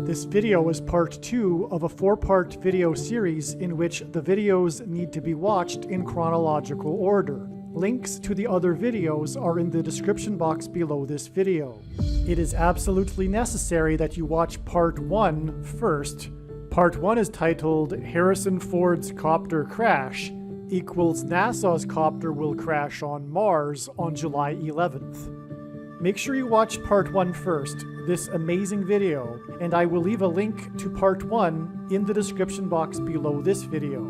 This video is part 2 of a 4-part video series in which the videos need to be watched in chronological order. Links to the other videos are in the description box below this video. It is absolutely necessary that you watch part 1 first. Part 1 is titled Harrison Ford's Copter Crash equals NASA's copter will crash on Mars on July 11th. Make sure you watch part 1 first, this amazing video, and I will leave a link to part 1 in the description box below this video.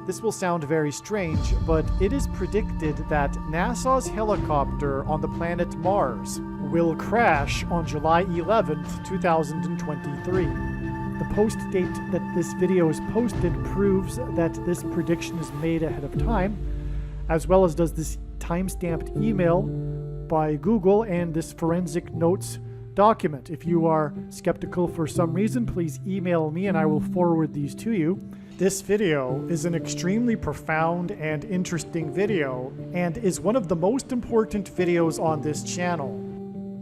This will sound very strange, but it is predicted that NASA's helicopter on the planet Mars will crash on July 11th, 2023. The post date that this video is posted proves that this prediction is made ahead of time, as well as does this time-stamped email by Google and this forensic notes document. If you are skeptical for some reason, please email me and I will forward these to you. This video is an extremely profound and interesting video and is one of the most important videos on this channel.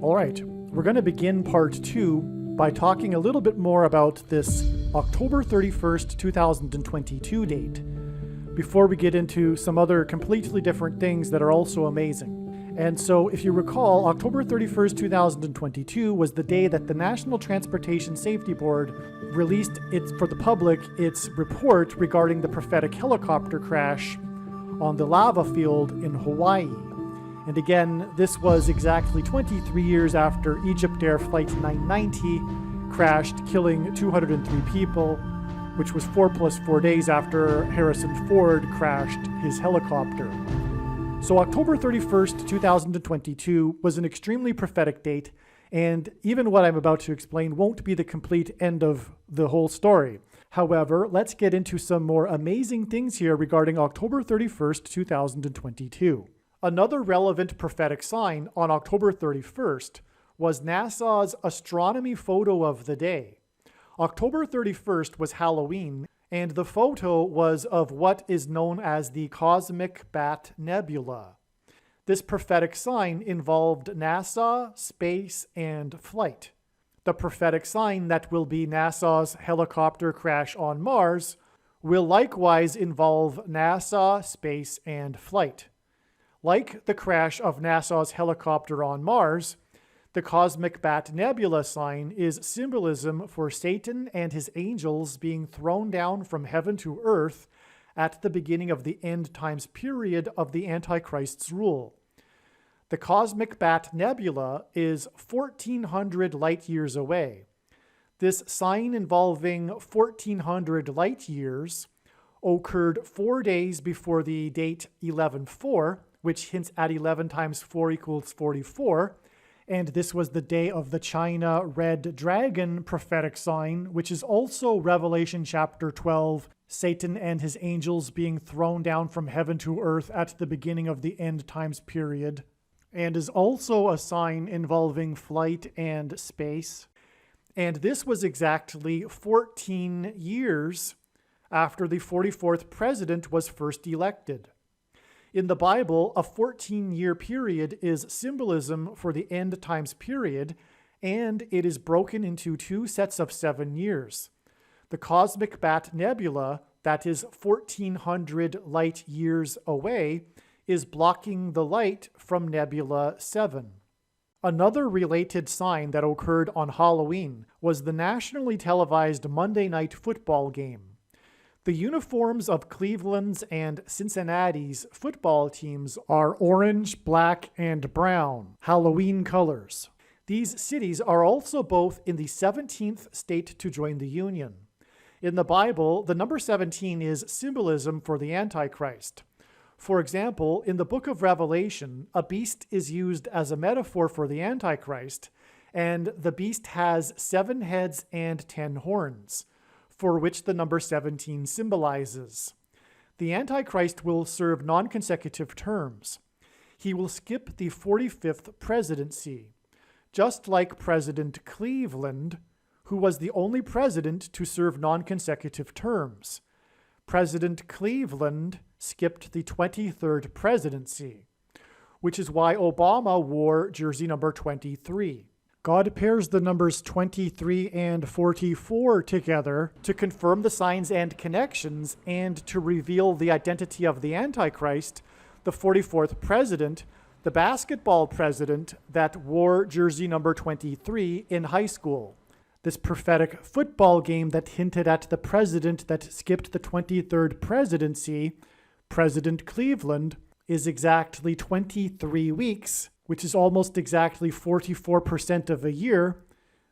Alright, we're going to begin part 2 by talking a little bit more about this October 31st, 2022 date, before we get into some other completely different things that are also amazing. And so, if you recall, October 31st, 2022 was the day that the National Transportation Safety Board released for the public its report regarding the prophetic helicopter crash on the lava field in Hawaii. And again, this was exactly 23 years after Egypt Air Flight 990 crashed, killing 203 people, which was 4 + 4 days after Harrison Ford crashed his helicopter. So October 31st, 2022 was an extremely prophetic date, and even what I'm about to explain won't be the complete end of the whole story. However, let's get into some more amazing things here regarding October 31st, 2022. Another relevant prophetic sign on October 31st was NASA's astronomy photo of the day. October 31st was Halloween, and the photo was of what is known as the Cosmic Bat Nebula. This prophetic sign involved NASA, space, and flight. The prophetic sign that will be NASA's helicopter crash on Mars will likewise involve NASA, space, and flight. Like the crash of NASA's helicopter on Mars, the Cosmic Bat Nebula sign is symbolism for Satan and his angels being thrown down from heaven to earth at the beginning of the end times period of the Antichrist's rule. The Cosmic Bat Nebula is 1,400 light years away. This sign involving 1,400 light years occurred 4 days before the date 11/4, which hints at 11 times 4 equals 44, and this was the day of the China Red Dragon prophetic sign, which is also Revelation chapter 12, Satan and his angels being thrown down from heaven to earth at the beginning of the end times period, and is also a sign involving flight and space. And this was exactly 14 years after the 44th president was first elected. In the Bible, a 14-year period is symbolism for the end times period, and it is broken into 2 sets of 7 years. The Cosmic Bat Nebula, that is 1,400 light years away, is blocking the light from Nebula 7. Another related sign that occurred on Halloween was the nationally televised Monday Night Football game. The uniforms of Cleveland's and Cincinnati's football teams are orange, black, and brown, Halloween colors. These cities are also both in the 17th state to join the Union. In the Bible, the number 17 is symbolism for the Antichrist. For example, in the book of Revelation, a beast is used as a metaphor for the Antichrist, and the beast has 7 heads and 10 horns, for which the number 17 symbolizes. The Antichrist will serve non-consecutive terms. He will skip the 45th presidency, just like President Cleveland, who was the only president to serve non-consecutive terms. President Cleveland skipped the 23rd presidency, which is why Obama wore jersey number 23. God pairs the numbers 23 and 44 together to confirm the signs and connections and to reveal the identity of the Antichrist, the 44th president, the basketball president that wore jersey number 23 in high school. This prophetic football game that hinted at the president that skipped the 23rd presidency, President Cleveland, is exactly 23 weeks, which is almost exactly 44% of a year,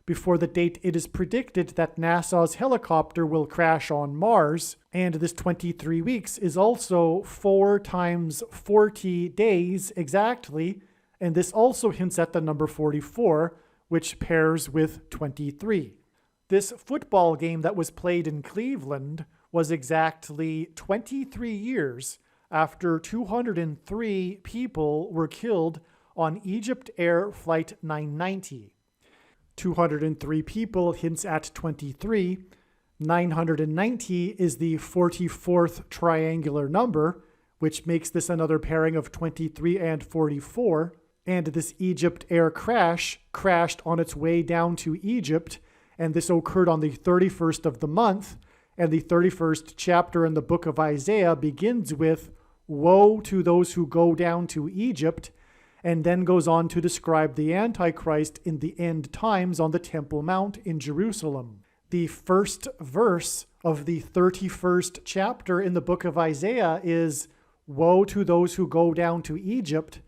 before the date it is predicted that NASA's helicopter will crash on Mars. And this 23 weeks is also 4 times 40 days exactly, and this also hints at the number 44, which pairs with 23. This football game that was played in Cleveland was exactly 23 years after 203 people were killed on Egypt Air Flight 990. 203 people hints at 23. 990 is the 44th triangular number, which makes this another pairing of 23 and 44. And this Egypt Air crash crashed on its way down to Egypt, and this occurred on the 31st of the month. And the 31st chapter in the book of Isaiah begins with, "Woe to those who go down to Egypt," and then goes on to describe the Antichrist in the end times on the Temple Mount in Jerusalem. The first verse of the 31st chapter in the book of Isaiah is, "Woe to those who go down to Egypt,"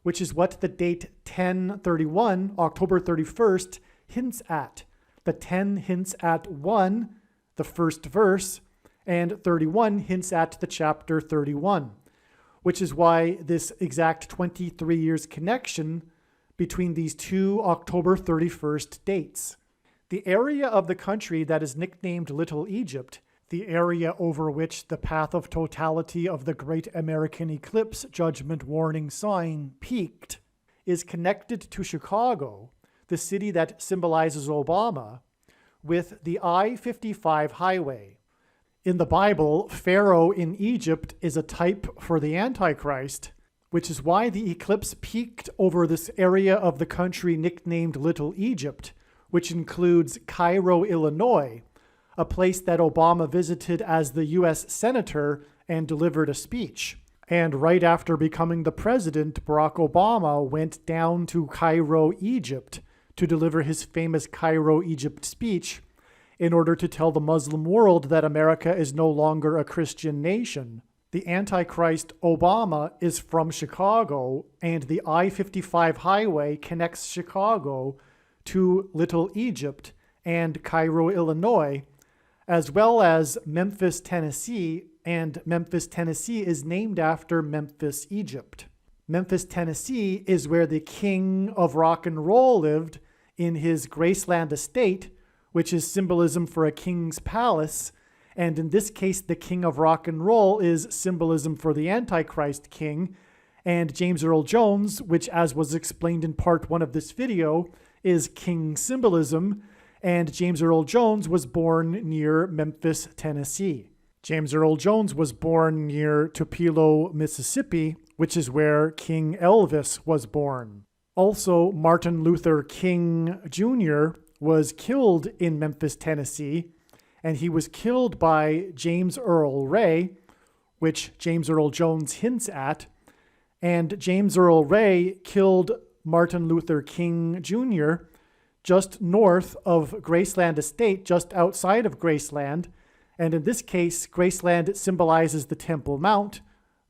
which is what the date 10/31, October 31st, hints at. The 10 hints at 1, the first verse, and 31 hints at the chapter 31, which is why this exact 23 years connection between these two October 31st dates. The area of the country that is nicknamed Little Egypt, the area over which the path of totality of the Great American Eclipse Judgment Warning sign peaked, is connected to Chicago, the city that symbolizes Obama, with the I-55 highway. In the Bible, Pharaoh in Egypt is a type for the Antichrist, which is why the eclipse peaked over this area of the country nicknamed Little Egypt, which includes Cairo, Illinois, a place that Obama visited as the U.S. Senator and delivered a speech. And right after becoming the president, Barack Obama went down to Cairo, Egypt, to deliver his famous Cairo, Egypt speech in order to tell the Muslim world that America is no longer a Christian nation. The Antichrist Obama is from Chicago, and the I-55 highway connects Chicago to Little Egypt and Cairo, Illinois, as well as Memphis, Tennessee, and Memphis, Tennessee is named after Memphis, Egypt. Memphis, Tennessee is where the king of rock and roll lived in his Graceland estate, which is symbolism for a king's palace, and in this case, the king of rock and roll is symbolism for the Antichrist king, and James Earl Jones, which as was explained in part 1 of this video, is king symbolism, and James Earl Jones was born near Memphis, Tennessee. James Earl Jones was born near Tupelo, Mississippi, which is where King Elvis was born. Also, Martin Luther King Jr. was killed in Memphis, Tennessee, and he was killed by James Earl Ray, which James Earl Jones hints at, and James Earl Ray killed Martin Luther King Jr. just north of Graceland Estate, just outside of Graceland, and in this case, Graceland symbolizes the Temple Mount,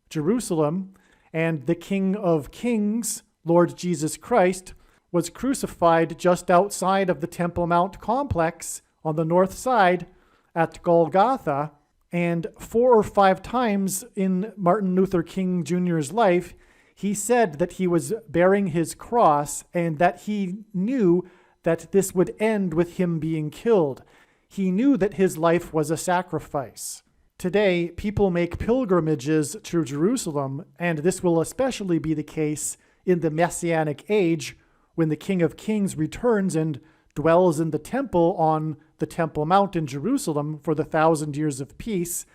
Jerusalem, and the King of Kings, Lord Jesus Christ, was crucified just outside of the Temple Mount complex on the north side at Golgotha, and 4 or 5 times in Martin Luther King Jr.'s life, he said that he was bearing his cross and that he knew that this would end with him being killed. He knew that his life was a sacrifice. Today, people make pilgrimages to Jerusalem, and this will especially be the case in the Messianic age when the King of Kings returns and dwells in the temple on the Temple Mount in Jerusalem for the 1,000 years of peace.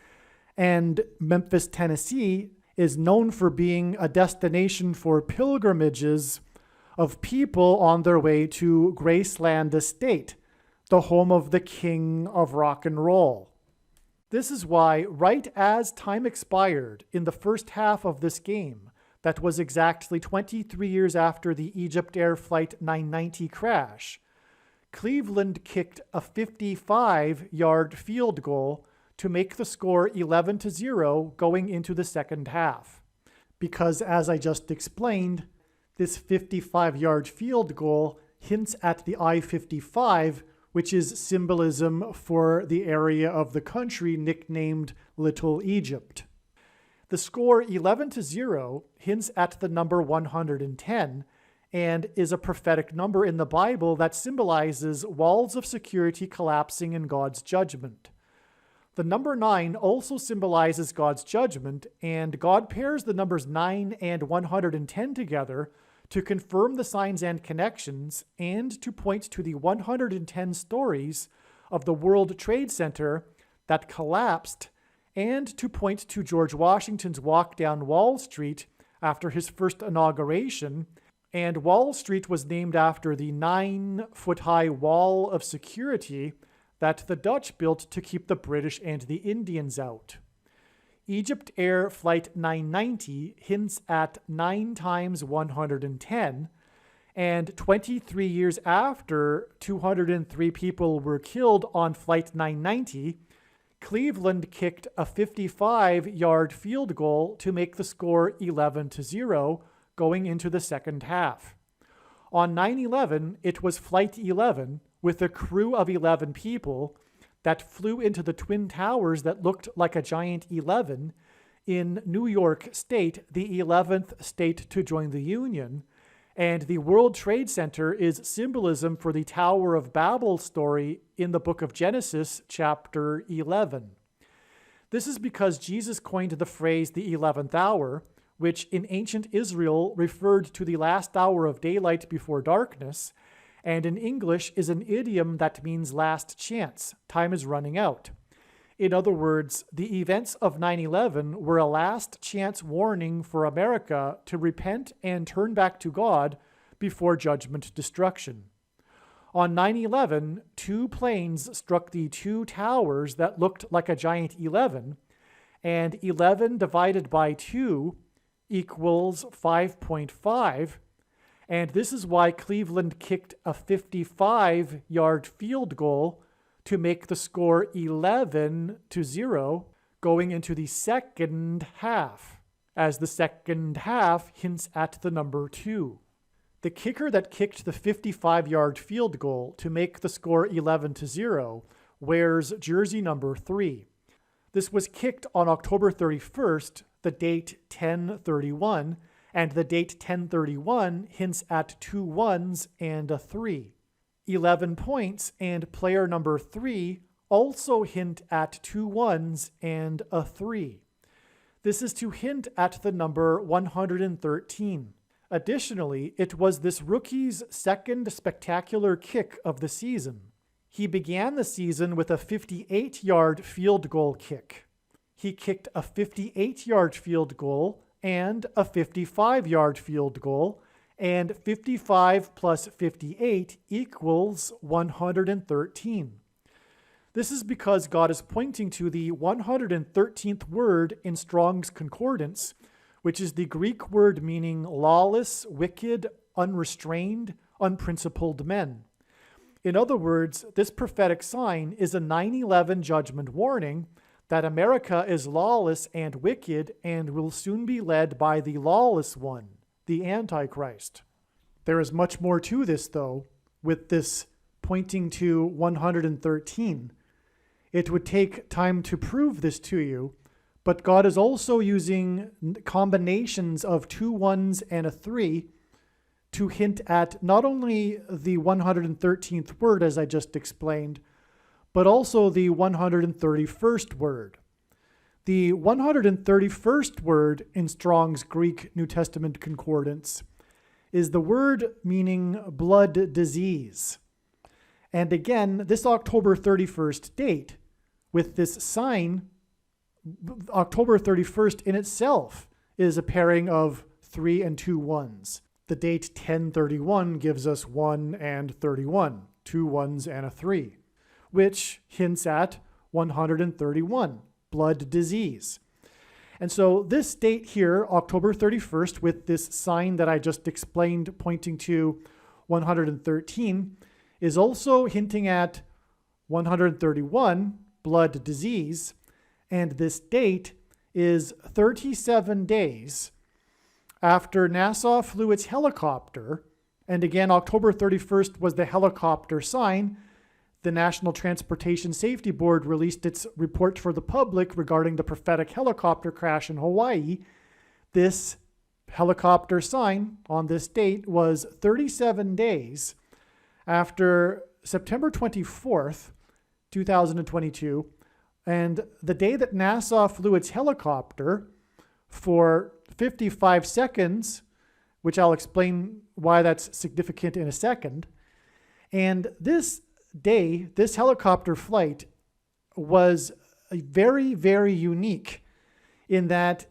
And Memphis, Tennessee is known for being a destination for pilgrimages of people on their way to Graceland Estate, the home of the king of rock and roll. This is why, right as time expired in the first half of this game, that was exactly 23 years after the Egypt Air Flight 990 crash, Cleveland kicked a 55-yard field goal to make the score 11-0 going into the second half. Because, as I just explained, this 55-yard field goal hints at the I-55, which is symbolism for the area of the country nicknamed Little Egypt. The score 11-0 hints at the number 110 and is a prophetic number in the Bible that symbolizes walls of security collapsing in God's judgment. The number 9 also symbolizes God's judgment, and God pairs the numbers 9 and 110 together to confirm the signs and connections and to point to the 110 stories of the World Trade Center that collapsed and to point to George Washington's walk down Wall Street after his first inauguration, and Wall Street was named after the 9-foot-high wall of security that the Dutch built to keep the British and the Indians out. Egypt Air Flight 990 hints at 9 times 110, and 23 years after 203 people were killed on Flight 990, Cleveland kicked a 55-yard field goal to make the score 11-0 going into the second half. On 9/11, it was Flight 11 with a crew of 11 people that flew into the Twin Towers that looked like a giant 11 in New York State, the 11th state to join the Union, and the World Trade Center is symbolism for the Tower of Babel story in the book of Genesis, chapter 11. This is because Jesus coined the phrase the 11th hour, which in ancient Israel referred to the last hour of daylight before darkness, and in English is an idiom that means last chance, time is running out. In other words, the events of 9/11 were a last chance warning for America to repent and turn back to God before judgment destruction. On 9/11, 2 planes struck the 2 towers that looked like a giant 11, and 11 divided by 2 equals 5.5, and this is why Cleveland kicked a 55-yard field goal to make the score 11-0 going into the second half, as the second half hints at the number 2. The kicker that kicked the 55-yard field goal to make the score 11-0 wears jersey number 3. This was kicked on October 31st, the date 10/31, and the date 10/31 hints at 2 1s and a 3. 11 points and player number 3 also hint at 2 1s and a 3. This is to hint at the number 113. Additionally, it was this rookie's second spectacular kick of the season. He began the season with a 58-yard field goal kick. He kicked a 58-yard field goal and a 55-yard field goal, and 55 plus 58 equals 113. This is because God is pointing to the 113th word in Strong's Concordance, which is the Greek word meaning lawless, wicked, unrestrained, unprincipled men. In other words, this prophetic sign is a 9/11 judgment warning that America is lawless and wicked and will soon be led by the lawless one, the Antichrist. There is much more to this, though, with this pointing to 113. It would take time to prove this to you, but God is also using combinations of 2 1s and a 3 to hint at not only the 113th word, as I just explained, but also the 131st word. The 131st word in Strong's Greek New Testament Concordance is the word meaning blood disease. And again, this October 31st date, with this sign, October 31st in itself is a pairing of 3 and 2 1s. the date 1031 gives us 1 and 31, 2 ones and a 3, which hints at 131, blood disease. And so this date here, October 31st, with this sign that I just explained pointing to 113, is also hinting at 131, blood disease. And this date is 37 days after NASA flew its helicopter. And again, October 31st was the helicopter sign. The National Transportation Safety Board released its report for the public regarding the prophetic helicopter crash in Hawaii. This helicopter sign on this date was 37 days after September 24th, 2022, and the day that NASA flew its helicopter for 55 seconds, which I'll explain why that's significant in a second. And this day, this helicopter flight was very, very unique in that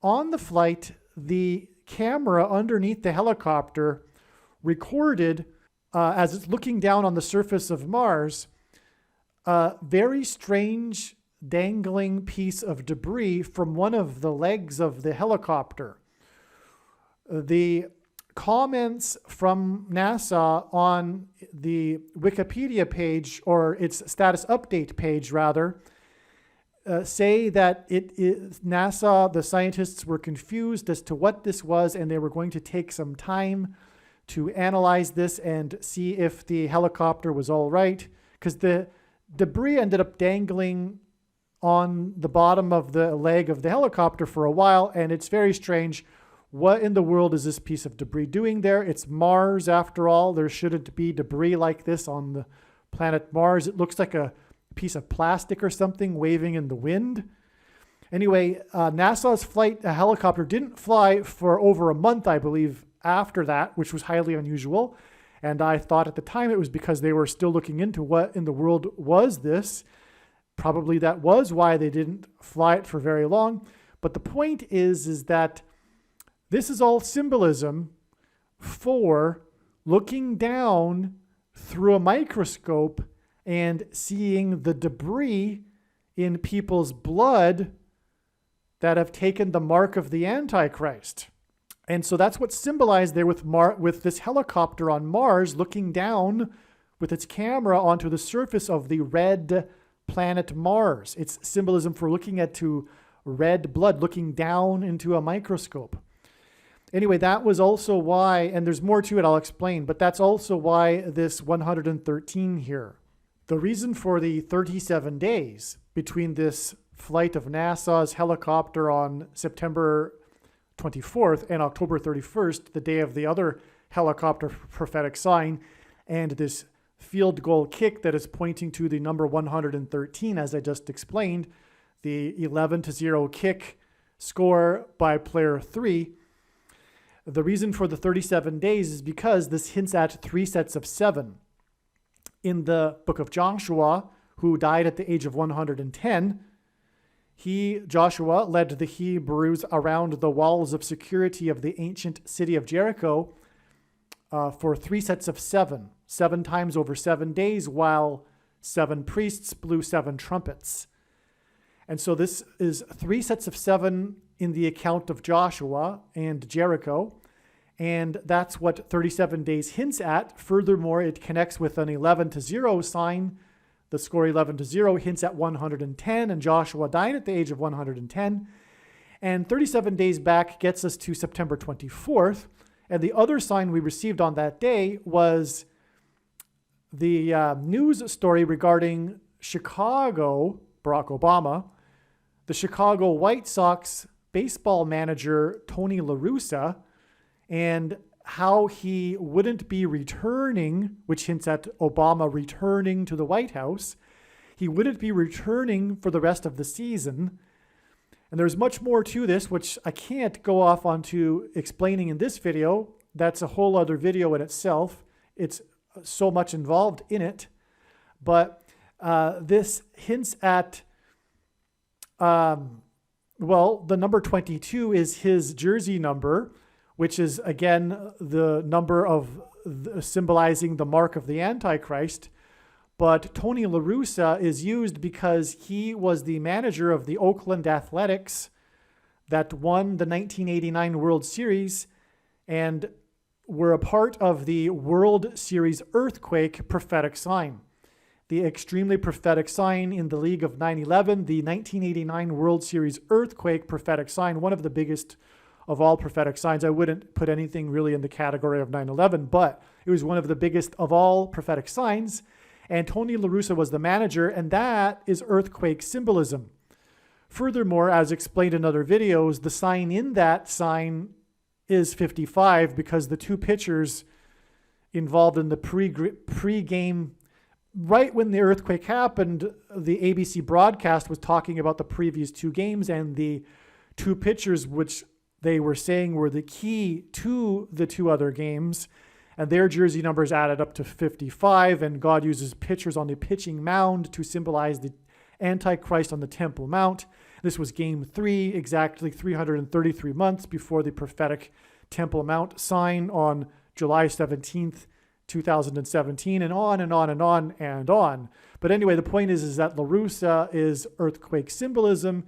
on the flight, the camera underneath the helicopter recorded, as it's looking down on the surface of Mars, a very strange dangling piece of debris from one of the legs of the helicopter. The comments from NASA on the Wikipedia page, or its status update page rather, say that NASA, the scientists were confused as to what this was, and they were going to take some time to analyze this and see if the helicopter was all right, because the debris ended up dangling on the bottom of the leg of the helicopter for a while, and it's very strange. What in the world is this piece of debris doing there? It's Mars, after all. There shouldn't be debris like this on the planet Mars. It looks like a piece of plastic or something waving in the wind. Anyway, NASA's flight, a helicopter, didn't fly for over a month, I believe, after that, which was highly unusual. And I thought at the time it was because they were still looking into what in the world was this. Probably that was why they didn't fly it for very long. But the point is that this is all symbolism for looking down through a microscope and seeing the debris in people's blood that have taken the mark of the Antichrist. And so that's what's symbolized there with this helicopter on Mars looking down with its camera onto the surface of the red planet Mars. It's symbolism for looking at red blood, looking down into a microscope. Anyway, that was also why, and there's more to it I'll explain, but that's also why this 113 here. The reason for the 37 days between this flight of NASA's helicopter on September 24th and October 31st, the day of the other helicopter prophetic sign, and this field goal kick that is pointing to the number 113, as I just explained, the 11-0 kick score by player 3. The reason for the 37 days is because this hints at 3 sets of 7. In the book of Joshua, who died at the age of 110, Joshua, led the Hebrews around the walls of security of the ancient city of Jericho for 3 sets of 7, 7 times over 7 days, while 7 priests blew 7 trumpets. And so this is 3 sets of 7 in the account of Joshua and Jericho. And that's what 37 days hints at. Furthermore, it connects with an 11-0 sign. The score 11-0 hints at 110, and Joshua died at the age of 110. And 37 days back gets us to September 24th. And the other sign we received on that day was the news story regarding Chicago, Barack Obama, the Chicago White Sox baseball manager, Tony La Russa, and how he wouldn't be returning, which hints at Obama returning to the White House. He wouldn't be returning for the rest of the season. And there's much more to this, which I can't go off onto explaining in this video. That's a whole other video in itself. It's so much involved in it. But this hints at, the number 22 is his jersey number, which is again the number of symbolizing the mark of the Antichrist. But Tony La Russa is used because he was the manager of the Oakland Athletics that won the 1989 World Series and were a part of the World Series earthquake prophetic sign. The extremely prophetic sign in the league of 9/11, the 1989 World Series earthquake prophetic sign, one of the biggest of all prophetic signs. I wouldn't put anything really in the category of 9/11, but it was one of the biggest of all prophetic signs. And Tony La Russa was the manager, and that is earthquake symbolism. Furthermore, as explained in other videos, the sign in that sign is 55 because the two pitchers involved in the pre-game, right when the earthquake happened, the ABC broadcast was talking about the previous two games, and the two pitchers which they were saying were the key to the two other games, and their jersey numbers added up to 55, and God uses pitchers on the pitching mound to symbolize the Antichrist on the Temple Mount. This was game 3, exactly 333 months before the prophetic Temple Mount sign on July 17th, 2017, and on and on and on and on. But anyway, the point is that La Russa is earthquake symbolism,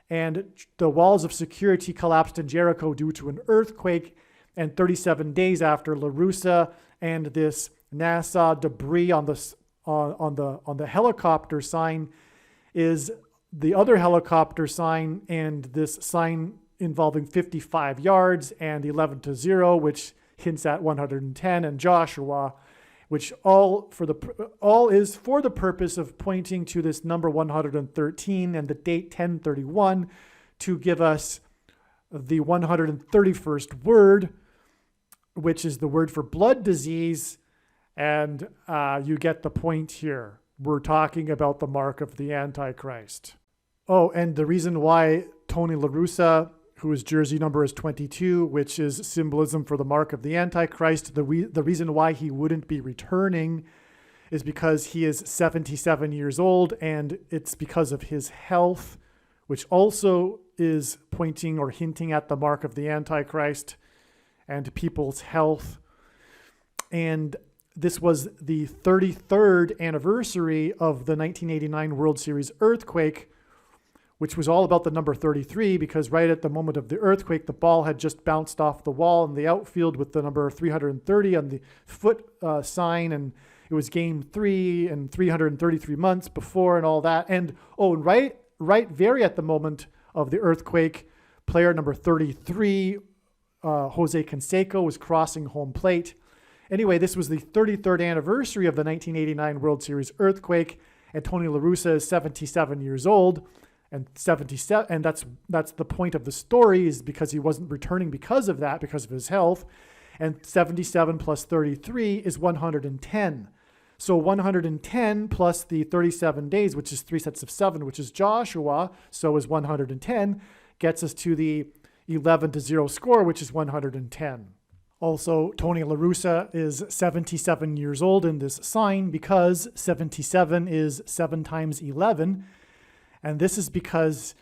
and the walls of security collapsed in Jericho due to an earthquake. And 37 days after, La Russa and this NASA debris on the helicopter sign is the other helicopter sign, and this sign involving 55 yards and 11-0, which hints at 110, and Joshua, which all is for the purpose of pointing to this number 113 and the date 1031 to give us the 131st word, which is the word for blood disease. And you get the point here. We're talking about the mark of the Antichrist. Oh, and the reason why Tony La Russa, whose jersey number is 22, which is symbolism for the mark of the Antichrist, the reason why he wouldn't be returning is because he is 77 years old, and it's because of his health, which also is pointing or hinting at the mark of the Antichrist and people's health. And this was the 33rd anniversary of the 1989 World Series earthquake, which was all about the number 33, because right at the moment of the earthquake, the ball had just bounced off the wall in the outfield with the number 330 on the foot sign, and it was game 3 and 333 months before and all that. And right very at the moment of the earthquake, player number 33, Jose Canseco, was crossing home plate. Anyway, this was the 33rd anniversary of the 1989 World Series earthquake, and Tony La Russa is 77 years old. And 77, and that's the point of the story, is because he wasn't returning because of that, because of his health. And 77 plus 33 is 110. So 110 plus the 37 days, which is 3 sets of 7, which is Joshua, so is 110, gets us to the 11-0 score, which is 110. Also, Tony La Russa is 77 years old in this sign because 77 is 7 times 11. And this is because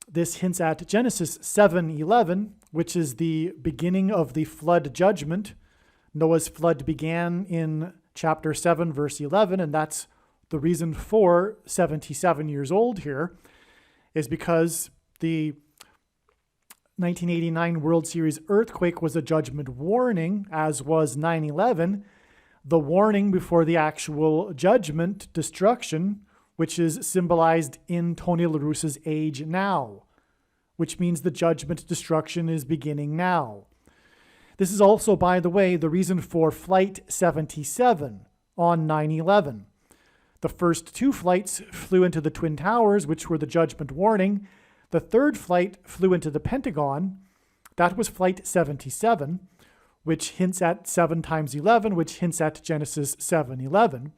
this hints at Genesis 7:11, which is the beginning of the flood judgment. Noah's flood began in chapter 7, verse 11, and that's the reason for 77 years old here, is because the 1989 World Series earthquake was a judgment warning, as was 9/11, the warning before the actual judgment, destruction, which is symbolized in Tony La Russa's age now, which means the judgment destruction is beginning now. This is also, by the way, the reason for Flight 77 on 9/11. The first 2 flights flew into the Twin Towers, which were the judgment warning. The third flight flew into the Pentagon. That was Flight 77, which hints at 7 times 11, which hints at Genesis 7:11.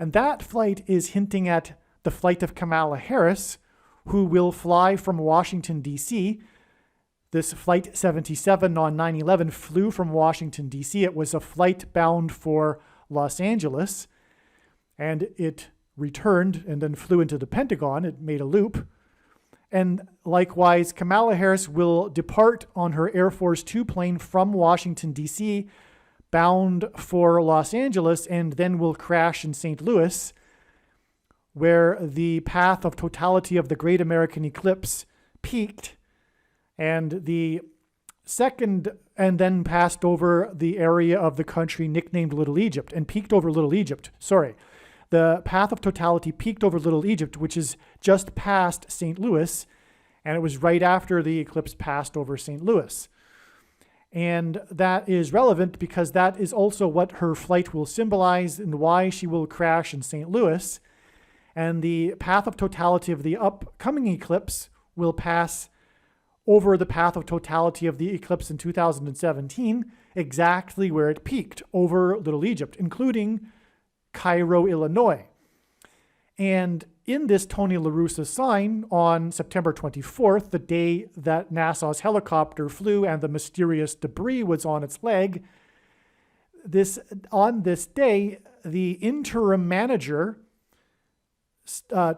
And that flight is hinting at the flight of Kamala Harris, who will fly from Washington, D.C. This Flight 77 on 9/11 flew from Washington, D.C. It was a flight bound for Los Angeles, and it returned and then flew into the Pentagon. It made a loop. And likewise, Kamala Harris will depart on her Air Force Two plane from Washington, D.C., bound for Los Angeles, and then will crash in St. Louis, where the path of totality of the Great American Eclipse peaked, and then passed over the area of the country nicknamed Little Egypt, and peaked over Little Egypt. Sorry. The path of totality peaked over Little Egypt, which is just past St. Louis, and it was right after the eclipse passed over St. Louis. And that is relevant because that is also what her flight will symbolize and why she will crash in St. Louis. And the path of totality of the upcoming eclipse will pass over the path of totality of the eclipse in 2017, exactly where it peaked, over Little Egypt, including Cairo, Illinois. And in this Tony La Russa sign on September 24th, the day that NASA's helicopter flew and the mysterious debris was on its leg, on this day, the interim manager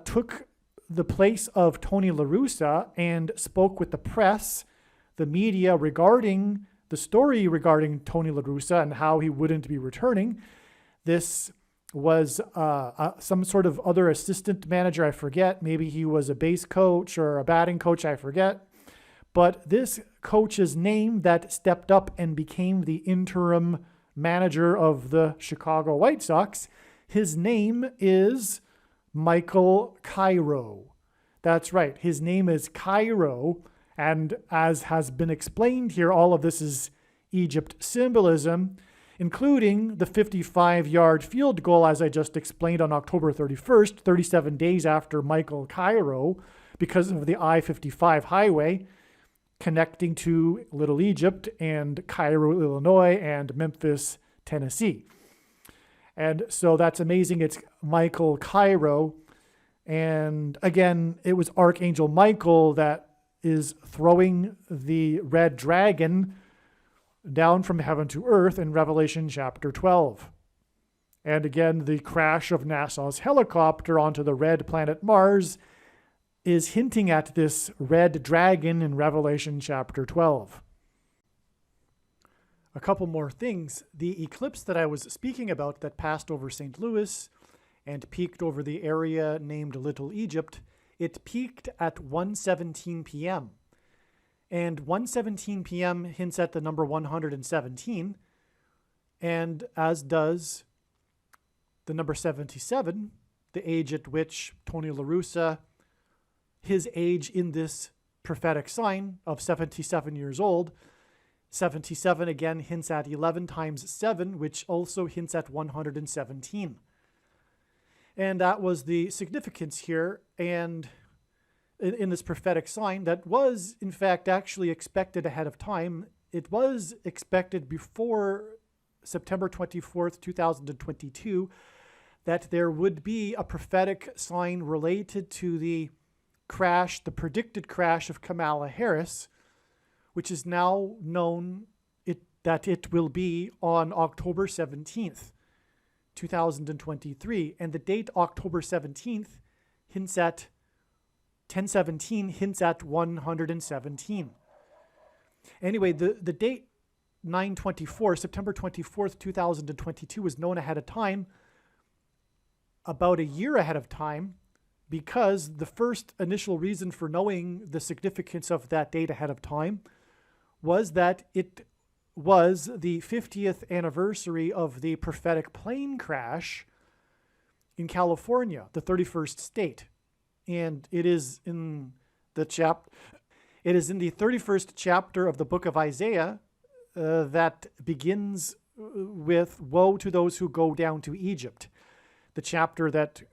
took the place of Tony La Russa and spoke with the press, the media, regarding the story regarding Tony La Russa and how he wouldn't be returning. This was some sort of other assistant manager, I forget. Maybe he was a base coach or a batting coach, I forget. But this coach's name that stepped up and became the interim manager of the Chicago White Sox, his name is Michael Cairo. That's right. His name is Cairo. And as has been explained here, all of this is Egypt symbolism, including the 55-yard field goal, as I just explained, on October 31st, 37 days after Michael Cairo, because of the I-55 highway connecting to Little Egypt and Cairo, Illinois, and Memphis, Tennessee. And so that's amazing. It's Michael Cairo. And again, it was Archangel Michael that is throwing the red dragon down from heaven to earth in Revelation chapter 12. And again, the crash of NASA's helicopter onto the red planet Mars is hinting at this red dragon in Revelation chapter 12. A couple more things. The eclipse that I was speaking about that passed over St. Louis and peaked over the area named Little Egypt, it peaked at 1:17 p.m. And 1:17 p.m. hints at the number 117, and as does the number 77, the age at which Tony La Russa, his age in this prophetic sign of 77 years old. 77 again hints at 11 times 7, which also hints at 117. And that was the significance here, and in this prophetic sign that was, in fact, actually expected ahead of time. It was expected before September 24th, 2022, that there would be a prophetic sign related to the crash, the predicted crash of Kamala Harris, which is now known that it will be on October 17th, 2023. And the date October 17th hints at 1017 hints at 117. Anyway, the date 9/24, September 24th, 2022 was known ahead of time, about a year ahead of time, because the first initial reason for knowing the significance of that date ahead of time was that it was the 50th anniversary of the prophetic plane crash in California, the 31st state. And it is in the 31st chapter of the book of Isaiah that begins with woe to those who go down to Egypt, the chapter that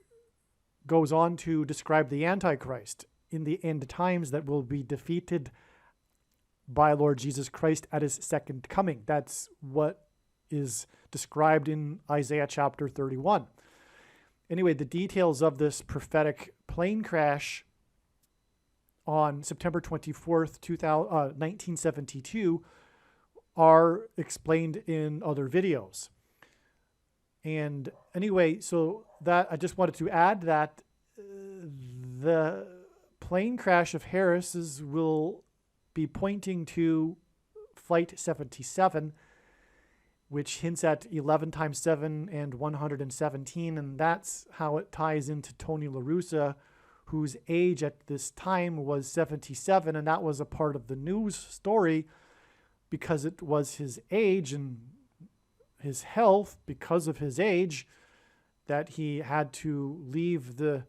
goes on to describe the Antichrist in the end times that will be defeated by Lord Jesus Christ at his second coming. That's what is described in Isaiah chapter 31. Anyway, the details of this prophetic plane crash on September 24th, 1972 are explained in other videos. And anyway, so that I just wanted to add that the plane crash of Harris's will be pointing to Flight 77, which hints at 11 times 7 and 117, and that's how it ties into Tony La Russa, whose age at this time was 77, and that was a part of the news story because it was his age and his health, because of his age, that he had to leave the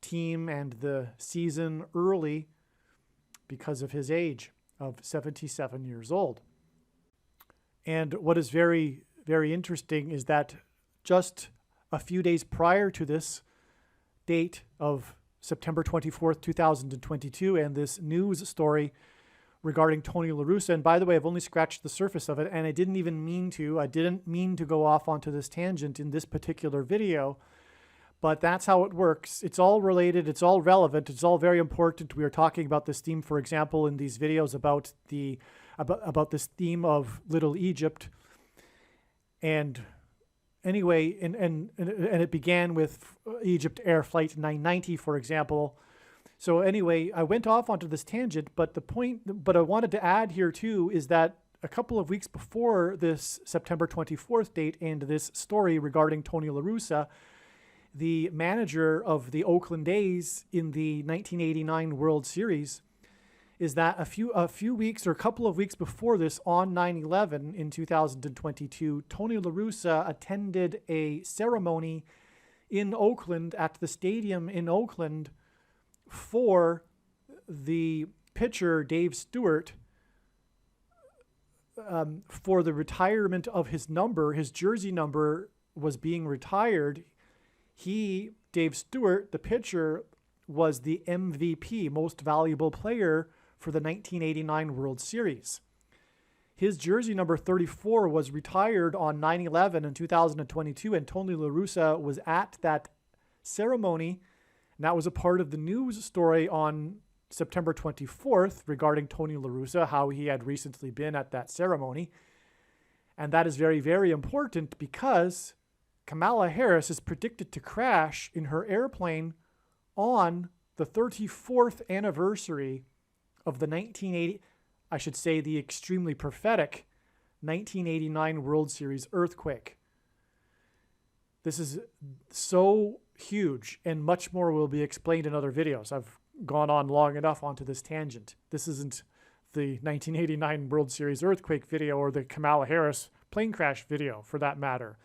team and the season early because of his age of 77 years old. And what is very, very interesting is that just a few days prior to this date of September 24th, 2022, and this news story regarding Tony La Russa, and by the way, I've only scratched the surface of it, and I didn't mean to go off onto this tangent in this particular video, but that's how it works. It's all related, it's all relevant, it's all very important. We are talking about this theme, for example, in these videos about this theme of Little Egypt. And anyway, and it began with Egypt Air Flight 990, for example. So anyway, I went off onto this tangent, but I wanted to add here too is that a couple of weeks before this September 24th date and this story regarding Tony La Russa, the manager of the Oakland A's in the 1989 World Series, is that a few weeks or a couple of weeks before this, on 9/11 in 2022, Tony La Russa attended a ceremony in Oakland at the stadium in Oakland for the pitcher Dave Stewart, for the retirement of his number. His jersey number was being retired. Dave Stewart, the pitcher, was the MVP, most valuable player, for the 1989 World Series. His jersey number 34 was retired on 9/11 in 2022, and Tony La Russa was at that ceremony, and that was a part of the news story on September 24th regarding Tony La Russa, how he had recently been at that ceremony. And that is very, very important because Kamala Harris is predicted to crash in her airplane on the 34th anniversary of the the extremely prophetic 1989 World Series earthquake. This is so huge, and much more will be explained in other videos. I've gone on long enough onto this tangent. This isn't the 1989 World Series earthquake video or the Kamala Harris plane crash video, for that matter.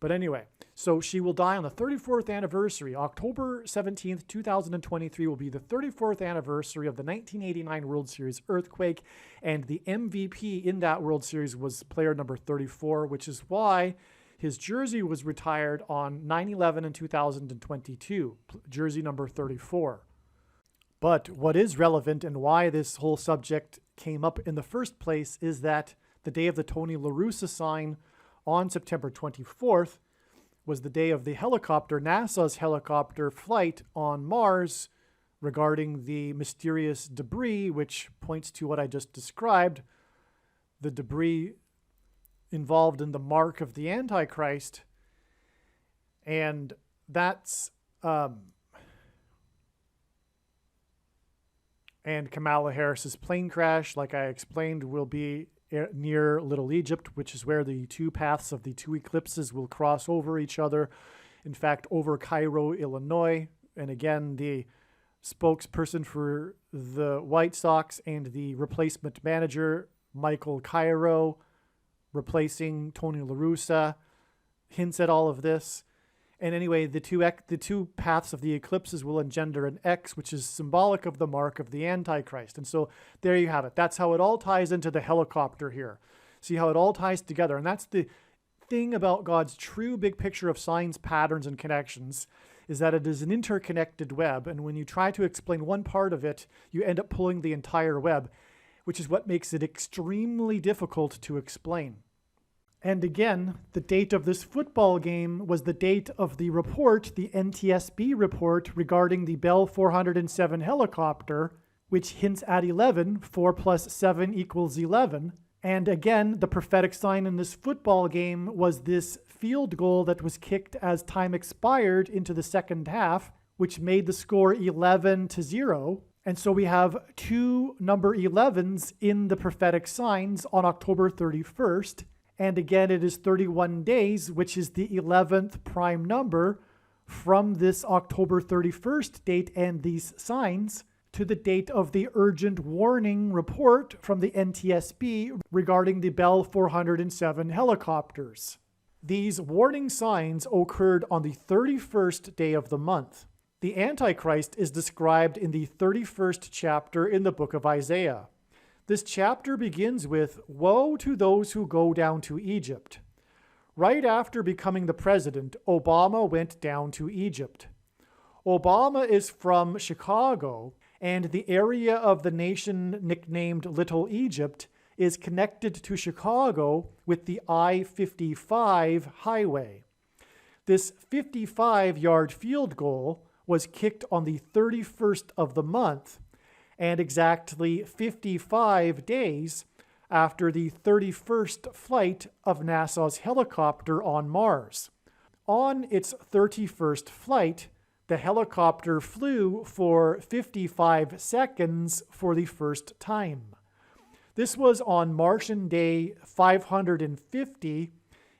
But anyway, so she will die on the 34th anniversary. October 17th, 2023 will be the 34th anniversary of the 1989 World Series earthquake, and the MVP in that World Series was player number 34, which is why his jersey was retired on 9/11 in 2022, jersey number 34. But what is relevant and why this whole subject came up in the first place is that the day of the Tony La Russa sign on September 24th was the day of the helicopter, NASA's helicopter flight on Mars regarding the mysterious debris, which points to what I just described, the debris involved in the mark of the Antichrist. And that's and Kamala Harris's plane crash, like I explained, will be near Little Egypt, which is where the two paths of the two eclipses will cross over each other. In fact, over Cairo, Illinois. And again, the spokesperson for the White Sox and the replacement manager, Michael Cairo, replacing Tony La Russa, hints at all of this. And anyway, the two paths of the eclipses will engender an X, which is symbolic of the mark of the Antichrist. And so there you have it. That's how it all ties into the helicopter here. See how it all ties together. And that's the thing about God's true big picture of signs, patterns, and connections, is that it is an interconnected web. And when you try to explain one part of it, you end up pulling the entire web, which is what makes it extremely difficult to explain. And again, the date of this football game was the date of the report, the NTSB report regarding the Bell 407 helicopter, which hints at 11, 4 plus 7 equals 11. And again, the prophetic sign in this football game was this field goal that was kicked as time expired into the second half, which made the score 11-0. And so we have two number 11s in the prophetic signs on October 31st. And again, it is 31 days, which is the 11th prime number from this October 31st date and these signs to the date of the urgent warning report from the NTSB regarding the Bell 407 helicopters. These warning signs occurred on the 31st day of the month. The Antichrist is described in the 31st chapter in the book of Isaiah. This chapter begins with, "Woe to those who go down to Egypt." Right after becoming the president, Obama went down to Egypt. Obama is from Chicago, and the area of the nation nicknamed Little Egypt is connected to Chicago with the I-55 highway. This 55-yard field goal was kicked on the 31st of the month, and exactly 55 days after the 31st flight of NASA's helicopter on Mars. On its 31st flight, the helicopter flew for 55 seconds for the first time. This was on Martian Day 550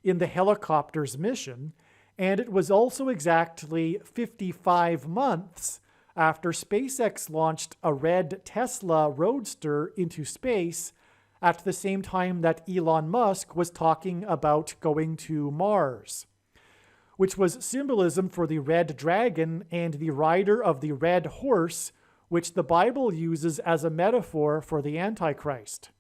in the helicopter's mission, and it was also exactly 55 months after SpaceX launched a red Tesla Roadster into space at the same time that Elon Musk was talking about going to Mars, which was symbolism for the red dragon and the rider of the red horse, which the Bible uses as a metaphor for the Antichrist.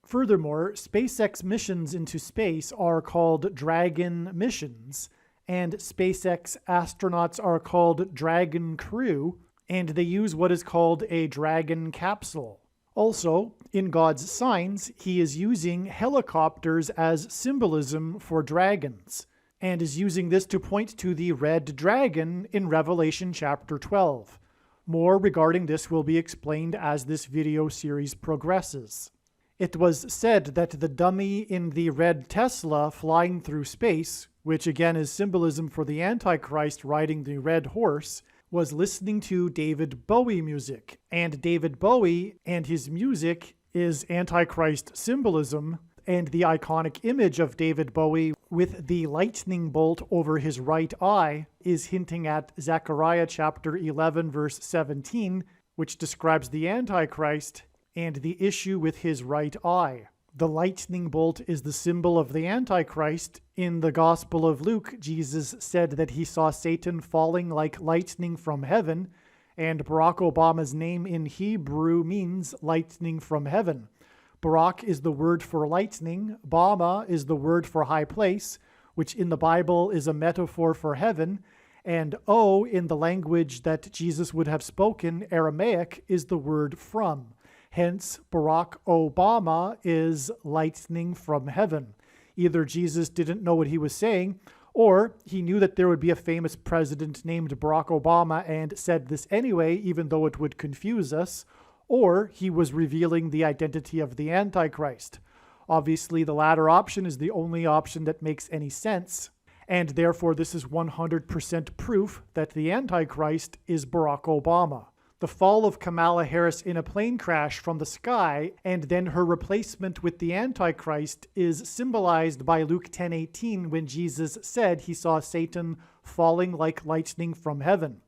Furthermore, SpaceX missions into space are called Dragon missions, and SpaceX astronauts are called Dragon crew, and they use what is called a Dragon capsule. Also, in God's signs, he is using helicopters as symbolism for dragons, and is using this to point to the red dragon in Revelation chapter 12. More regarding this will be explained as this video series progresses. It was said that the dummy in the red Tesla flying through space, which again is symbolism for the Antichrist riding the red horse, was listening to David Bowie music. And David Bowie and his music is Antichrist symbolism, and the iconic image of David Bowie with the lightning bolt over his right eye is hinting at Zechariah chapter 11 verse 17, which describes the Antichrist and the issue with his right eye. The lightning bolt is the symbol of the Antichrist. In the Gospel of Luke, Jesus said that he saw Satan falling like lightning from heaven, and Barack Obama's name in Hebrew means lightning from heaven. Barack is the word for lightning, Bama is the word for high place, which in the Bible is a metaphor for heaven, and O in the language that Jesus would have spoken, Aramaic, is the word from. Hence, Barack Obama is lightning from heaven. Either Jesus didn't know what he was saying, or he knew that there would be a famous president named Barack Obama and said this anyway, even though it would confuse us, or he was revealing the identity of the Antichrist. Obviously, the latter option is the only option that makes any sense, and therefore this is 100% proof that the Antichrist is Barack Obama. The fall of Kamala Harris in a plane crash from the sky and then her replacement with the Antichrist is symbolized by Luke 10:18 when Jesus said he saw Satan falling like lightning from heaven.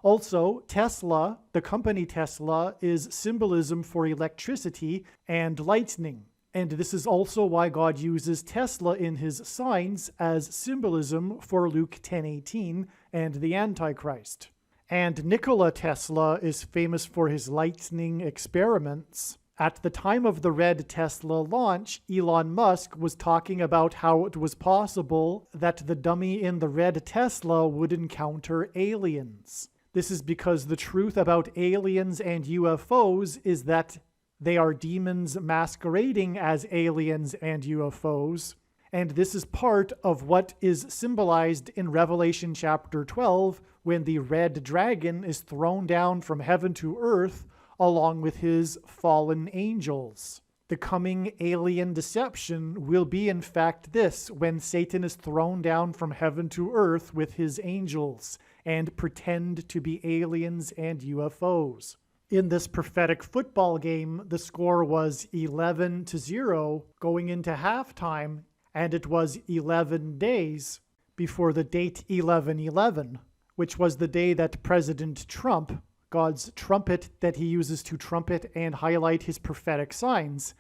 Also, Tesla, the company Tesla, is symbolism for electricity and lightning. And this is also why God uses Tesla in his signs as symbolism for Luke 10:18 and the Antichrist. And Nikola Tesla is famous for his lightning experiments. At the time of the red Tesla launch, Elon Musk was talking about how it was possible that the dummy in the red Tesla would encounter aliens. This is because the truth about aliens and UFOs is that they are demons masquerading as aliens and UFOs. And this is part of what is symbolized in Revelation chapter 12 when the red dragon is thrown down from heaven to earth along with his fallen angels. The coming alien deception will be in fact this, when Satan is thrown down from heaven to earth with his angels and pretend to be aliens and UFOs. In this prophetic football game, the score was 11-0 going into halftime, and it was 11 days before the date 11/11, which was the day that President Trump, God's trumpet that he uses to trumpet and highlight his prophetic signs,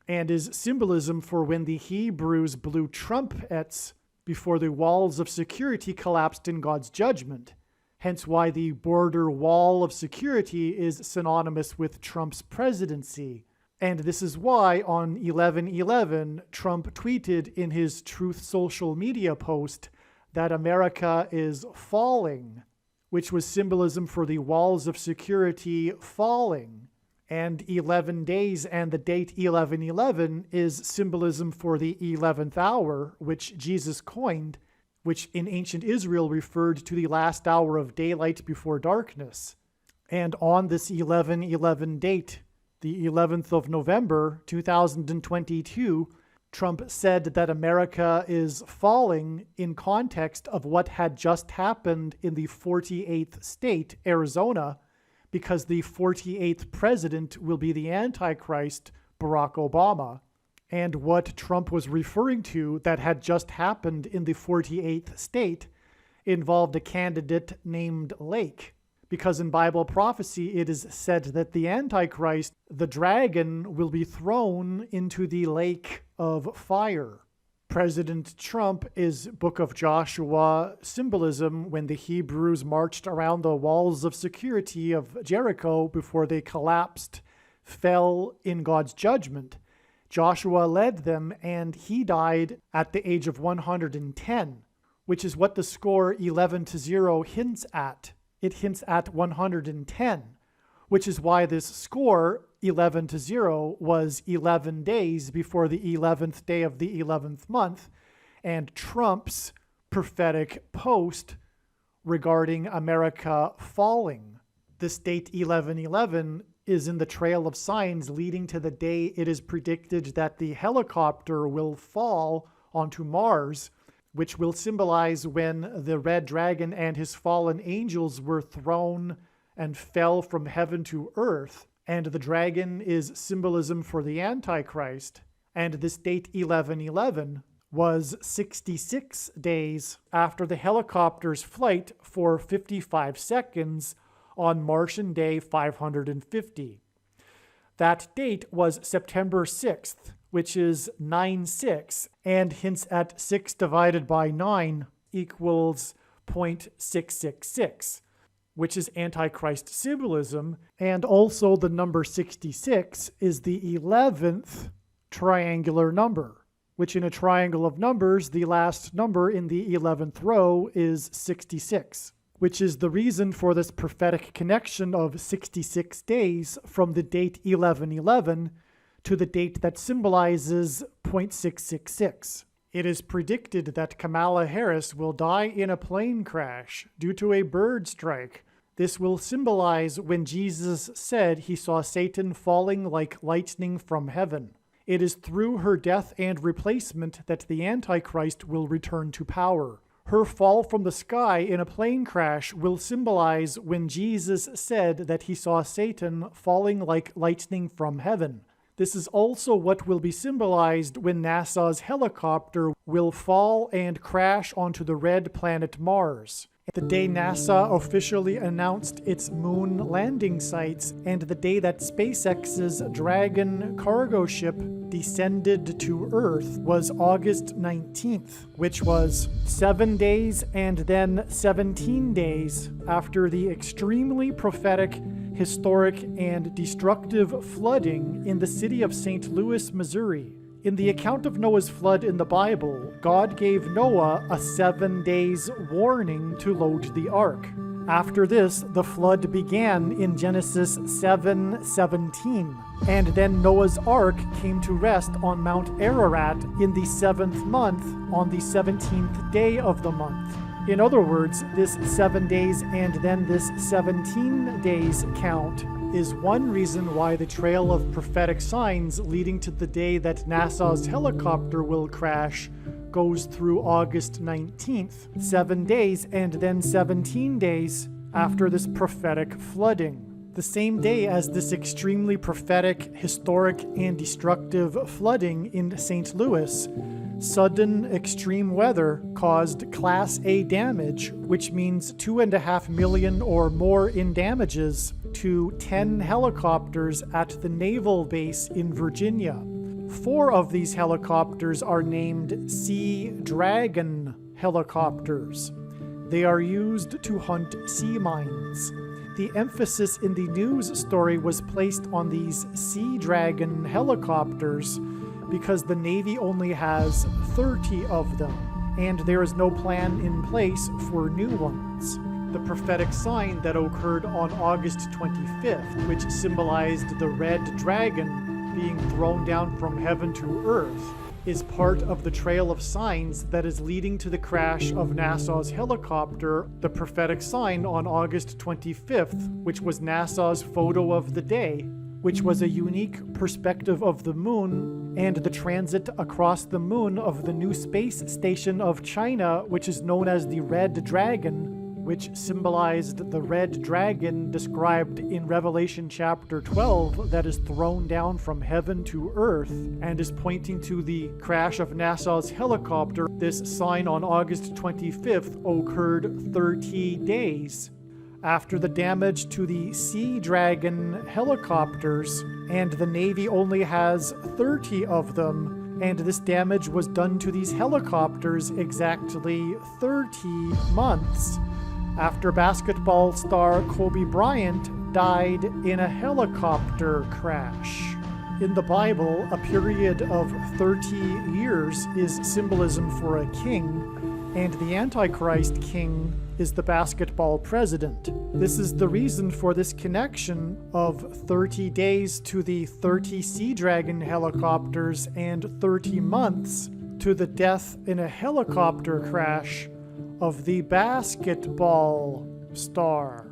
and is symbolism for when the Hebrews blew trumpets before the walls of security collapsed in God's judgment. Hence why the border wall of security is synonymous with Trump's presidency. And this is why on 11/11, Trump tweeted in his Truth social media post that America is falling, which was symbolism for the walls of security falling. And 11 days and the date 11/11 is symbolism for the 11th hour, which Jesus coined, which in ancient Israel referred to the last hour of daylight before darkness. And on this 11/11 date, the 11th of November, 2022, Trump said that America is falling in context of what had just happened in the 48th state, Arizona, because the 48th president will be the Antichrist, Barack Obama. And what Trump was referring to that had just happened in the 48th state involved a candidate named Lake. Because in Bible prophecy, it is said that the Antichrist, the dragon, will be thrown into the lake of fire. President Trump is Book of Joshua symbolism when the Hebrews marched around the walls of security of Jericho before they collapsed, fell in God's judgment. Joshua led them, and he died at the age of 110, which is what the score 11-0 hints at. It hints at 110, which is why this score 11-0 was 11 days before the 11th day of the 11th month, and Trump's prophetic post regarding America falling. This date 11/11 is in the trail of signs leading to the day it is predicted that the helicopter will fall onto Mars, which will symbolize when the red dragon and his fallen angels were thrown and fell from heaven to earth. And the dragon is symbolism for the Antichrist. And this date 11/11 was 66 days after the helicopter's flight for 55 seconds on Martian day 550. That date was September 6th, which is 9/6, and hints at 6 divided by 9 equals 0.666, which is Antichrist symbolism, and also the number 66 is the 11th triangular number, which in a triangle of numbers, the last number in the 11th row is 66. Which is the reason for this prophetic connection of 66 days from the date 11/11 to the date that symbolizes 0.666. It is predicted that Kamala Harris will die in a plane crash due to a bird strike. This will symbolize when Jesus said he saw Satan falling like lightning from heaven. It is through her death and replacement that the Antichrist will return to power. Her fall from the sky in a plane crash will symbolize when Jesus said that he saw Satan falling like lightning from heaven. This is also what will be symbolized when NASA's helicopter will fall and crash onto the red planet Mars. The day NASA officially announced its moon landing sites, and the day that SpaceX's Dragon cargo ship descended to Earth was August 19th, which was 7 days and then 17 days after the extremely prophetic, historic, and destructive flooding in the city of St. Louis, Missouri. In the account of Noah's flood in the Bible, God gave Noah a 7 days warning to load the ark. After this, the flood began in Genesis 7:17, and then Noah's ark came to rest on Mount Ararat in the 7th month on the 17th day of the month. In other words, this 7 days and then this 17 days count is one reason why the trail of prophetic signs leading to the day that NASA's helicopter will crash goes through August 19th, 7 days and then 17 days after this prophetic flooding. The same day as this extremely prophetic, historic, and destructive flooding in St. Louis, sudden extreme weather caused Class A damage, which means $2.5 million or more in damages to 10 helicopters at the naval base in Virginia. 4 of these helicopters are named Sea Dragon helicopters. They are used to hunt sea mines. The emphasis in the news story was placed on these Sea Dragon helicopters because the Navy only has 30 of them, and there is no plan in place for new ones. The prophetic sign that occurred on August 25th, which symbolized the red dragon being thrown down from heaven to earth, is part of the trail of signs that is leading to the crash of NASA's helicopter, the prophetic sign on August 25th, which was NASA's photo of the day, which was a unique perspective of the moon and the transit across the moon of the new space station of China, which is known as the Red Dragon, which symbolized the red dragon described in Revelation chapter 12 that is thrown down from heaven to earth and is pointing to the crash of NASA's helicopter. This sign on August 25th occurred 30 days after the damage to the Sea Dragon helicopters, and the Navy only has 30 of them, and this damage was done to these helicopters exactly 30 months after basketball star Kobe Bryant died in a helicopter crash. In the Bible, a period of 30 years is symbolism for a king, and the Antichrist king is the basketball president. This is the reason for this connection of 30 days to the 30 Sea Dragon helicopters and 30 months to the death in a helicopter crash of the basketball star.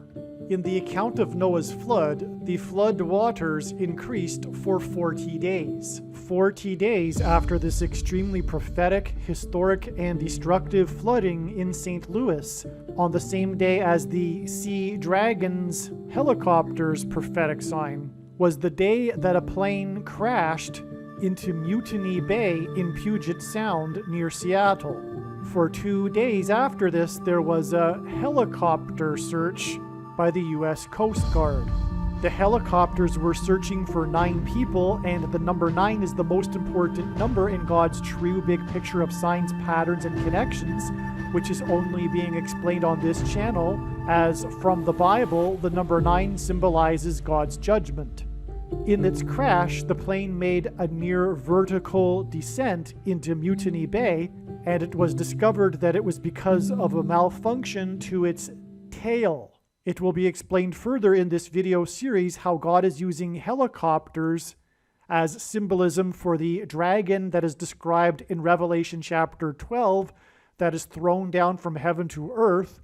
In the account of Noah's flood, the flood waters increased for 40 days. 40 days after this extremely prophetic, historic, and destructive flooding in St. Louis, on the same day as the Sea Dragon's helicopter's prophetic sign, was the day that a plane crashed into Mutiny Bay in Puget Sound near Seattle. For 2 days after this, there was a helicopter search by the U.S. Coast Guard. The helicopters were searching for 9 people, and the number 9 is the most important number in God's true big picture of signs, patterns, and connections, which is only being explained on this channel as from the Bible, the number 9 symbolizes God's judgment. In its crash, the plane made a near vertical descent into Mutiny Bay, and it was discovered that it was because of a malfunction to its tail. It will be explained further in this video series how God is using helicopters as symbolism for the dragon that is described in Revelation chapter 12 that is thrown down from heaven to earth,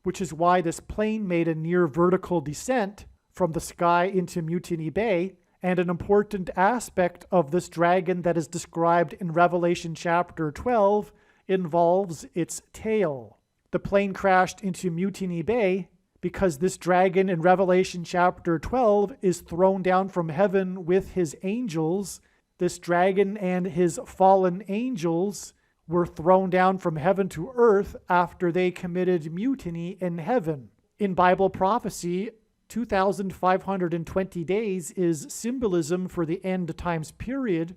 which is why this plane made a near vertical descent from the sky into Mutiny Bay. And an important aspect of this dragon that is described in Revelation chapter 12 involves its tail. The plane crashed into Mutiny Bay because this dragon in Revelation chapter 12 is thrown down from heaven with his angels. This dragon and his fallen angels were thrown down from heaven to earth after they committed mutiny in heaven. In Bible prophecy, 2,520 days is symbolism for the end times period,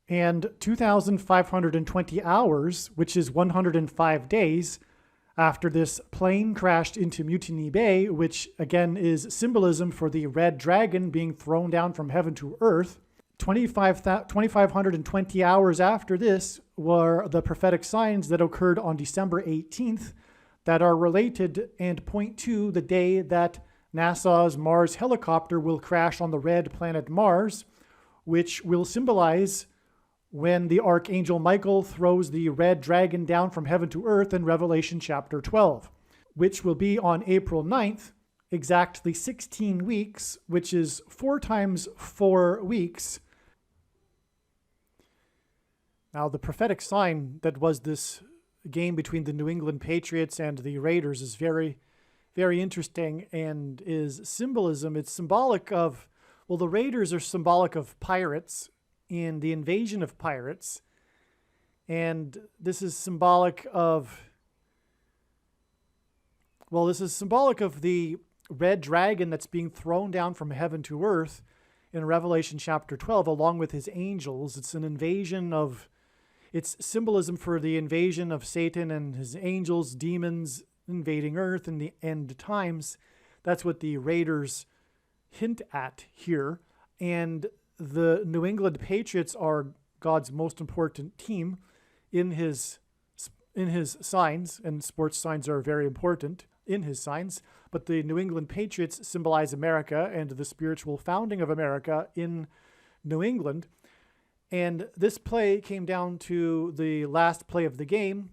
and 2,520 hours, which is 105 days, after this plane crashed into Mutiny Bay, which again is symbolism for the red dragon being thrown down from heaven to earth. 2,520 hours after this were the prophetic signs that occurred on December 18th that are related and point to the day that NASA's Mars helicopter will crash on the red planet Mars, which will symbolize when the Archangel Michael throws the red dragon down from heaven to earth in Revelation chapter 12, which will be on April 9th, exactly 16 weeks, which is 4 times 4 weeks. Now, the prophetic sign that was this game between the New England Patriots and the Raiders is very very interesting and is symbolism. It's symbolic of, well, the raiders are symbolic of pirates in the invasion of pirates. And this is symbolic of, well, this is symbolic of the red dragon that's being thrown down from heaven to earth in Revelation chapter 12, along with his angels. It's an invasion of, it's symbolism for the invasion of Satan and his angels, demons invading earth in the end times. That's what the raiders hint at here. And the New England Patriots are God's most important team in his signs, and sports signs are very important in his signs. But the New England Patriots symbolize America and the spiritual founding of America in New England. And this play came down to the last play of the game.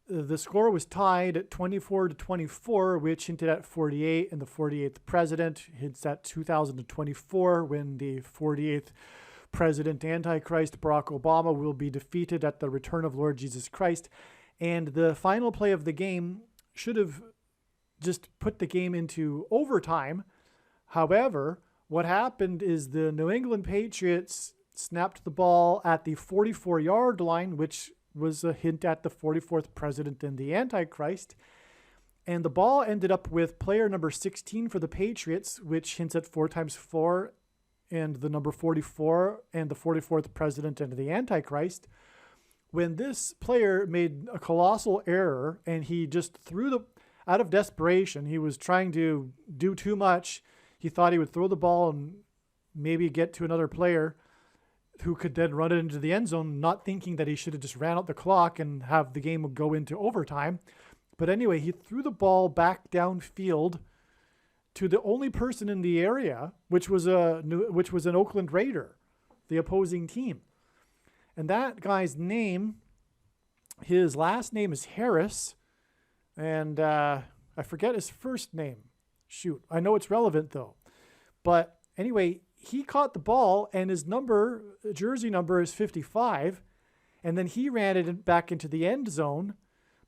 The score was tied at 24-24, which hinted at 48, and the 48th president hints at 2024, when the 48th President Antichrist Barack Obama will be defeated at the return of Lord Jesus Christ. And the final play of the game should have just put the game into overtime. However, what happened is the New England Patriots snapped the ball at the 44-yard line, which was a hint at the 44th president and the Antichrist. And the ball ended up with player number 16 for the Patriots, which hints at 4 times 4 and the number 44 and the 44th president and the Antichrist. When this player made a colossal error and he just out of desperation, he was trying to do too much. He thought he would throw the ball and maybe get to another player who could then run it into the end zone, not thinking that he should have just ran out the clock and have the game go into overtime. But anyway, he threw the ball back downfield to the only person in the area, which was an Oakland Raider, the opposing team. And that guy's name, his last name is Harris, and I forget his first name. Shoot, I know it's relevant though. But anyway, he caught the ball, and his jersey number is 55, and then he ran it back into the end zone.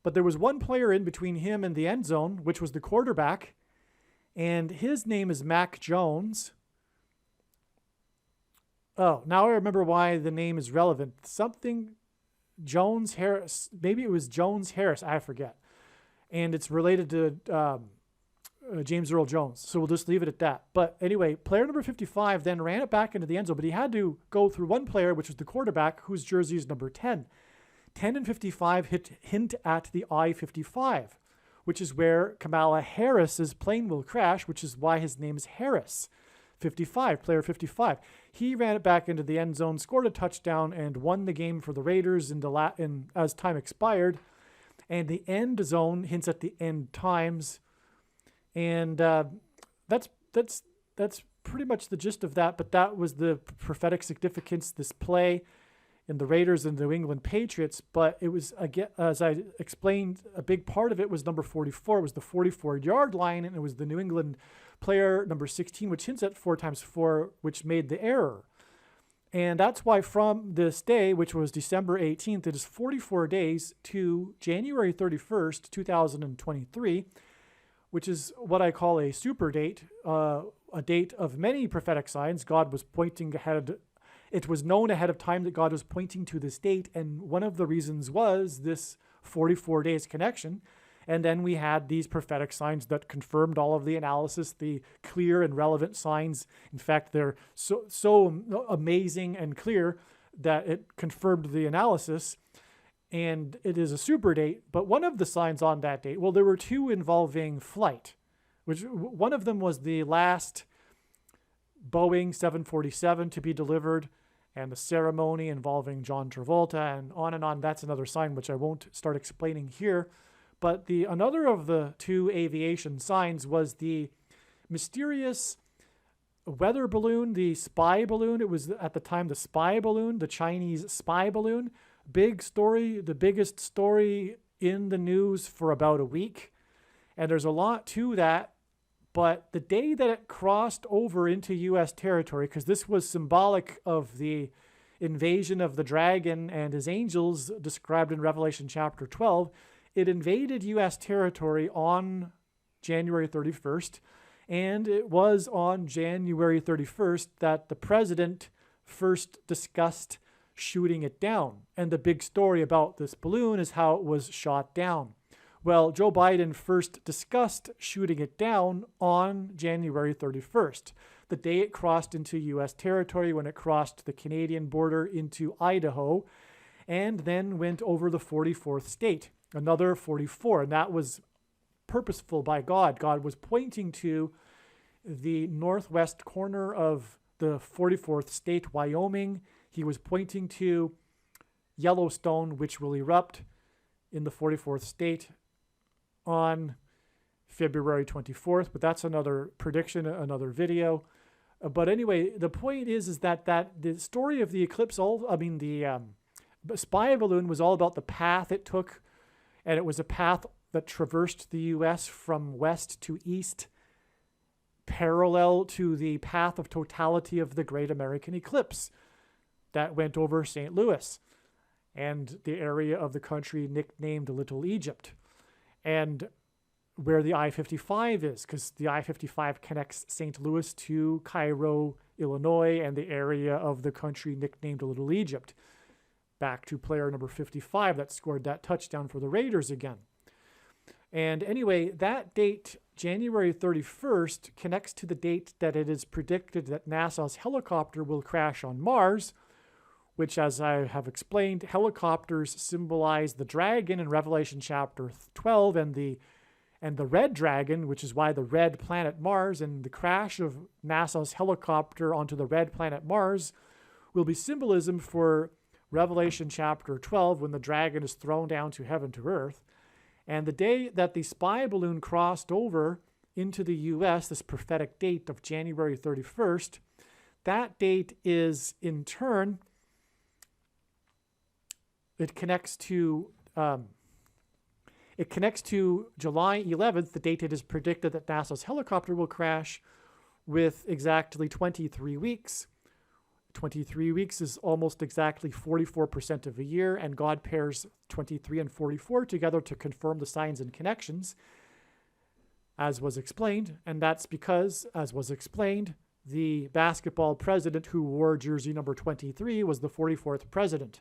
But there was one player in between him and the end zone, which was the quarterback, and his name is Mac Jones. Oh, now I remember why the name is relevant. Something Jones Harris. Maybe it was Jones Harris. I forget. And it's related to James Earl Jones. So we'll just leave it at that. But anyway, player number 55 then ran it back into the end zone, but he had to go through one player, which was the quarterback, whose jersey is number 10. 10 and 55 hint at the I-55, which is where Kamala Harris's plane will crash, which is why his name is Harris. 55, player 55. He ran it back into the end zone, scored a touchdown, and won the game for the Raiders as time expired. And the end zone hints at the end times. And that's pretty much the gist of that. But that was the prophetic significance, this play in the Raiders and the New England Patriots. But it was, again, as I explained, a big part of it was number 44. It was the 44-yard line, and it was the New England player number 16, which hints at 4 times 4, which made the error. And that's why from this day, which was December 18th, it is 44 days to January 31st, 2023, which is what I call a super date, a date of many prophetic signs. God was pointing ahead. It was known ahead of time that God was pointing to this date, and one of the reasons was this 44 days connection. And then we had these prophetic signs that confirmed all of the analysis, the clear and relevant signs. In fact, they're so amazing and clear that it confirmed the analysis. And it is a super date. But one of the signs on that date, well, there were 2 involving flight, which one of them was the last Boeing 747 to be delivered, and the ceremony involving John Travolta, and on and on. That's another sign, which I won't start explaining here. But another of the 2 aviation signs was the mysterious weather balloon, the spy balloon. It was at the time the spy balloon, the Chinese spy balloon. Big story, the biggest story in the news for about a week. And there's a lot to that. But the day that it crossed over into U.S. territory, because this was symbolic of the invasion of the dragon and his angels described in Revelation chapter 12, it invaded U.S. territory on January 31st. And it was on January 31st that the president first discussed shooting it down. And the big story about this balloon is how it was shot down. Well, Joe Biden first discussed shooting it down on January 31st, the day it crossed into U.S. territory, when it crossed the Canadian border into Idaho, and then went over the 44th state, another 44. And that was purposeful by God. God was pointing to the northwest corner of the 44th state, Wyoming. He was pointing to Yellowstone, which will erupt in the 44th state on February 24th. But that's another prediction, another video. But anyway, the point is that the story of the eclipse, the spy balloon was all about the path it took. And it was a path that traversed the U.S. from west to east, parallel to the path of totality of the Great American Eclipse that went over St. Louis and the area of the country nicknamed Little Egypt, and where the I-55 is, because the I-55 connects St. Louis to Cairo, Illinois, and the area of the country nicknamed Little Egypt. Back to player number 55 that scored that touchdown for the Raiders again. And anyway, that date, January 31st, connects to the date that it is predicted that NASA's helicopter will crash on Mars, which, as I have explained, helicopters symbolize the dragon in Revelation chapter 12 and the red dragon, which is why the red planet Mars, and the crash of NASA's helicopter onto the red planet Mars will be symbolism for Revelation chapter 12, when the dragon is thrown down to heaven to earth. And the day that the spy balloon crossed over into the U.S., this prophetic date of January 31st, that date is in turn, it connects to July 11th, the date it is predicted that NASA's helicopter will crash, with exactly 23 weeks. 23 weeks is almost exactly 44% of a year, and God pairs 23 and 44 together to confirm the signs and connections, as was explained. And that's because, as was explained, the basketball president who wore jersey number 23 was the 44th president.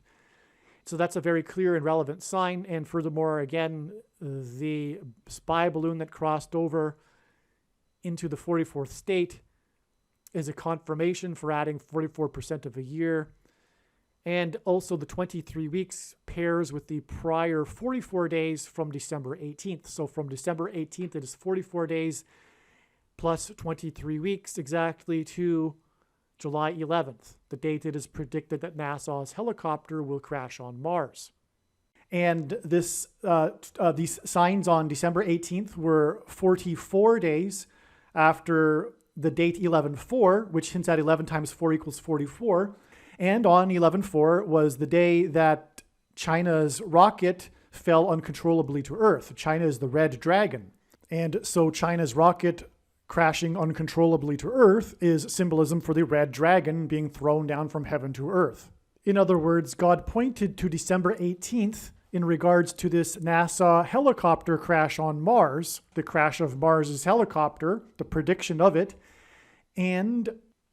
So that's a very clear and relevant sign. And furthermore, again, the spy balloon that crossed over into the 44th state is a confirmation for adding 44% of a year. And also the 23 weeks pairs with the prior 44 days from December 18th. So from December 18th, it is 44 days plus 23 weeks exactly to July 11th, the date it is predicted that NASA's helicopter will crash on Mars. And these signs on December 18th were 44 days after the date 11/4, which hints at 11 times 4 equals 44. And on 11/4 was the day that China's rocket fell uncontrollably to Earth. China is the red dragon. And so China's rocket crashing uncontrollably to Earth is symbolism for the red dragon being thrown down from heaven to Earth. In other words, God pointed to December 18th in regards to this NASA helicopter crash on Mars, the crash of Mars's helicopter, the prediction of it. And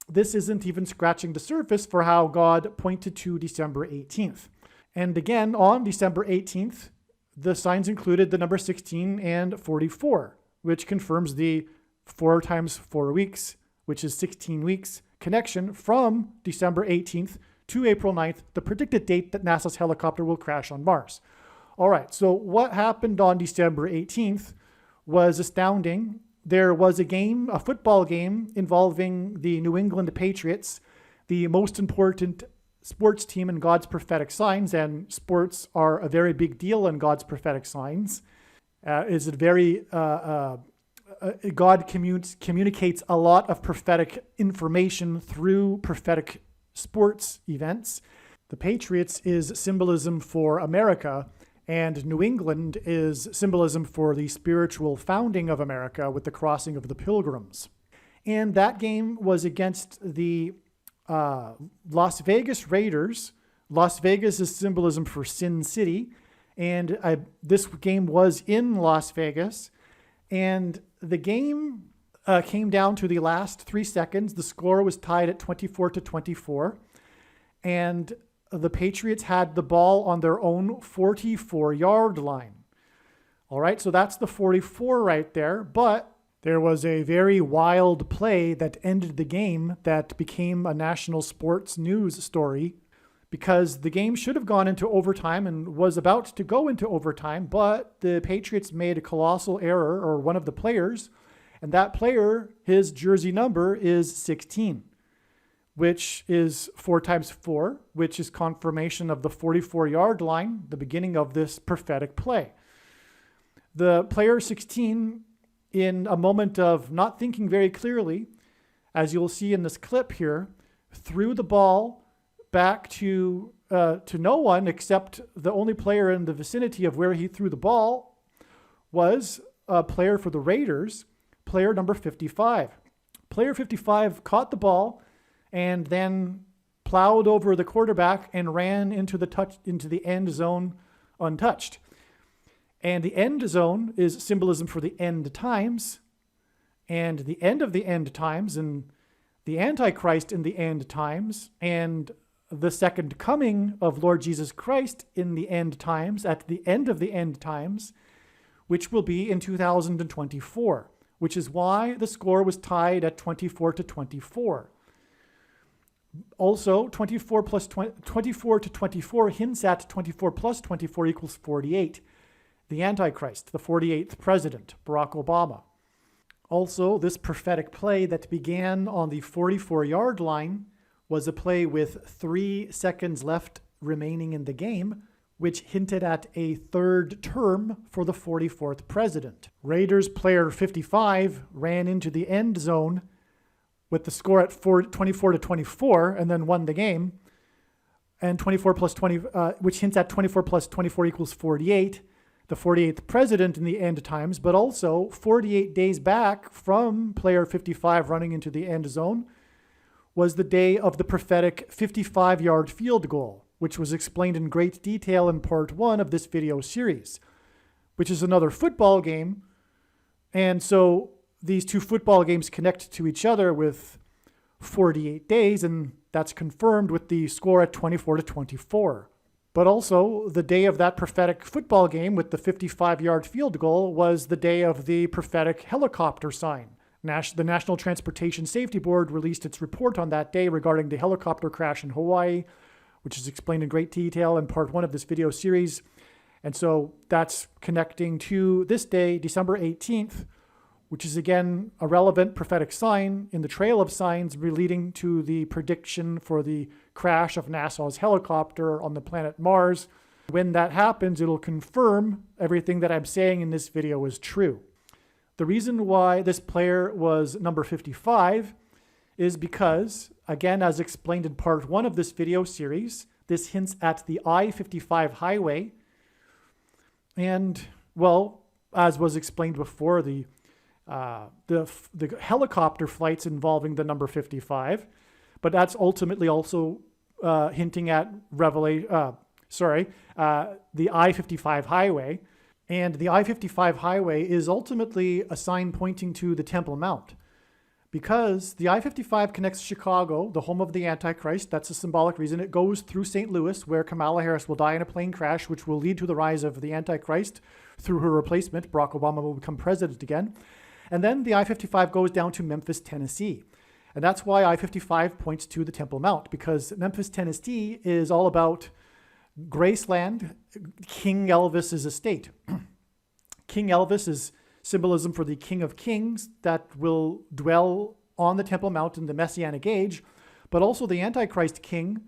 this isn't even scratching the surface for how God pointed to December 18th. And again, on December 18th, the signs included the number 16 and 44, which confirms the 4 times 4 weeks, which is 16 weeks connection from December 18th to April 9th, the predicted date that NASA's helicopter will crash on Mars. All right, so what happened on December 18th was astounding. There was a football game involving the New England Patriots, the most important sports team in God's prophetic signs, and sports are a very big deal in God's prophetic signs. God communicates a lot of prophetic information through prophetic sports events. The Patriots is symbolism for America, and New England is symbolism for the spiritual founding of America with the crossing of the Pilgrims. And that game was against the Las Vegas Raiders. Las Vegas is symbolism for Sin City, and this game was in Las Vegas. And the game came down to the last 3 seconds. The score was tied at 24-24. And the Patriots had the ball on their own 44-yard line. All right, so that's the 44 right there. But there was a very wild play that ended the game that became a national sports news story, because the game should have gone into overtime and was about to go into overtime, but the Patriots made a colossal error, or one of the players, and that player, his jersey number is 16, which is 4 times 4, which is confirmation of the 44-yard line, the beginning of this prophetic play. The player 16, in a moment of not thinking very clearly, as you'll see in this clip here, threw the ball back to no one, except the only player in the vicinity of where he threw the ball was a player for the Raiders, player number 55. Player 55 caught the ball and then plowed over the quarterback and ran into the end zone untouched. And the end zone is symbolism for the end times, and the end of the end times, and the Antichrist in the end times, and the second coming of Lord Jesus Christ in the end times, at the end of the end times, which will be in 2024, which is why the score was tied at 24-24. Also, 24 to 24 hints at 24 plus 24 equals 48. The Antichrist, the 48th president, Barack Obama. Also, this prophetic play that began on the 44-yard line was a play with 3 seconds left remaining in the game, which hinted at a third term for the 44th president. Raiders player 55 ran into the end zone with the score at 24-24 and then won the game. And 24 plus 20, which hints at 24 plus 24 equals 48. The 48th president in the end times, but also 48 days back from player 55 running into the end zone was the day of the prophetic 55-yard field goal, which was explained in great detail in part 1 of this video series, which is another football game. And so these two football games connect to each other with 48 days, and that's confirmed with the score at 24-24. But also, the day of that prophetic football game with the 55-yard field goal was the day of the prophetic helicopter sign. The National Transportation Safety Board released its report on that day regarding the helicopter crash in Hawaii, which is explained in great detail in part 1 of this video series. And so that's connecting to this day, December 18th, which is again a relevant prophetic sign in the trail of signs leading to the prediction for the crash of NASA's helicopter on the planet Mars. When that happens, it'll confirm everything that I'm saying in this video is true. The reason why this player was number 55 is because, again, as explained in part 1 of this video series, this hints at the I-55 highway. And, well, as was explained before, the helicopter flights involving the number 55, but that's ultimately also hinting at the I-55 highway. And the I-55 highway is ultimately a sign pointing to the Temple Mount, because the I-55 connects Chicago, the home of the Antichrist. That's a symbolic reason. It goes through St. Louis, where Kamala Harris will die in a plane crash, which will lead to the rise of the Antichrist through her replacement. Barack Obama will become president again. And then the I-55 goes down to Memphis, Tennessee. And that's why I-55 points to the Temple Mount, because Memphis, Tennessee is all about Graceland, King Elvis's estate. King Elvis is symbolism for the King of Kings that will dwell on the Temple Mount in the Messianic age, but also the Antichrist king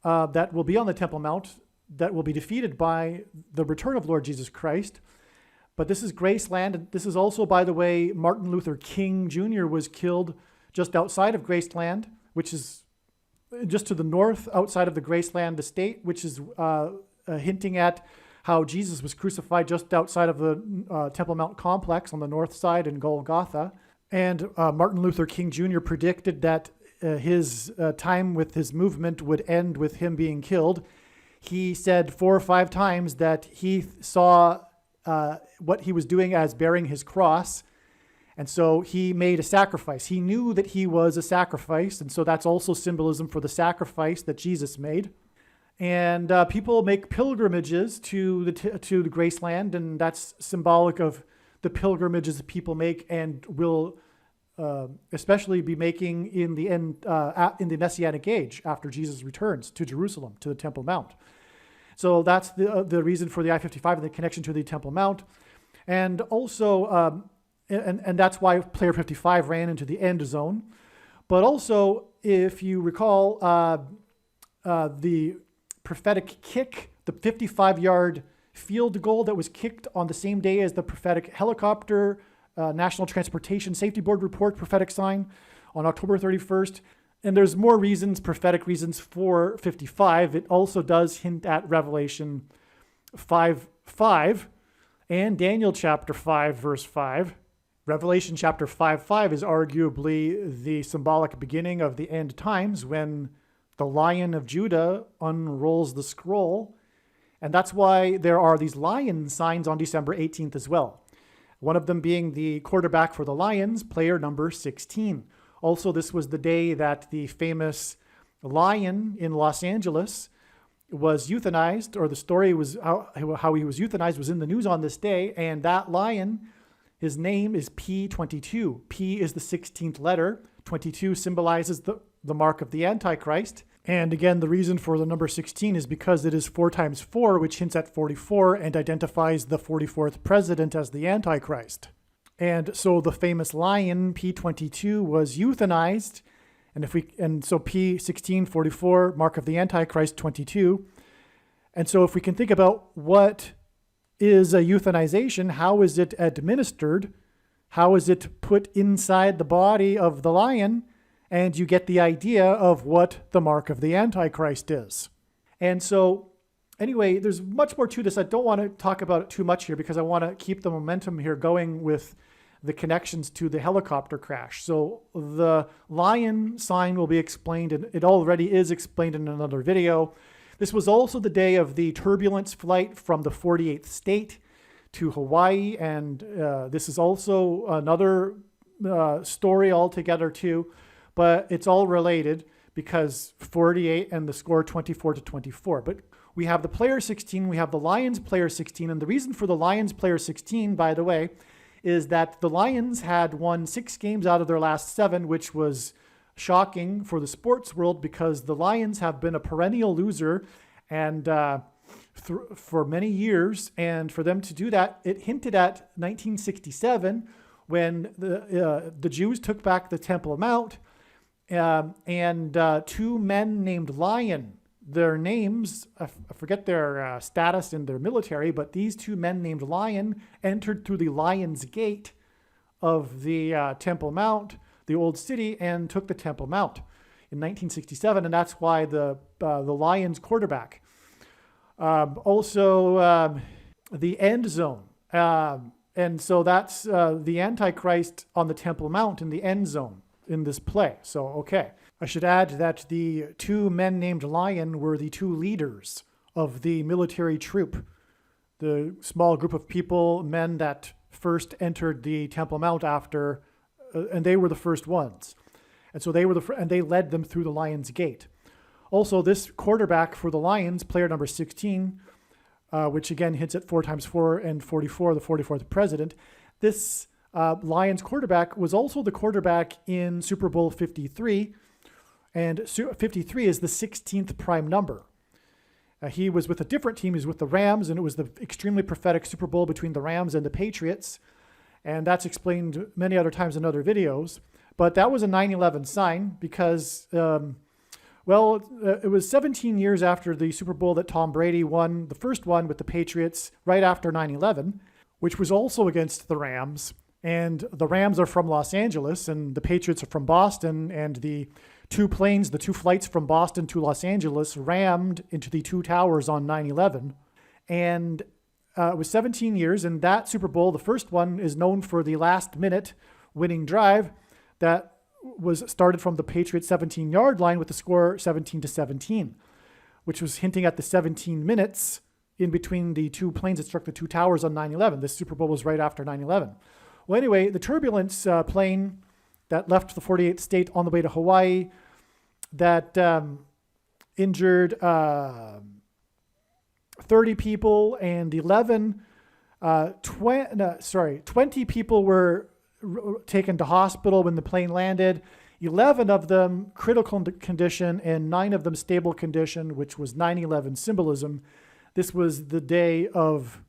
that will be on the Temple Mount that will be defeated by the return of Lord Jesus Christ. But this is Graceland. And this is also, by the way, Martin Luther King Jr. was killed just outside of Graceland, which is just to the north outside of the Graceland estate, which is hinting at how Jesus was crucified just outside of the Temple Mount complex on the north side in Golgotha. And Martin Luther King Jr. predicted that his time with his movement would end with him being killed. He said 4 or 5 times that he saw what he was doing as bearing his cross. And so he made a sacrifice. He knew that he was a sacrifice. And so that's also symbolism for the sacrifice that Jesus made. And people make pilgrimages to the Graceland, and that's symbolic of the pilgrimages that people make and will especially be making in the end in the Messianic age after Jesus returns to Jerusalem, to the Temple Mount. So that's the reason for the I-55 and the connection to the Temple Mount. And also, and that's why player 55 ran into the end zone. But also, if you recall, the prophetic kick, the 55-yard field goal that was kicked on the same day as the prophetic helicopter National Transportation Safety Board report prophetic sign on October 31st. And there's more reasons, prophetic reasons for 55. It also does hint at Revelation 5:5 and Daniel chapter 5, verse 5. Revelation chapter 5:5 is arguably the symbolic beginning of the end times when the Lion of Judah unrolls the scroll. And that's why there are these lion signs on December 18th as well. One of them being the quarterback for the Lions, player number 16. Also, this was the day that the famous lion in Los Angeles was euthanized, or the story was how he was euthanized was in the news on this day. And that lion, his name is P22. P is the 16th letter. 22 symbolizes the mark of the Antichrist. And again, the reason for the number 16 is because it is 4 times 4, which hints at 44 and identifies the 44th president as the Antichrist. And so the famous lion, P22, was euthanized. And so P16, 44, mark of the Antichrist, 22. And so if we can think about what is a euthanization, how is it administered? How is it put inside the body of the lion? And you get the idea of what the mark of the Antichrist is. And so, anyway, there's much more to this. I don't want to talk about it too much here because I want to keep the momentum here going with the connections to the helicopter crash. So the lion sign will be explained, and it already is explained in another video. This was also the day of the turbulence flight from the 48th state to Hawaii, and this is also another story altogether too. But it's all related because 48 and the score 24-24. But we have the player 16, we have the Lions player 16. And the reason for the Lions player 16, by the way, is that the Lions had won 6 games out of their last 7, which was shocking for the sports world because the Lions have been a perennial loser and for many years. And for them to do that, it hinted at 1967 when the Jews took back the Temple Mount. And 2 men named Lion, their names, I forget their status in their military, but these 2 men named Lion entered through the Lion's Gate of the Temple Mount, the old city, and took the Temple Mount in 1967, and that's why the Lions quarterback. Also, the end zone. And so that's the Antichrist on the Temple Mount in the end zone in this play. So, okay. I should add that the 2 men named Lion were the 2 leaders of the military troop, the small group of people, men that first entered the Temple Mount after, and they were the first ones. And so they were and they led them through the Lion's Gate. Also, this quarterback for the Lions, player number 16, which again hits at 4 times 4 and 44, the 44th president. This Lions quarterback was also the quarterback in Super Bowl 53, and 53 is the 16th prime number. He was with a different team. He was with the Rams, and it was the extremely prophetic Super Bowl between the Rams and the Patriots, and that's explained many other times in other videos. But that was a 9/11 sign because, it was 17 years after the Super Bowl that Tom Brady won, the first one with the Patriots, right after 9/11, which was also against the Rams. And the Rams are from Los Angeles, and the Patriots are from Boston, and the 2 planes, the 2 flights from Boston to Los Angeles rammed into the 2 towers on 9/11. And it was 17 years, and that Super Bowl, the first one, is known for the last-minute winning drive that was started from the Patriots' 17-yard line with the score 17-17, which was hinting at the 17 minutes in between the two planes that struck the two towers on 9/11. This Super Bowl was right after 9/11. Well, anyway, the turbulence plane that left the 48th state on the way to Hawaii that injured 30 people and 20 people were taken to hospital when the plane landed. 11 of them critical condition and 9 of them stable condition, which was 9/11 symbolism. This was the day of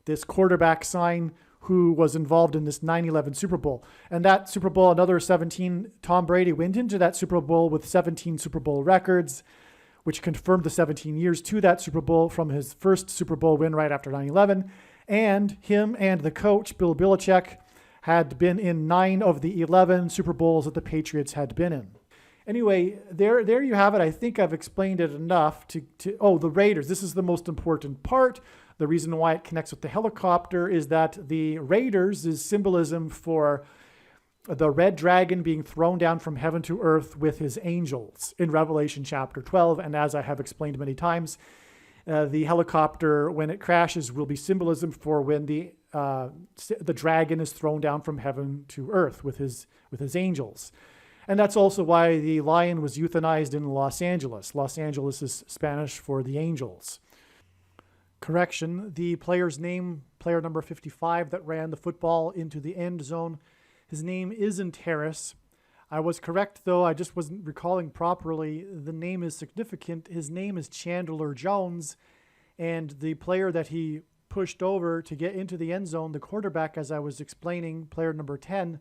this quarterback sign who was involved in this 9/11 Super Bowl. And that Super Bowl, another 17, Tom Brady went into that Super Bowl with 17 Super Bowl records, which confirmed the 17 years to that Super Bowl from his first Super Bowl win right after 9/11. And him and the coach, Bill Belichick, had been in 9 of the 11 Super Bowls that the Patriots had been in. Anyway, there you have it. I think I've explained it enough the Raiders. This is the most important part. The reason why it connects with the helicopter is that the Raiders is symbolism for the red dragon being thrown down from heaven to earth with his angels in Revelation chapter 12. And as I have explained many times, the helicopter, when it crashes, will be symbolism for when the dragon is thrown down from heaven to earth with his angels. And that's also why the lion was euthanized in Los Angeles. Los Angeles is Spanish for the angels. Correction, the player's name, player number 55 that ran the football into the end zone, his name isn't Harris. I was correct, though. I just wasn't recalling properly. The name is significant. His name is Chandler Jones, and the player that he pushed over to get into the end zone, the quarterback, as I was explaining, player number 10,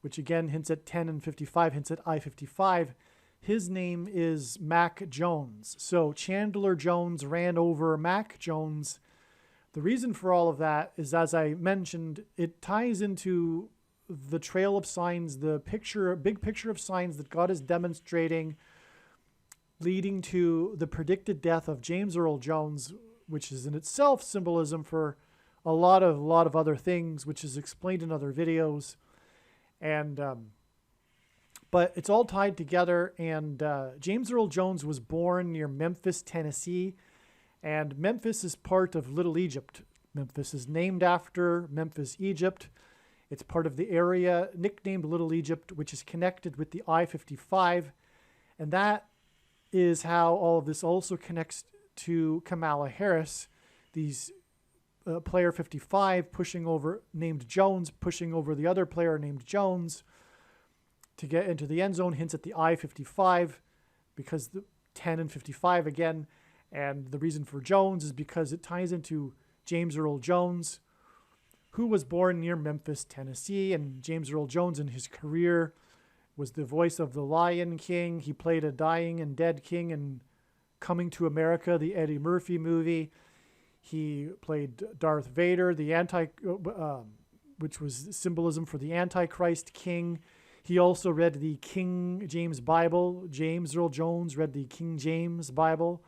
which again hints at 10 and 55, hints at I-55, his name is Mac Jones. So Chandler Jones ran over Mac Jones. The reason for all of that is, as I mentioned, it ties into the trail of signs, the big picture of signs that God is demonstrating, leading to the predicted death of James Earl Jones, which is in itself symbolism for a lot of other things, which is explained in other videos. And but it's all tied together. And James Earl Jones was born near Memphis, Tennessee, and Memphis is part of Little Egypt. Memphis is named after Memphis, Egypt. It's part of the area nicknamed Little Egypt, which is connected with the I-55. And that is how all of this also connects to Kamala Harris. These player 55 pushing over, named Jones, pushing over the other player named Jones to get into the end zone, hints at the I-55 because the 10 and 55 again. And the reason for Jones is because it ties into James Earl Jones, who was born near Memphis, Tennessee. And James Earl Jones in his career was the voice of the Lion King. He played a dying and dead king in Coming to America, the Eddie Murphy movie. He played Darth Vader, which was symbolism for the Antichrist king. He also read the King James Bible. James Earl Jones read the King James Bible,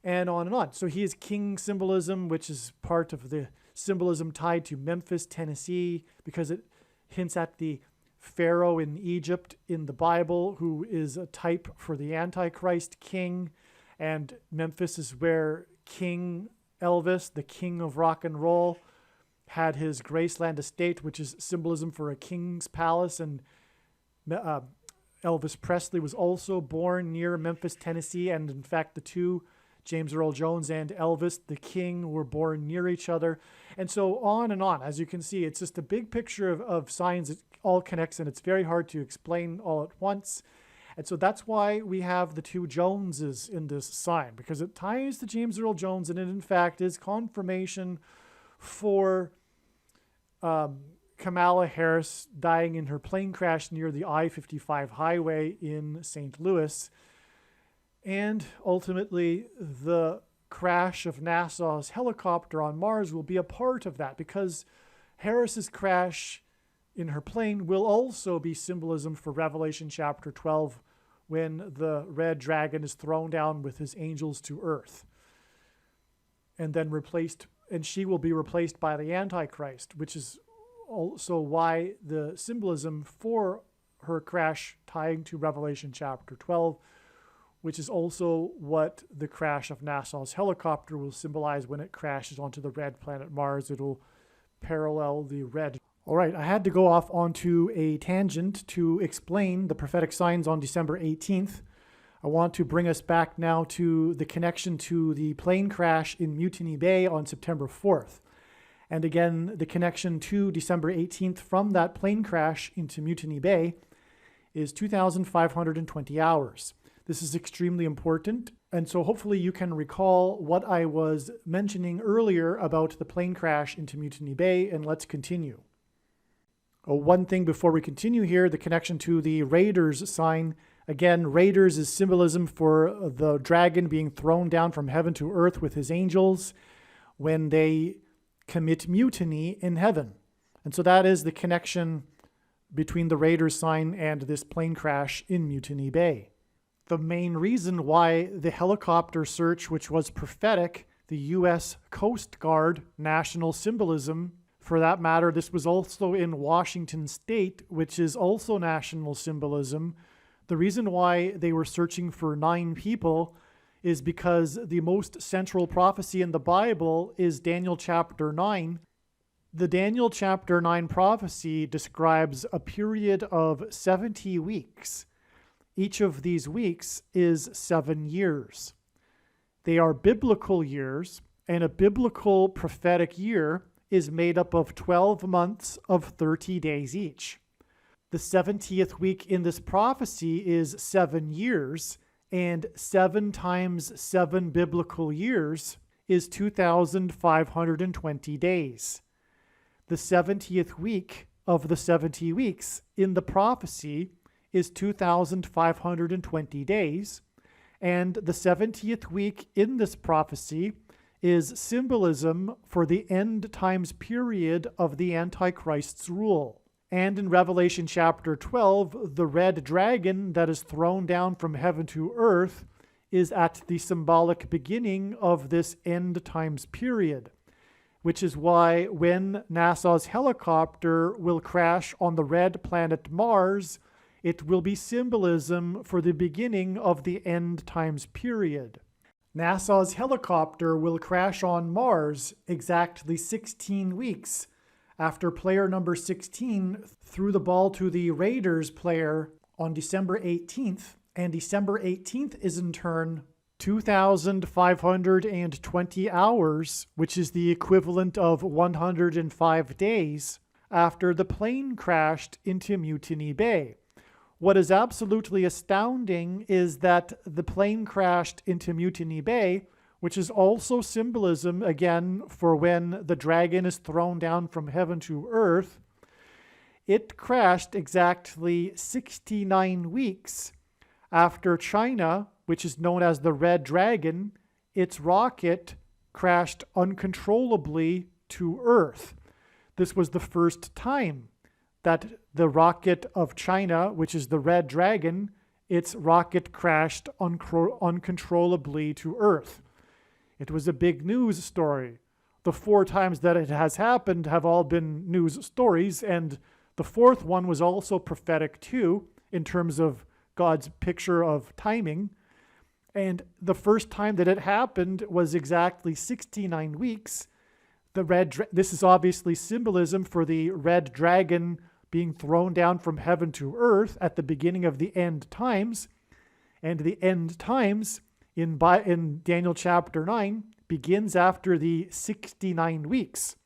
and on and on. So he is king symbolism, which is part of the symbolism tied to Memphis, Tennessee, because it hints at the Pharaoh in Egypt in the Bible, who is a type for the Antichrist king. And Memphis is where King Elvis, the king of rock and roll, had his Graceland estate, which is symbolism for a king's palace. And Elvis Presley was also born near Memphis, Tennessee. And in fact, the two, James Earl Jones and Elvis, the king, were born near each other. And so on and on. As you can see, it's just a big picture of signs that all connects, and it's very hard to explain all at once. And so that's why we have the two Joneses in this sign, because it ties to James Earl Jones, and it in fact is confirmation for Kamala Harris dying in her plane crash near the I-55 highway in St. Louis. And ultimately, the crash of NASA's helicopter on Mars will be a part of that, because Harris's crash in her plane will also be symbolism for Revelation chapter 12, when the red dragon is thrown down with his angels to earth, and then replaced, and she will be replaced by the Antichrist, which is also why the symbolism for her crash tying to Revelation chapter 12 which is also what the crash of NASA's helicopter will symbolize when it crashes onto the red planet Mars. It'll parallel the red. All right, I had to go off onto a tangent to explain the prophetic signs on December 18th. I want to bring us back now to the connection to the plane crash in Mutiny Bay on September 4th. And again, the connection to December 18th from that plane crash into Mutiny Bay is 2,520 hours. This is extremely important. And so hopefully you can recall what I was mentioning earlier about the plane crash into Mutiny Bay, and let's continue. One thing before we continue here, the connection to the Raiders sign. Again, Raiders is symbolism for the dragon being thrown down from heaven to earth with his angels when they commit mutiny in heaven. And so that is the connection between the Raiders sign and this plane crash in Mutiny Bay. The main reason why the helicopter search, which was prophetic, the U.S. Coast Guard national symbolism, for that matter, this was also in Washington State, which is also national symbolism. The reason why they were searching for 9 people is because the most central prophecy in the Bible is Daniel chapter 9. The Daniel chapter 9 prophecy describes a period of 70 weeks. Each of these weeks is 7 years. They are biblical years, and a biblical prophetic year is made up of 12 months of 30 days each. The 70th week in this prophecy is 7 years, and 7 times 7 biblical years is 2,520 days. The 70th week of the 70 weeks in the prophecy is 2,520 days, and the 70th week in this prophecy is symbolism for the end times period of the Antichrist's rule. And in Revelation chapter 12, the red dragon that is thrown down from heaven to earth is at the symbolic beginning of this end times period, which is why when NASA's helicopter will crash on the red planet Mars, it will be symbolism for the beginning of the end times period. NASA's helicopter will crash on Mars exactly 16 weeks after player number 16 threw the ball to the Raiders player on December 18th, and December 18th is in turn 2,520 hours, which is the equivalent of 105 days after the plane crashed into Mutiny Bay. What is absolutely astounding is that the plane crashed into Mutiny Bay, which is also symbolism, again, for when the dragon is thrown down from heaven to earth. It crashed exactly 69 weeks after China, which is known as the Red Dragon, its rocket crashed uncontrollably to Earth. This was the first time that the rocket of China, which is the Red Dragon, its rocket crashed uncontrollably to Earth. It was a big news story. The 4 times that it has happened have all been news stories, and the 4th one was also prophetic too, in terms of God's picture of timing. And the first time that it happened was exactly 69 weeks. This is obviously symbolism for the red dragon being thrown down from heaven to earth at the beginning of the end times. And the end times in Daniel chapter 9 begins after the 69 weeks.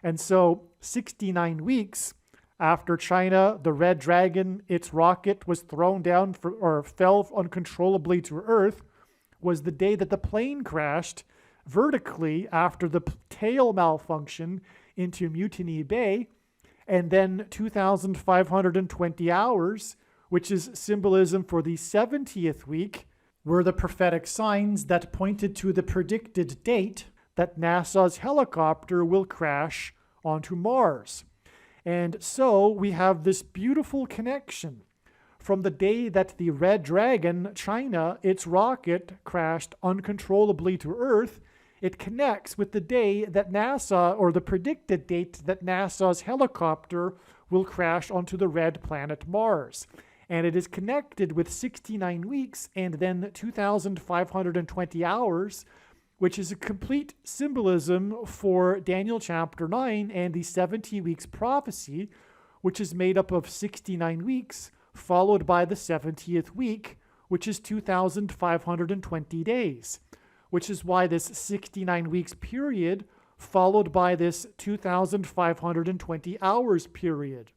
And so 69 weeks after China, the red dragon, its rocket was thrown down or fell uncontrollably to earth, was the day that the plane crashed vertically after the tail malfunction into Mutiny Bay, and then 2,520 hours, which is symbolism for the 70th week, were the prophetic signs that pointed to the predicted date that NASA's helicopter will crash onto Mars. And so we have this beautiful connection. From the day that the Red Dragon, China, its rocket crashed uncontrollably to Earth, it connects with the day that NASA, or the predicted date that NASA's helicopter will crash onto the red planet Mars. And it is connected with 69 weeks and then 2,520 hours, which is a complete symbolism for Daniel chapter 9 and the 70 weeks prophecy, which is made up of 69 weeks, followed by the 70th week, which is 2,520 days, which is why this 69 weeks period followed by this 2,520 hours period.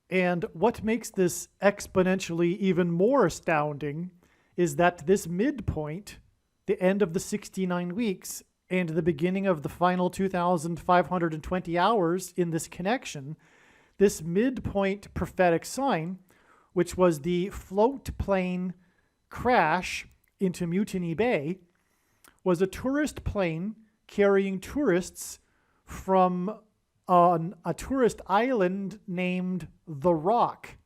And what makes this exponentially even more astounding is that this midpoint, the end of the 69 weeks and the beginning of the final 2,520 hours in this connection, this midpoint prophetic sign, which was the float plane crash into Mutiny Bay, was a tourist plane carrying tourists from on a tourist island named The Rock.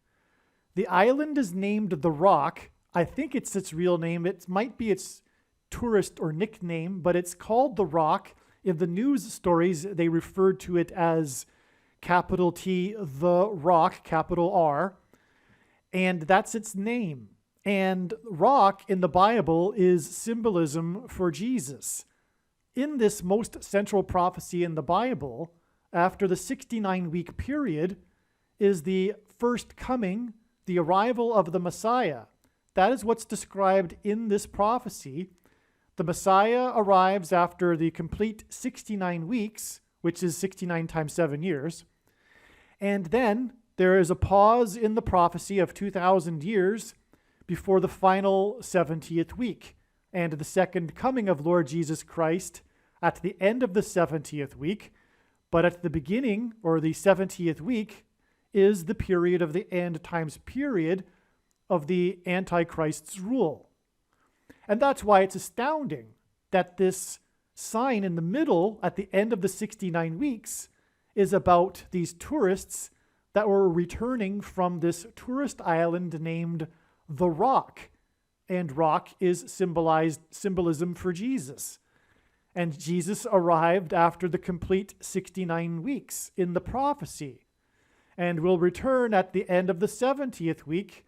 The island is named The Rock. I think it's its real name. It might be its tourist or nickname, but it's called The Rock. In the news stories, they referred to it as capital T, The Rock, capital R, and that's its name. And rock in the Bible is symbolism for Jesus. In this most central prophecy in the Bible, after the 69-week period, is the first coming, the arrival of the Messiah. That is what's described in this prophecy. The Messiah arrives after the complete 69 weeks, which is 69 times 7 years. And then there is a pause in the prophecy of 2,000 years before the final 70th week, and the second coming of Lord Jesus Christ at the end of the 70th week. But at the beginning, or the 70th week, is the period of the end times period of the Antichrist's rule. And that's why it's astounding that this sign in the middle at the end of the 69 weeks is about these tourists that were returning from this tourist island named The Rock. And rock is symbolism for Jesus. And Jesus arrived after the complete 69 weeks in the prophecy and will return at the end of the 70th week.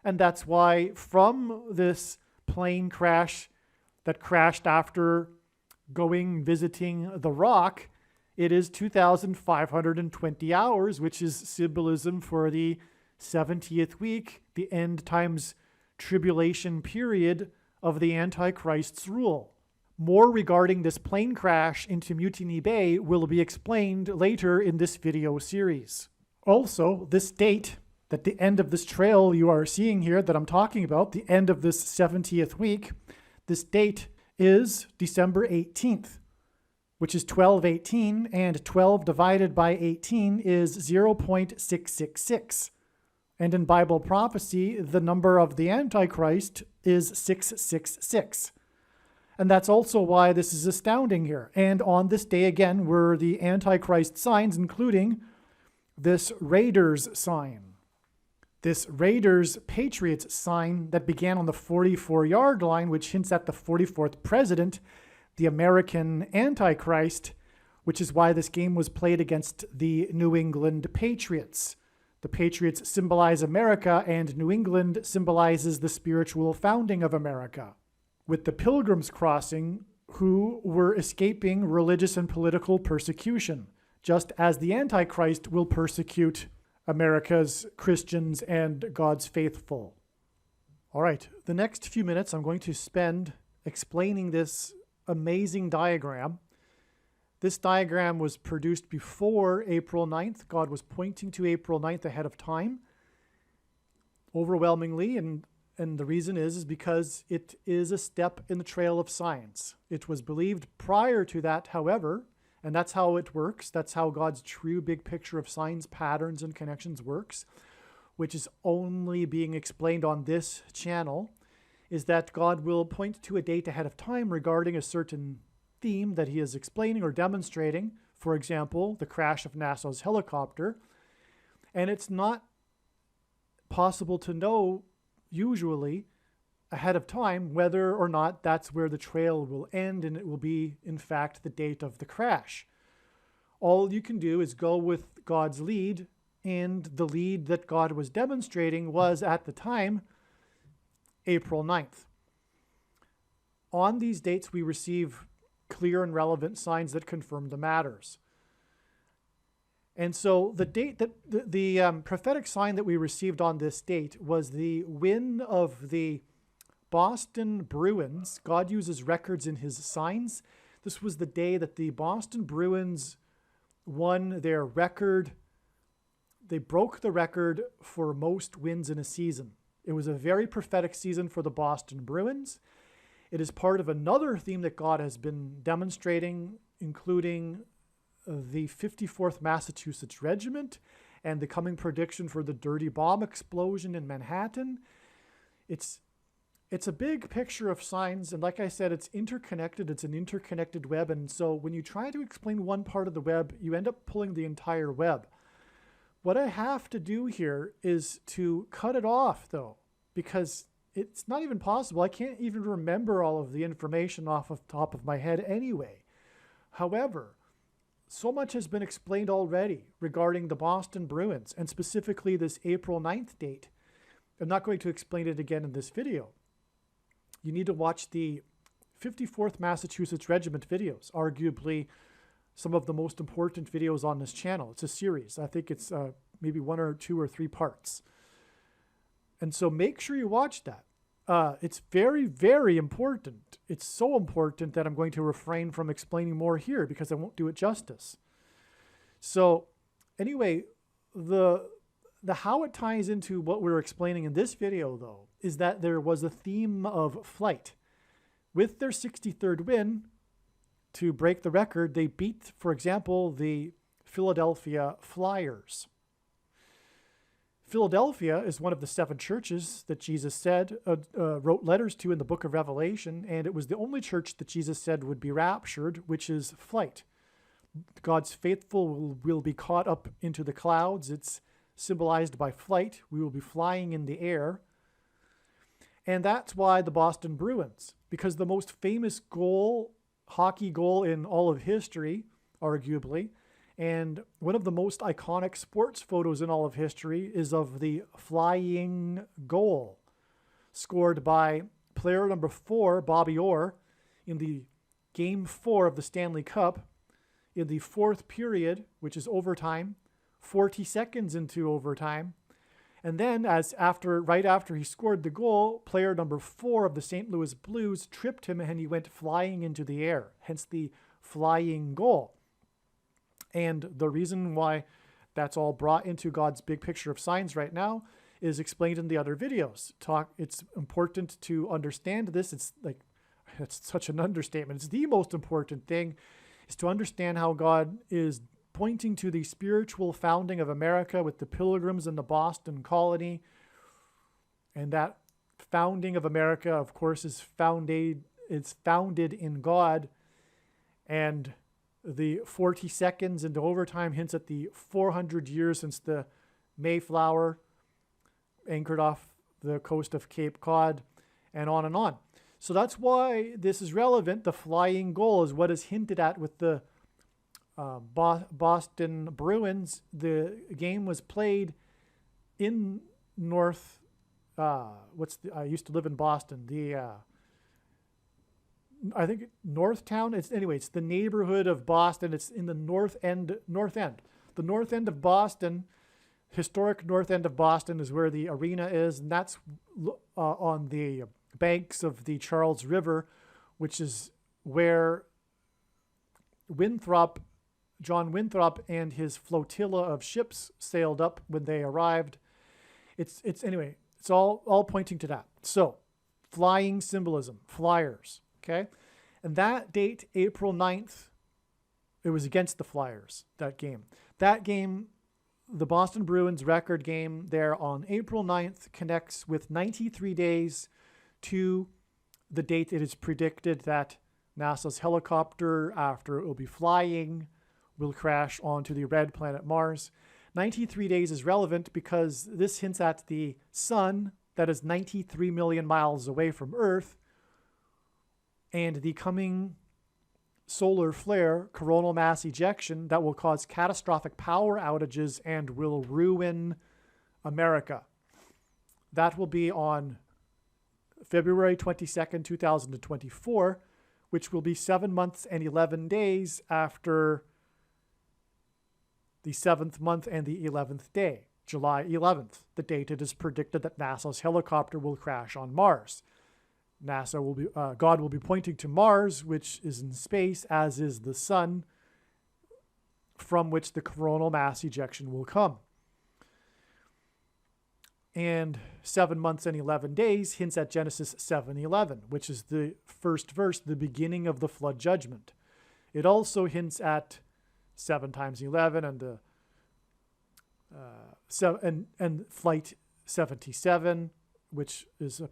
And that's why from this plane crash that crashed after visiting The Rock, it is 2,520 hours, which is symbolism for the 70th week, the end times tribulation period of the Antichrist's rule. More regarding this plane crash into Mutiny Bay will be explained later in this video series. Also, this date, that the end of this trail you are seeing here that I'm talking about, the end of this 70th week, this date is December 18th, which is 12/18, and 12 divided by 18 is 0.666. And in Bible prophecy, the number of the Antichrist is 666. And that's also why this is astounding here. And on this day again were the Antichrist signs, including this Raiders sign. This Raiders Patriots sign that began on the 44-yard line, which hints at the 44th president, the American Antichrist, which is why this game was played against the New England Patriots. The Patriots symbolize America, and New England symbolizes the spiritual founding of America, with the Pilgrims crossing, who were escaping religious and political persecution, just as the Antichrist will persecute America's Christians and God's faithful. All right, the next few minutes I'm going to spend explaining this amazing diagram. This diagram was produced before April 9th. God was pointing to April 9th ahead of time, overwhelmingly, and the reason is because it is a step in the trail of science. It was believed prior to that, however, and that's how it works. That's how God's true big picture of signs, patterns, and connections works, which is only being explained on this channel, is that God will point to a date ahead of time regarding a certain theme that he is explaining or demonstrating. For example, the crash of NASA's helicopter. And it's not possible to know usually ahead of time whether or not that's where the trail will end and it will be, in fact, the date of the crash. All you can do is go with God's lead and the lead that God was demonstrating was, at the time, April 9th. On these dates, we receive clear and relevant signs that confirm the matters. And so the date that the prophetic sign that we received on this date was the win of the Boston Bruins. God uses records in his signs. This was the day that the Boston Bruins won their record. They broke the record for most wins in a season. It was a very prophetic season for the Boston Bruins. It is part of another theme that God has been demonstrating, including the 54th Massachusetts Regiment and the coming prediction for the dirty bomb explosion in Manhattan. It's a big picture of signs, and like I said, it's interconnected. It's an interconnected web, and so when you try to explain one part of the web, you end up pulling the entire web. What I have to do here is to cut it off, though, because it's not even possible. I can't even remember all of the information off of the top of my head anyway. However, so much has been explained already regarding the Boston Bruins, and specifically this April 9th date. I'm not going to explain it again in this video. You need to watch the 54th Massachusetts Regiment videos, arguably some of the most important videos on this channel. It's a series. I think it's maybe 1 or 2 or 3 parts. And so make sure you watch that. It's very, very important. It's so important that I'm going to refrain from explaining more here because I won't do it justice. So anyway, the how it ties into what we're explaining in this video, though, is that there was a theme of flight. With their 63rd win, to break the record, they beat, for example, the Philadelphia Flyers. Philadelphia is one of the 7 churches that Jesus said, wrote letters to in the book of Revelation, and it was the only church that Jesus said would be raptured, which is flight. God's faithful will be caught up into the clouds. It's symbolized by flight. We will be flying in the air. And that's why the Boston Bruins, because the most famous goal, hockey goal in all of history, arguably, and one of the most iconic sports photos in all of history is of the flying goal scored by player number 4, Bobby Orr, in the Game 4 of the Stanley Cup in the 4th period, which is overtime, 40 seconds into overtime. And then right after he scored the goal, player number 4 of the St. Louis Blues tripped him and he went flying into the air, hence the flying goal. And the reason why that's all brought into God's big picture of signs right now is explained in the other videos. It's important to understand this. It's such an understatement. It's the most important thing, is to understand how God is pointing to the spiritual founding of America with the Pilgrims and the Boston colony. And that founding of America, of course, is founded in God. And the 40 seconds into overtime hints at the 400 years since the Mayflower anchored off the coast of Cape Cod, and on and on. So that's why this is relevant. The flying goal is what is hinted at with the Boston Bruins. The game was played in I used to live in Boston. I think Northtown. It's the neighborhood of Boston. It's in the north end. The north end of Boston, historic north end of Boston, is where the arena is, and that's on the banks of the Charles River, which is where John Winthrop and his flotilla of ships sailed up when they arrived. It's all pointing to that. So, flying symbolism, flyers. Okay, and that date, April 9th, it was against the Flyers, that game. That game, the Boston Bruins record game there on April 9th, connects with 93 days to the date it is predicted that NASA's helicopter, after it will be flying, will crash onto the red planet Mars. 93 days is relevant because this hints at the sun that is 93 million miles away from Earth, and the coming solar flare coronal mass ejection that will cause catastrophic power outages and will ruin America. That will be on February 22nd, 2024, which will be 7 months and 11 days after the 7th month and the 11th day, July 11th, the date it is predicted that NASA's helicopter will crash on Mars. God will be pointing to Mars, which is in space, as is the sun, from which the coronal mass ejection will come. And 7 months and 11 days hints at Genesis 7:11, which is the first verse, the beginning of the flood judgment. It also hints at 7 times 11 and flight 77, which is a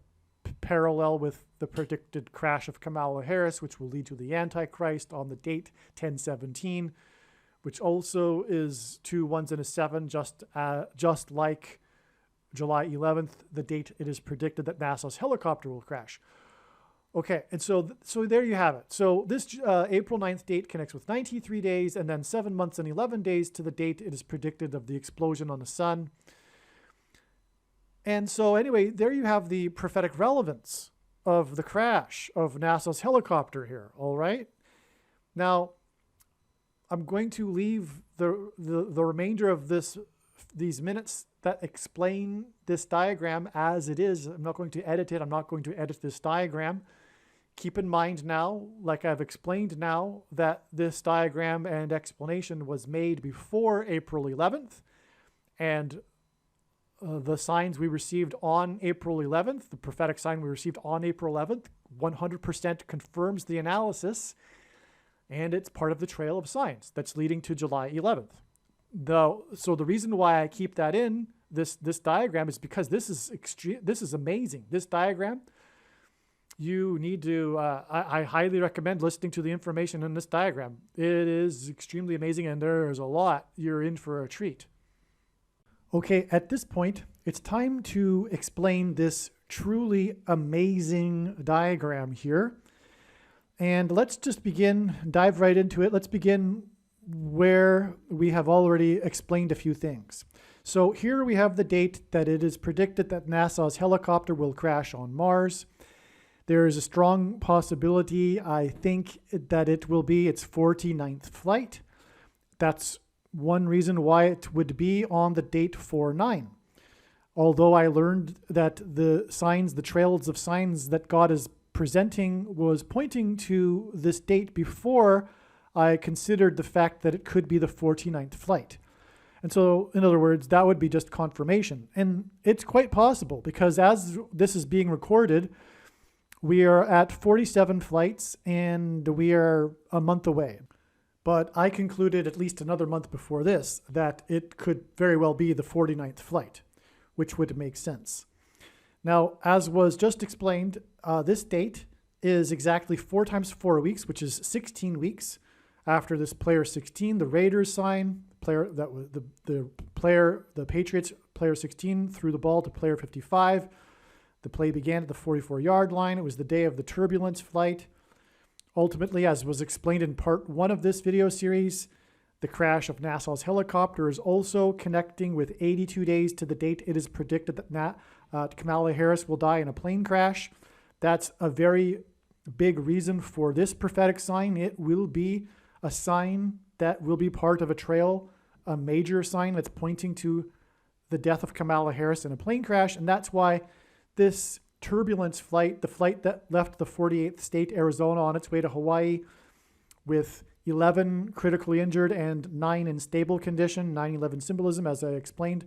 parallel with the predicted crash of Kamala Harris, which will lead to the Antichrist on the date 10/17, which also is 2 1s and a 7, just like July 11th, the date it is predicted that NASA's helicopter will crash. Okay, and so there you have it. So this April 9th date connects with 93 days and then 7 months and 11 days to the date it is predicted of the explosion on the sun. And so anyway, there you have the prophetic relevance of the crash of NASA's helicopter here, all right? Now, I'm going to leave the remainder of these minutes that explain this diagram as it is. I'm not going to edit it. I'm not going to edit this diagram. Keep in mind now, like I've explained now, that this diagram and explanation was made before April 11th, and the signs we received on April 11th, the prophetic sign we received on April 11th, 100% confirms the analysis, and it's part of the trail of signs that's leading to July 11th. So the reason why I keep that in this diagram is because this is amazing. This diagram, you need to, I highly recommend listening to the information in this diagram. It is extremely amazing, and there's a lot. You're in for a treat. Okay, at this point, it's time to explain this truly amazing diagram here. And let's just dive right into it. Let's begin where we have already explained a few things. So here we have the date that it is predicted that NASA's helicopter will crash on Mars. There is a strong possibility, I think, that it will be its 49th flight. That's one reason why it would be on the date 4/9. Although I learned that the trails of signs that God is presenting was pointing to this date before I considered the fact that it could be the 49th flight. And so, in other words, that would be just confirmation. And it's quite possible because as this is being recorded, we are at 47 flights and we are a month away. But I concluded at least another month before this that it could very well be the 49th flight, which would make sense. Now, as was just explained, this date is exactly 4 times 4 weeks, which is 16 weeks after this player 16, the Raiders sign, the Patriots player 16 threw the ball to player 55. The play began at the 44-yard line. It was the day of the turbulence flight. Ultimately, as was explained in part 1 of this video series, the crash of NASA's helicopter is also connecting with 82 days to the date it is predicted that Kamala Harris will die in a plane crash. That's a very big reason for this prophetic sign. It will be a sign that will be part of a trail, a major sign that's pointing to the death of Kamala Harris in a plane crash. And that's why this turbulence flight, the flight that left the 48th state, Arizona, on its way to Hawaii with 11 critically injured and 9 in stable condition, 9/11 symbolism, as I explained.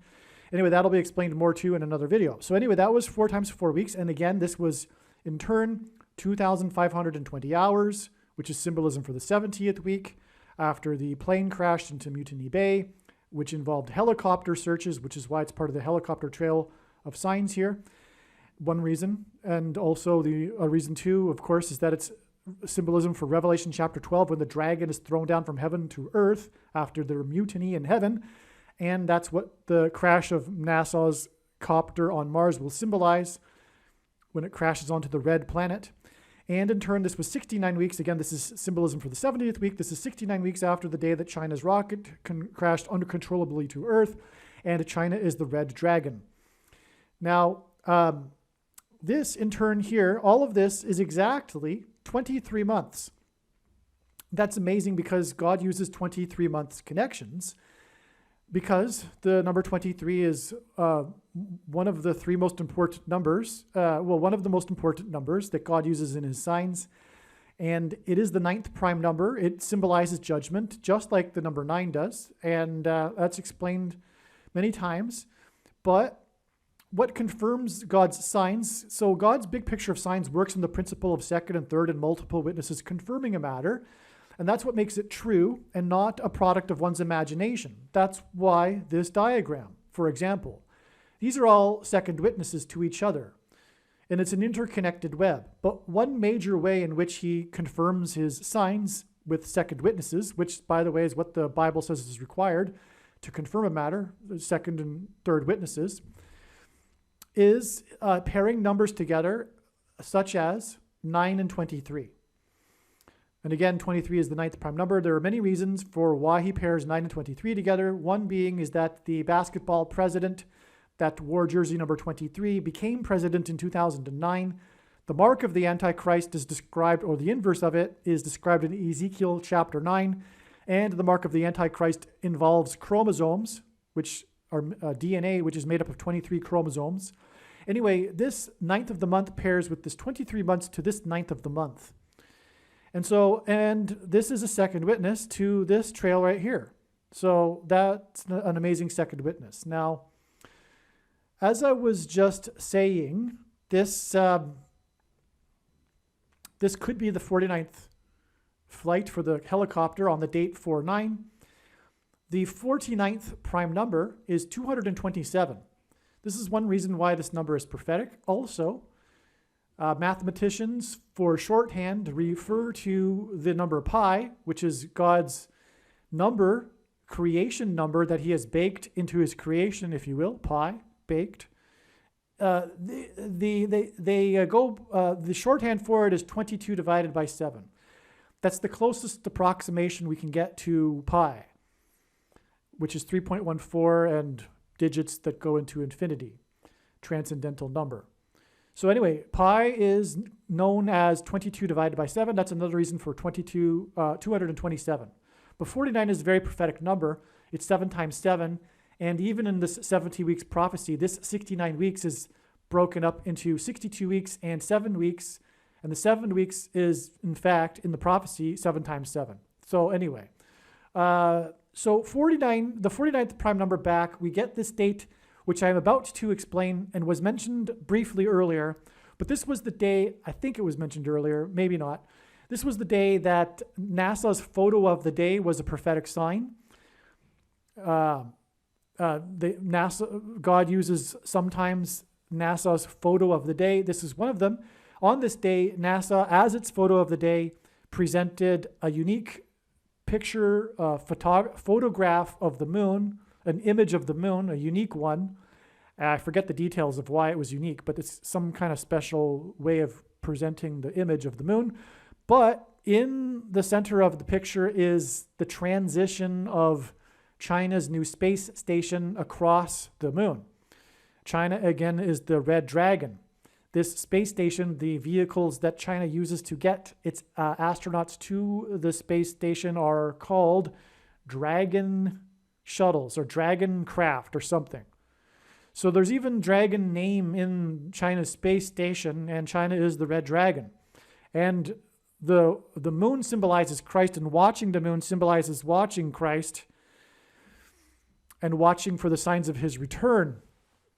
Anyway, that'll be explained more too in another video. So anyway, that was 4 times 4 weeks. And again, this was in turn 2,520 hours, which is symbolism for the 70th week after the plane crashed into Mutiny Bay, which involved helicopter searches, which is why it's part of the helicopter trail of signs here. One reason, and also a reason too, of course, is that it's symbolism for Revelation chapter 12 when the dragon is thrown down from heaven to earth after their mutiny in heaven. And that's what the crash of NASA's COPTER on Mars will symbolize when it crashes onto the red planet. And in turn, this was 69 weeks. Again, this is symbolism for the 70th week. This is 69 weeks after the day that China's rocket crashed uncontrollably to Earth, and China is the red dragon. Now, this in turn here, all of this is exactly 23 months. That's amazing because God uses 23 months connections, because the number 23 is one of the three most important numbers, one of the most important numbers that God uses in his signs. And it is the 9th prime number. It symbolizes judgment, just like the number 9 does. And that's explained many times. But what confirms God's signs? So God's big picture of signs works in the principle of second and third and multiple witnesses confirming a matter. And that's what makes it true and not a product of one's imagination. That's why this diagram, for example, these are all second witnesses to each other. And it's an interconnected web. But one major way in which he confirms his signs with second witnesses, which, by the way, is what the Bible says is required to confirm a matter, second and third witnesses, is pairing numbers together such as 9 and 23. And again, 23 is the 9th prime number. There are many reasons for why he pairs 9 and 23 together. One being is that the basketball president that wore jersey number 23 became president in 2009. The mark of the Antichrist is described, or the inverse of it, is described in Ezekiel chapter 9. And the mark of the Antichrist involves chromosomes, which are DNA, which is made up of 23 chromosomes. Anyway, this 9th of the month pairs with this 23 months to this 9th of the month. And this is a second witness to this trail right here. So that's an amazing second witness. Now, as I was just saying, this could be the 49th flight for the helicopter on the date 4/9. The 49th prime number is 227. This is one reason why this number is prophetic. Also, mathematicians for shorthand refer to the number pi, which is God's number, creation number that he has baked into his creation, if you will, pi, baked. The shorthand for it is 22 divided by 7. That's the closest approximation we can get to pi, which is 3.14 and digits that go into infinity, transcendental number. So anyway, pi is known as 22 divided by 7. That's another reason for 227. But 49 is a very prophetic number. It's 7 times 7. And even in this 70 weeks prophecy, this 69 weeks is broken up into 62 weeks and 7 weeks. And the 7 weeks is, in fact, in the prophecy, 7 times 7. So anyway, so 49, the 49th prime number back, we get this date, which I'm about to explain and was mentioned briefly earlier. But this was the day, I think it was mentioned earlier, maybe not. This was the day that NASA's photo of the day was a prophetic sign. God uses sometimes NASA's photo of the day. This is one of them. On this day, NASA, as its photo of the day, presented a unique picture, photograph of the moon, an image of the moon, a unique one. I forget the details of why it was unique, but it's some kind of special way of presenting the image of the moon. But in the center of the picture is the transition of China's new space station across the moon. China, again, is the red dragon. This space station, the vehicles that China uses to get its astronauts to the space station are called Dragon shuttles or Dragon craft or something. So there's even Dragon name in China's space station, and China is the red dragon. And the moon symbolizes Christ, and watching the moon symbolizes watching Christ and watching for the signs of his return.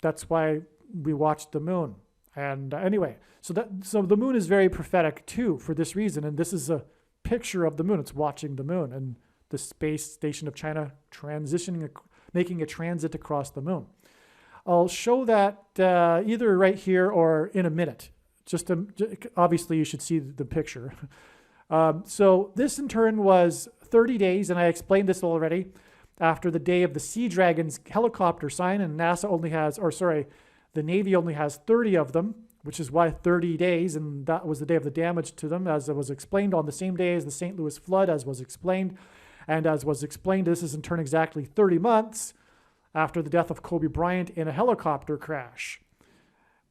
That's why we watch the moon. And anyway, so the moon is very prophetic too for this reason. And this is a picture of the moon. It's watching the moon and the space station of China transitioning, making a transit across the moon. I'll show that either right here or in a minute. Obviously, you should see the picture. So this in turn was 30 days, and I explained this already, after the day of the Sea Dragon's helicopter sign, and NASA only has, the Navy only has 30 of them, which is why 30 days, and that was the day of the damage to them, as it was explained, on the same day as the St. Louis flood, as was explained. And as was explained, this is in turn exactly 30 months after the death of Kobe Bryant in a helicopter crash,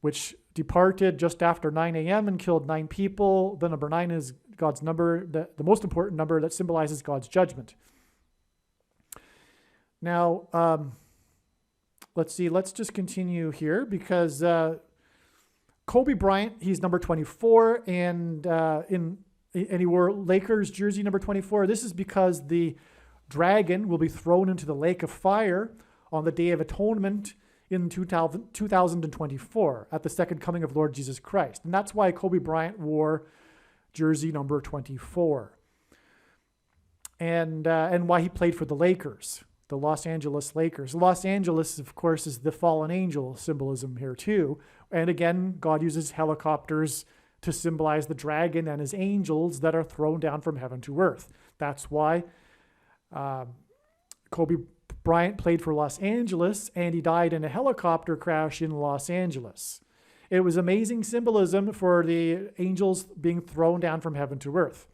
which departed just after 9 a.m. and killed 9 people. The number 9 is God's number, the most important number that symbolizes God's judgment. Now, let's see, let's just continue here, because Kobe Bryant, he's number 24, and he wore Lakers jersey number 24. This is because the dragon will be thrown into the lake of fire on the Day of Atonement in 2024 at the second coming of Lord Jesus Christ. And that's why Kobe Bryant wore jersey number 24. And why he played for the Lakers, the Los Angeles Lakers. Los Angeles, of course, is the fallen angel symbolism here too. And again, God uses helicopters to symbolize the dragon and his angels that are thrown down from heaven to earth. That's why Kobe Bryant played for Los Angeles, and he died in a helicopter crash in Los Angeles. It was amazing symbolism for the angels being thrown down from heaven to earth.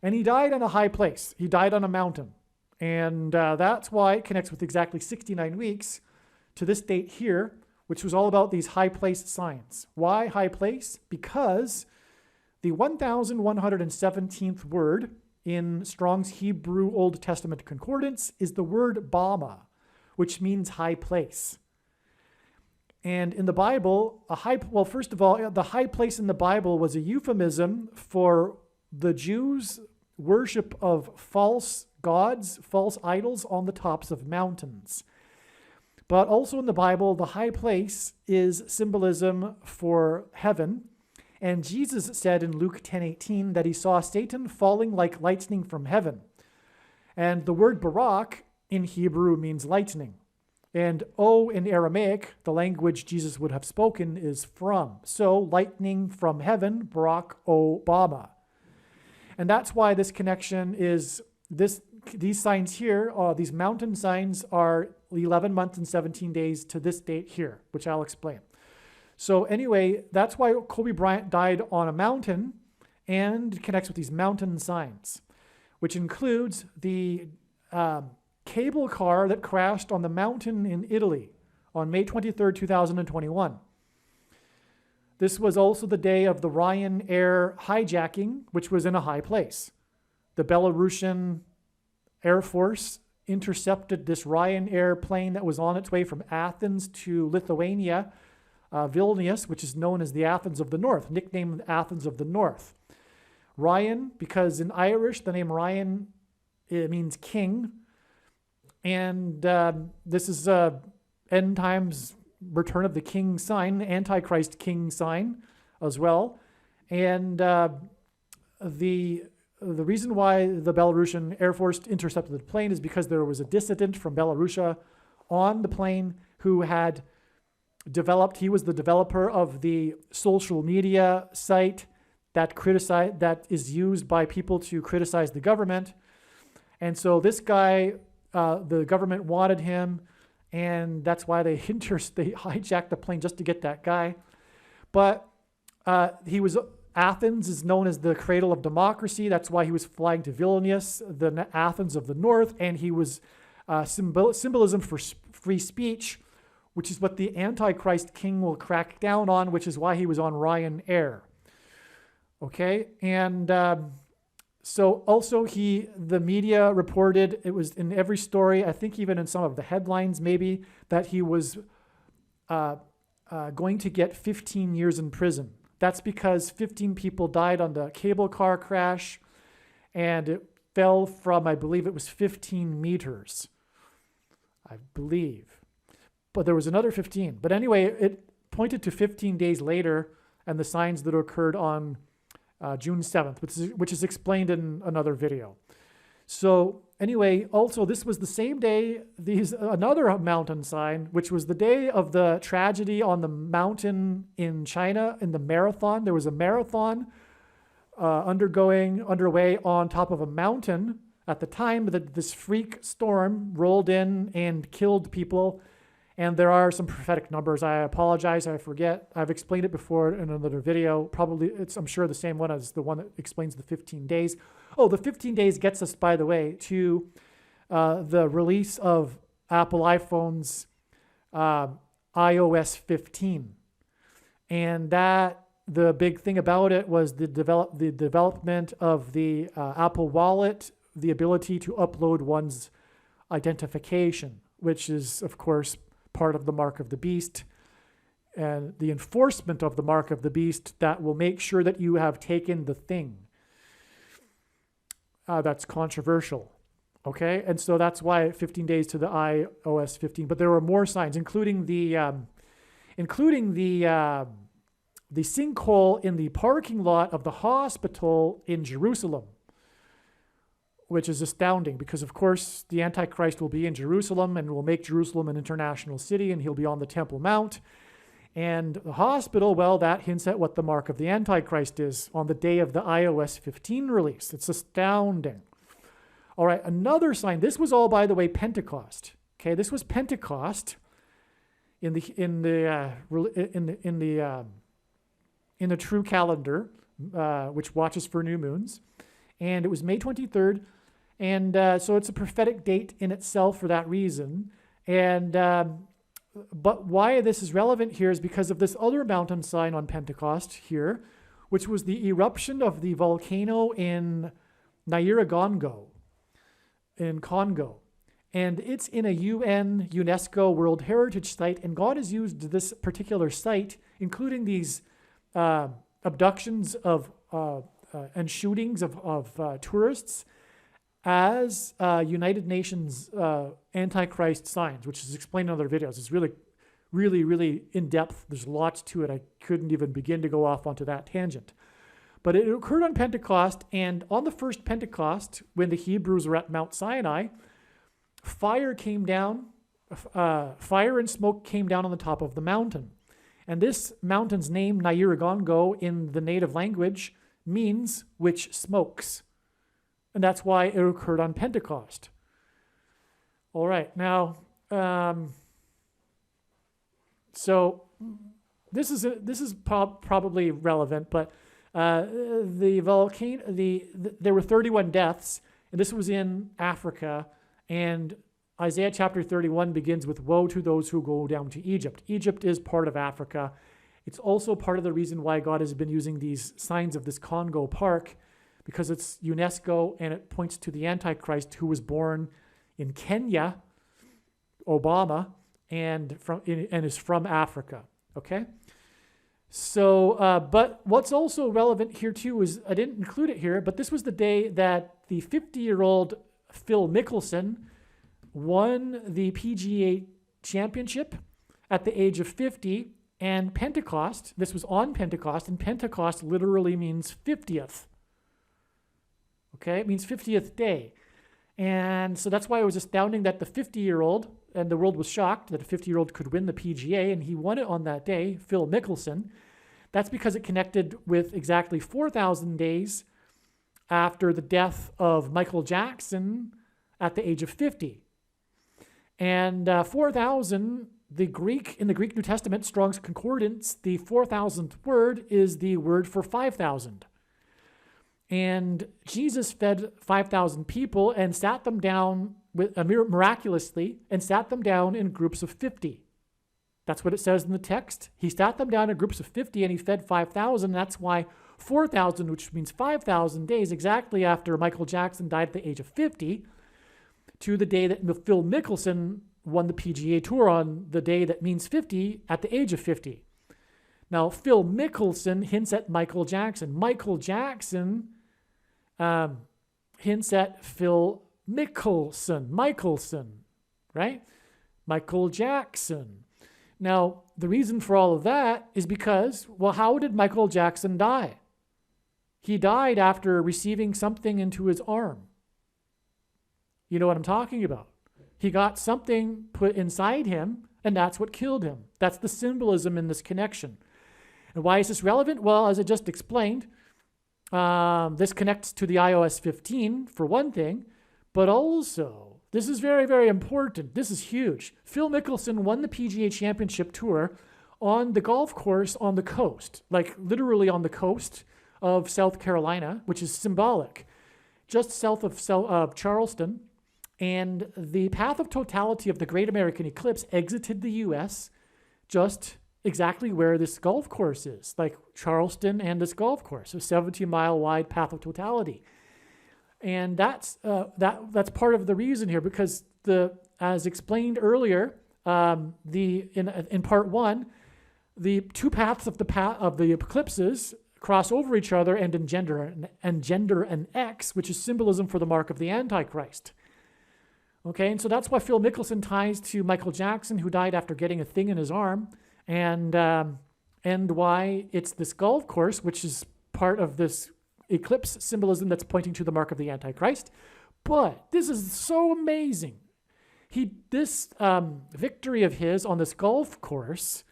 And he died in a high place. He died on a mountain. And that's why it connects with exactly 69 weeks to this date here, which was all about these high place signs. Why high place? Because the 1117th word in Strong's Hebrew Old Testament Concordance is the word Bama, which means high place. And in the Bible, first of all, the high place in the Bible was a euphemism for the Jews' worship of false gods, false idols on the tops of mountains. But also in the Bible, the high place is symbolism for heaven. And Jesus said in Luke 10:18 that he saw Satan falling like lightning from heaven. And the word barak in Hebrew means lightning. And O in Aramaic, the language Jesus would have spoken, is from. So lightning from heaven, barak o bama. And that's why this connection is these signs here, these mountain signs are 11 months and 17 days to this date here, which I'll explain. So anyway, that's why Kobe Bryant died on a mountain and connects with these mountain signs, which includes the cable car that crashed on the mountain in Italy on May 23rd, 2021. This was also the day of the Ryanair hijacking, which was in a high place. The Belarusian Air Force intercepted this Ryanair plane that was on its way from Athens to Lithuania, Vilnius, which is known as the Athens of the North, nicknamed Athens of the North. Ryan, because in Irish, the name Ryan, it means king. And this is end times return of the king sign, Antichrist king sign as well. And the reason why the Belarusian Air Force intercepted the plane is because there was a dissident from Belarusia on the plane who had developed, he was the developer of the social media site that is used by people to criticize the government. And so this guy, the government wanted him, and that's why they hijacked the plane just to get that guy. But Athens is known as the cradle of democracy. That's why he was flying to Vilnius, the Athens of the North, and he was symbolism for free speech, which is what the Antichrist king will crack down on, which is why he was on Ryanair. Okay, and so also the media reported, it was in every story, I think even in some of the headlines maybe, that he was going to get 15 years in prison. That's because 15 people died on the cable car crash, and it fell from, I believe it was 15 meters, I believe. But there was another 15. But anyway, it pointed to 15 days later and the signs that occurred on June 7th, which is explained in another video. So anyway, also this was the same day, another mountain sign, which was the day of the tragedy on the mountain in China in the marathon. There was a marathon underway on top of a mountain at the time that this freak storm rolled in and killed people. And there are some prophetic numbers. I apologize, I forget. I've explained it before in another video. Probably, I'm sure, the same one as the one that explains the 15 days. Oh, the 15 days gets us, by the way, to the release of Apple iPhones iOS 15. And that, the big thing about it was the development of the Apple Wallet, the ability to upload one's identification, which is, of course, part of the mark of the beast, and the enforcement of the mark of the beast that will make sure that you have taken the thing. That's controversial. Okay, and so that's why 15 days to the iOS 15. But there were more signs, including the sinkhole in the parking lot of the hospital in Jerusalem, which is astounding because, of course, the Antichrist will be in Jerusalem and will make Jerusalem an international city, and he'll be on the Temple Mount. And the hospital, well, that hints at what the mark of the Antichrist is on the day of the iOS 15 release. It's astounding. All right, another sign. This was all, by the way, Pentecost. Okay, this was Pentecost in the true calendar, which watches for new moons, and it was May 23rd, and so it's a prophetic date in itself for that reason. And but why this is relevant here is because of this other mountain sign on Pentecost here, which was the eruption of the volcano in Nyiragongo in Congo. And it's in a UN UNESCO World Heritage Site, and God has used this particular site, including these abductions of and shootings of tourists, as United Nations Antichrist signs, which is explained in other videos. It's really, really, really in-depth. There's lots to it. I couldn't even begin to go off onto that tangent. But it occurred on Pentecost, and on the first Pentecost, when the Hebrews were at Mount Sinai, fire came down, fire and smoke came down on the top of the mountain. And this mountain's name, Nyiragongo, in the native language, means which smokes. And that's why it occurred on Pentecost. All right, now, so this is probably relevant, but the volcano, there were 31 deaths, and this was in Africa, and Isaiah chapter 31 begins with, "Woe to those who go down to Egypt." Egypt is part of Africa. It's also part of the reason why God has been using these signs of this Congo park, because it's UNESCO and it points to the Antichrist, who was born in Kenya, Obama, and is from Africa. Okay? So, but what's also relevant here too is, I didn't include it here, but this was the day that the 50-year-old Phil Mickelson won the PGA championship at the age of 50, and Pentecost, this was on Pentecost, and Pentecost literally means 50th. Okay, it means 50th day. And so that's why it was astounding that the 50-year-old, and the world was shocked that a 50-year-old could win the PGA, and he won it on that day, Phil Mickelson. That's because it connected with exactly 4,000 days after the death of Michael Jackson at the age of 50. And 4,000, in the Greek New Testament, Strong's Concordance, the 4,000th word is the word for 5,000. And Jesus fed 5,000 people and sat them down miraculously, and sat them down in groups of 50. That's what it says in the text. He sat them down in groups of 50 and he fed 5,000. That's why 4,000, which means 5,000 days, exactly after Michael Jackson died at the age of 50, to the day that Phil Mickelson won the PGA Tour, on the day that means 50 at the age of 50. Now, Phil Mickelson hints at Michael Jackson. Michael Jackson hints at Phil Mickelson, right? Michael Jackson. Now, the reason for all of that is because, well, how did Michael Jackson die? He died after receiving something into his arm. You know what I'm talking about. He got something put inside him, and that's what killed him. That's the symbolism in this connection. And why is this relevant? Well, as I just explained, this connects to the iOS 15 for one thing, but also This is very, very important. This is huge. Phil Mickelson won the PGA Championship Tour on the golf course on the coast, like literally on the coast of South Carolina, which is symbolic, just south of Charleston. And the path of totality of the Great American Eclipse exited the U.S. just exactly where this golf course is, like Charleston and this golf course, a 17-mile wide path of totality. And that's part of the reason here, because as explained earlier, in part one, the two paths of the eclipses cross over each other and engender an X, which is symbolism for the mark of the Antichrist. Okay, and so that's why Phil Mickelson ties to Michael Jackson, who died after getting a thing in his arm, and why it's this golf course, which is part of this eclipse symbolism that's pointing to the mark of the Antichrist. But this is so amazing. This victory of his on this golf course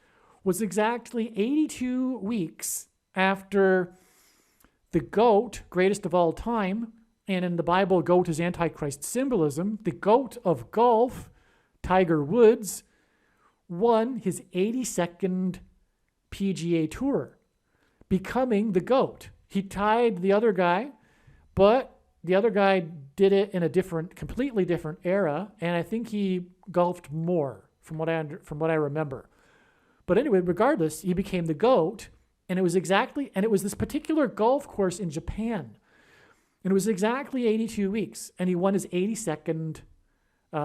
was exactly 82 weeks after the GOAT, greatest of all time, and in the Bible, GOAT is Antichrist symbolism, the GOAT of golf, Tiger Woods, won his 82nd PGA Tour, becoming the GOAT. He tied the other guy, but the other guy did it in a completely different era, and I think he golfed more, from what I remember. But anyway, regardless, he became the GOAT, and it was this particular golf course in Japan. And it was exactly 82 weeks, and he won his 82nd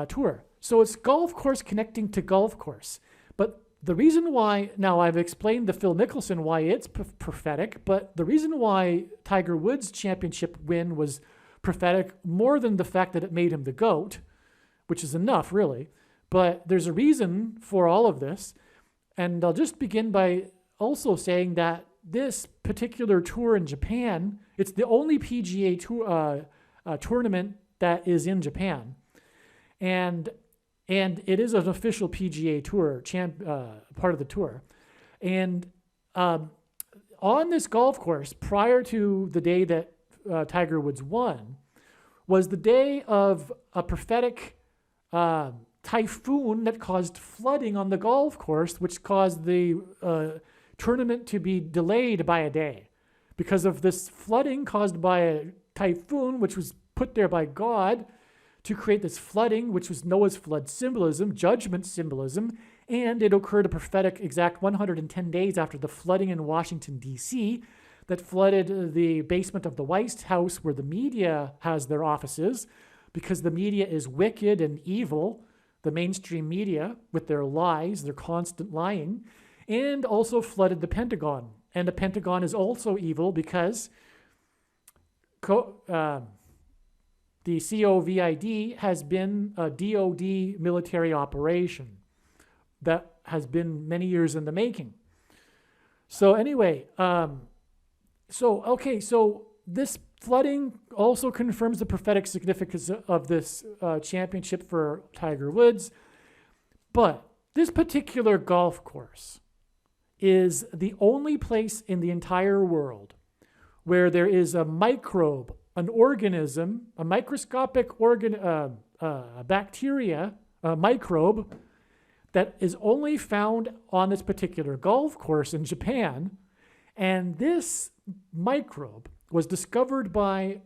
tour. So it's golf course connecting to golf course. But the reason why, now I've explained the Phil Mickelson, why it's prophetic, but the reason why Tiger Woods' championship win was prophetic, more than the fact that it made him the GOAT, which is enough, really. But there's a reason for all of this. And I'll just begin by also saying that this particular tour in Japan, it's the only PGA tour, tournament that is in Japan. And it is an official PGA Tour part of the tour. And on this golf course, prior to the day that Tiger Woods won, was the day of a prophetic typhoon that caused flooding on the golf course, which caused the tournament to be delayed by a day because of this flooding caused by a typhoon, which was put there by God to create this flooding, which was Noah's flood symbolism, judgment symbolism, and it occurred a prophetic exact 110 days after the flooding in Washington, D.C., that flooded the basement of the White House where the media has their offices, because the media is wicked and evil, the mainstream media, with their lies, their constant lying, and also flooded the Pentagon. And the Pentagon is also evil because the COVID has been a DOD military operation that has been many years in the making. So anyway, so this flooding also confirms the prophetic significance of this championship for Tiger Woods. But this particular golf course is the only place in the entire world where there is a microbe, an organism, a microscopic bacteria, a microbe that is only found on this particular golf course in Japan. And this microbe was discovered by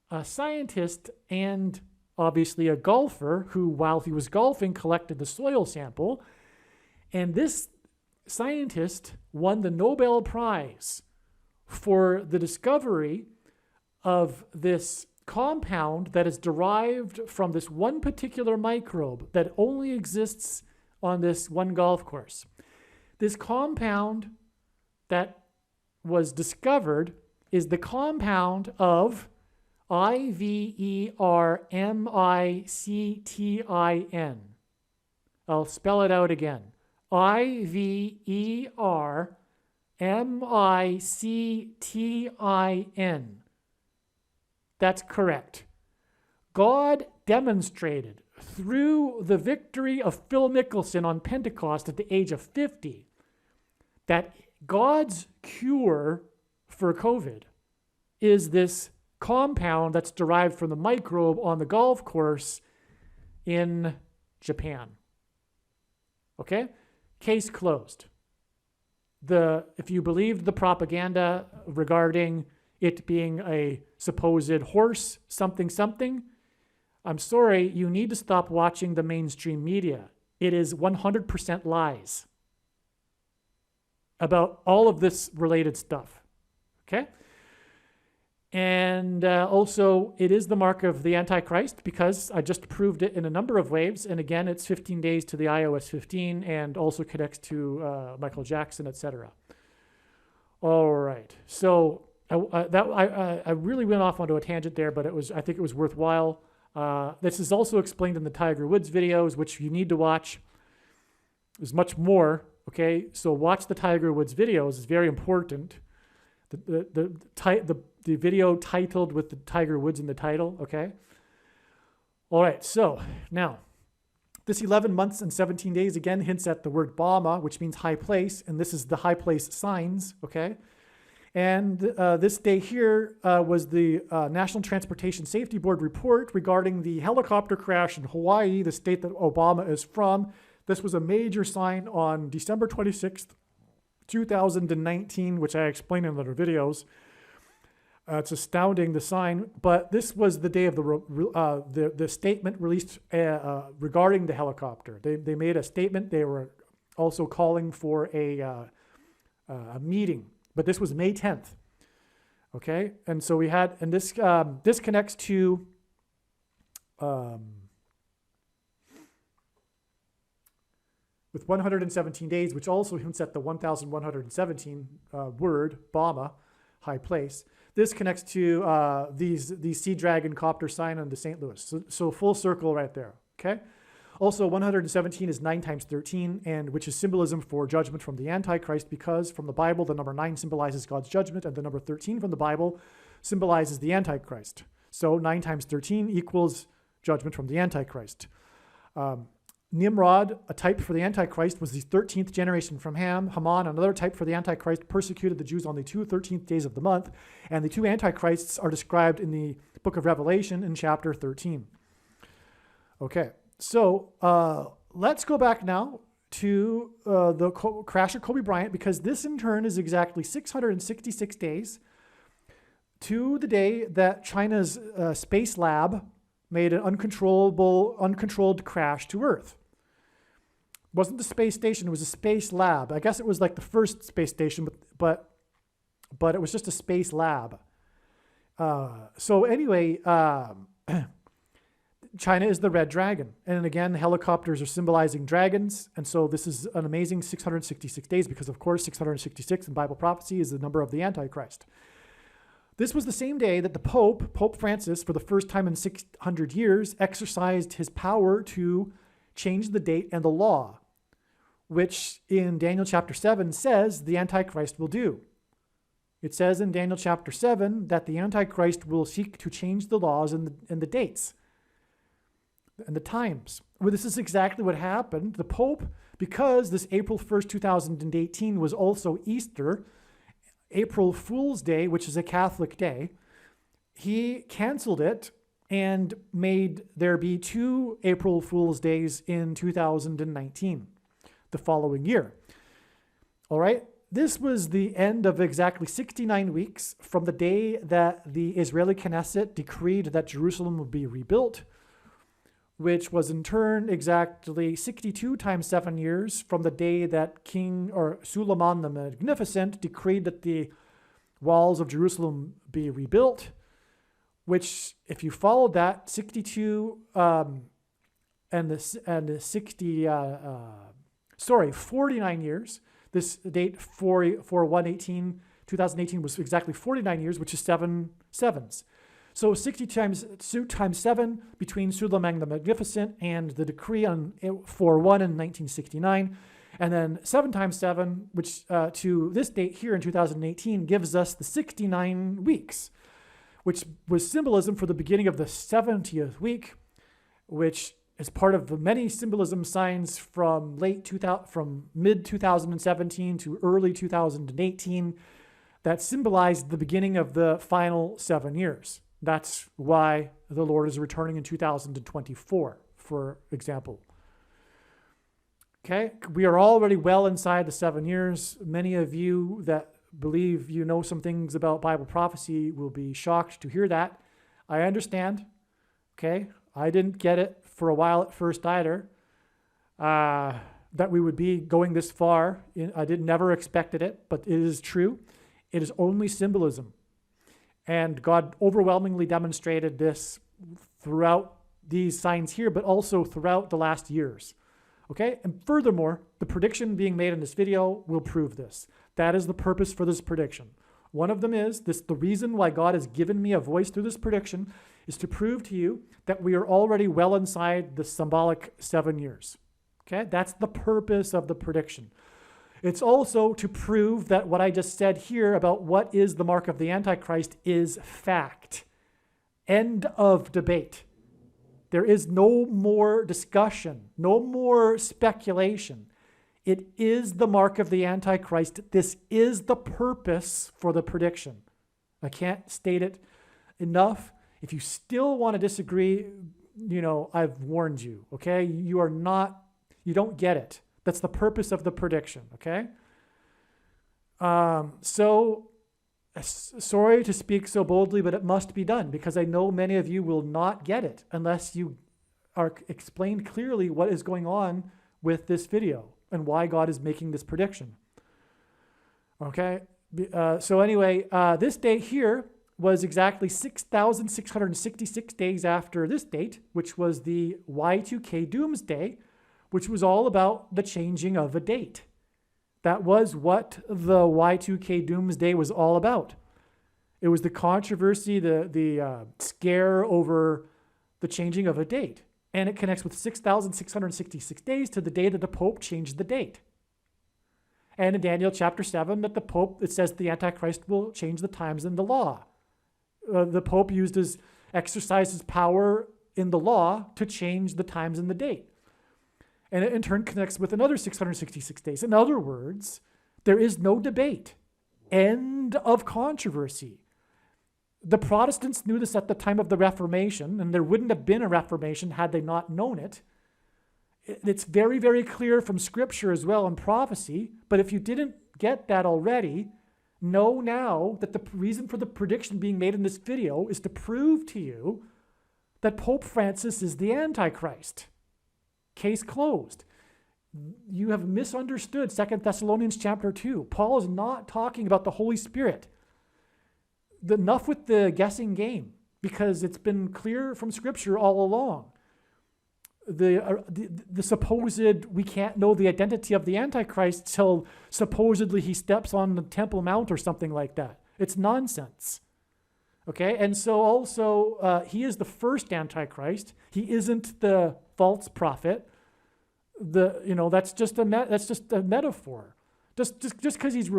a scientist and obviously a golfer who, while he was golfing, collected the soil sample. And this scientist won the Nobel Prize for the discovery of this compound that is derived from this one particular microbe that only exists on this one golf course. This compound that was discovered is the compound of Ivermectin. I'll spell it out again. Ivermectin. That's correct. God demonstrated through the victory of Phil Mickelson on Pentecost at the age of 50 that God's cure for COVID is this compound that's derived from the microbe on the golf course in Japan. Okay? Case closed. If you believed the propaganda regarding it being a supposed horse, something, I'm sorry, you need to stop watching the mainstream media. It is 100% lies about all of this related stuff. Okay? And also, it is the mark of the Antichrist because I just proved it in a number of ways. And again, it's 15 days to the iOS 15 and also connects to Michael Jackson, etc. All right. So I really went off onto a tangent there, but I think it was worthwhile. This is also explained in the Tiger Woods videos, which you need to watch. There's much more. Okay, so watch the Tiger Woods videos. It's very important. The video titled with the Tiger Woods in the title, okay? All right, so now, this 11 months and 17 days again hints at the word Bama, which means high place, and this is the high place signs, okay? And this day here was the National Transportation Safety Board report regarding the helicopter crash in Hawaii, the state that Obama is from. This was a major sign on December 26th, 2019, which I explained in other videos. It's astounding, the sign, but this was the day of the statement released regarding the helicopter. They made a statement. They were also calling for a meeting, but this was May 10th. Okay, and so we had, and this connects to with 117 days, which also hints at the 1117 word, Bama, high place. This connects to these Sea Dragon copter sign on the St. Louis. So full circle right there, okay? Also, 117 is 9 times 13, and which is symbolism for judgment from the Antichrist, because from the Bible, the number 9 symbolizes God's judgment, and the number 13 from the Bible symbolizes the Antichrist. So 9 times 13 equals judgment from the Antichrist. Nimrod, a type for the Antichrist, was the 13th generation from Ham. Haman, another type for the Antichrist, persecuted the Jews on the 13th days of the month. And the two Antichrists are described in the book of Revelation in chapter 13. Okay, so let's go back now to the crash of Kobe Bryant, because this in turn is exactly 666 days to the day that China's space lab made an uncontrolled crash to Earth. It wasn't the space station, it was a space lab. I guess it was like the first space station, but it was just a space lab. So anyway, China is the red dragon. And again, helicopters are symbolizing dragons. And so this is an amazing 666 days because, of course, 666 in Bible prophecy is the number of the Antichrist. This was the same day that the Pope Francis, for the first time in 600 years, exercised his power to change the date and the law, which in Daniel chapter 7 says the Antichrist will do. It says in Daniel chapter 7 that the Antichrist will seek to change the laws and the dates and the times. Well, this is exactly what happened. The Pope, because this April 1st, 2018 was also Easter, April Fool's Day, which is a Catholic day, he canceled it and made there be 2 April Fool's Days in 2019, the following year. All right, this was the end of exactly 69 weeks from the day that the Israeli Knesset decreed that Jerusalem would be rebuilt, which was in turn exactly 62 times 7 years from the day that King Suleiman the Magnificent decreed that the walls of Jerusalem be rebuilt, which, if you followed that, 62 49 years. This date for 2018 was exactly 49 years, which is 7 sevens. So 60 times 7 between Suleiman the Magnificent and the decree on 4/1 in 1969. And then 7 times 7, which to this date here in 2018 gives us the 69 weeks, which was symbolism for the beginning of the 70th week, which is part of the many symbolism signs from mid 2017 to early 2018 that symbolized the beginning of the final 7 years. That's why the Lord is returning in 2024, for example. Okay, we are already well inside the 7 years. Many of you that believe you know some things about Bible prophecy will be shocked to hear that. I understand. Okay, I didn't get it for a while at first either, that we would be going this far. I never expected it, but it is true. It is only symbolism. And God overwhelmingly demonstrated this throughout these signs here, but also throughout the last years. Okay, and furthermore, the prediction being made in this video will prove this. That is the purpose for this prediction. One of them is this: the reason why God has given me a voice through this prediction is to prove to you that we are already well inside the symbolic 7 years. Okay, that's the purpose of the prediction. It's also to prove that what I just said here about what is the mark of the Antichrist is fact. End of debate. There is no more discussion, no more speculation. It is the mark of the Antichrist. This is the purpose for the prediction. I can't state it enough. If you still want to disagree, I've warned you, okay? You don't get it. That's the purpose of the prediction, okay? So, sorry to speak so boldly, but it must be done because I know many of you will not get it unless you are explained clearly what is going on with this video and why God is making this prediction. Okay? So anyway, this date here was exactly 6,666 days after this date, which was the Y2K Doomsday, which was all about the changing of a date. That was what the Y2K Doomsday was all about. It was the controversy, the scare over the changing of a date. And it connects with 6,666 days to the day that the Pope changed the date. And in Daniel chapter 7, that the Pope, it says the Antichrist will change the times in the law. The Pope exercised his power in the law to change the times and the date. And it in turn connects with another 666 days. In other words, there is no debate. End of controversy. The Protestants knew this at the time of the Reformation, and there wouldn't have been a Reformation had they not known it. It's very, very clear from Scripture as well and prophecy, but if you didn't get that already, know now that the reason for the prediction being made in this video is to prove to you that Pope Francis is the Antichrist. Case closed. You have misunderstood 2 Thessalonians chapter 2. Paul is not talking about the Holy Spirit. Enough with the guessing game, because it's been clear from Scripture all along. The supposed, we can't know the identity of the Antichrist till supposedly he steps on the Temple Mount or something like that. It's nonsense. Okay, and so also he is the first Antichrist. He isn't the false prophet. That's just a metaphor. Just because he's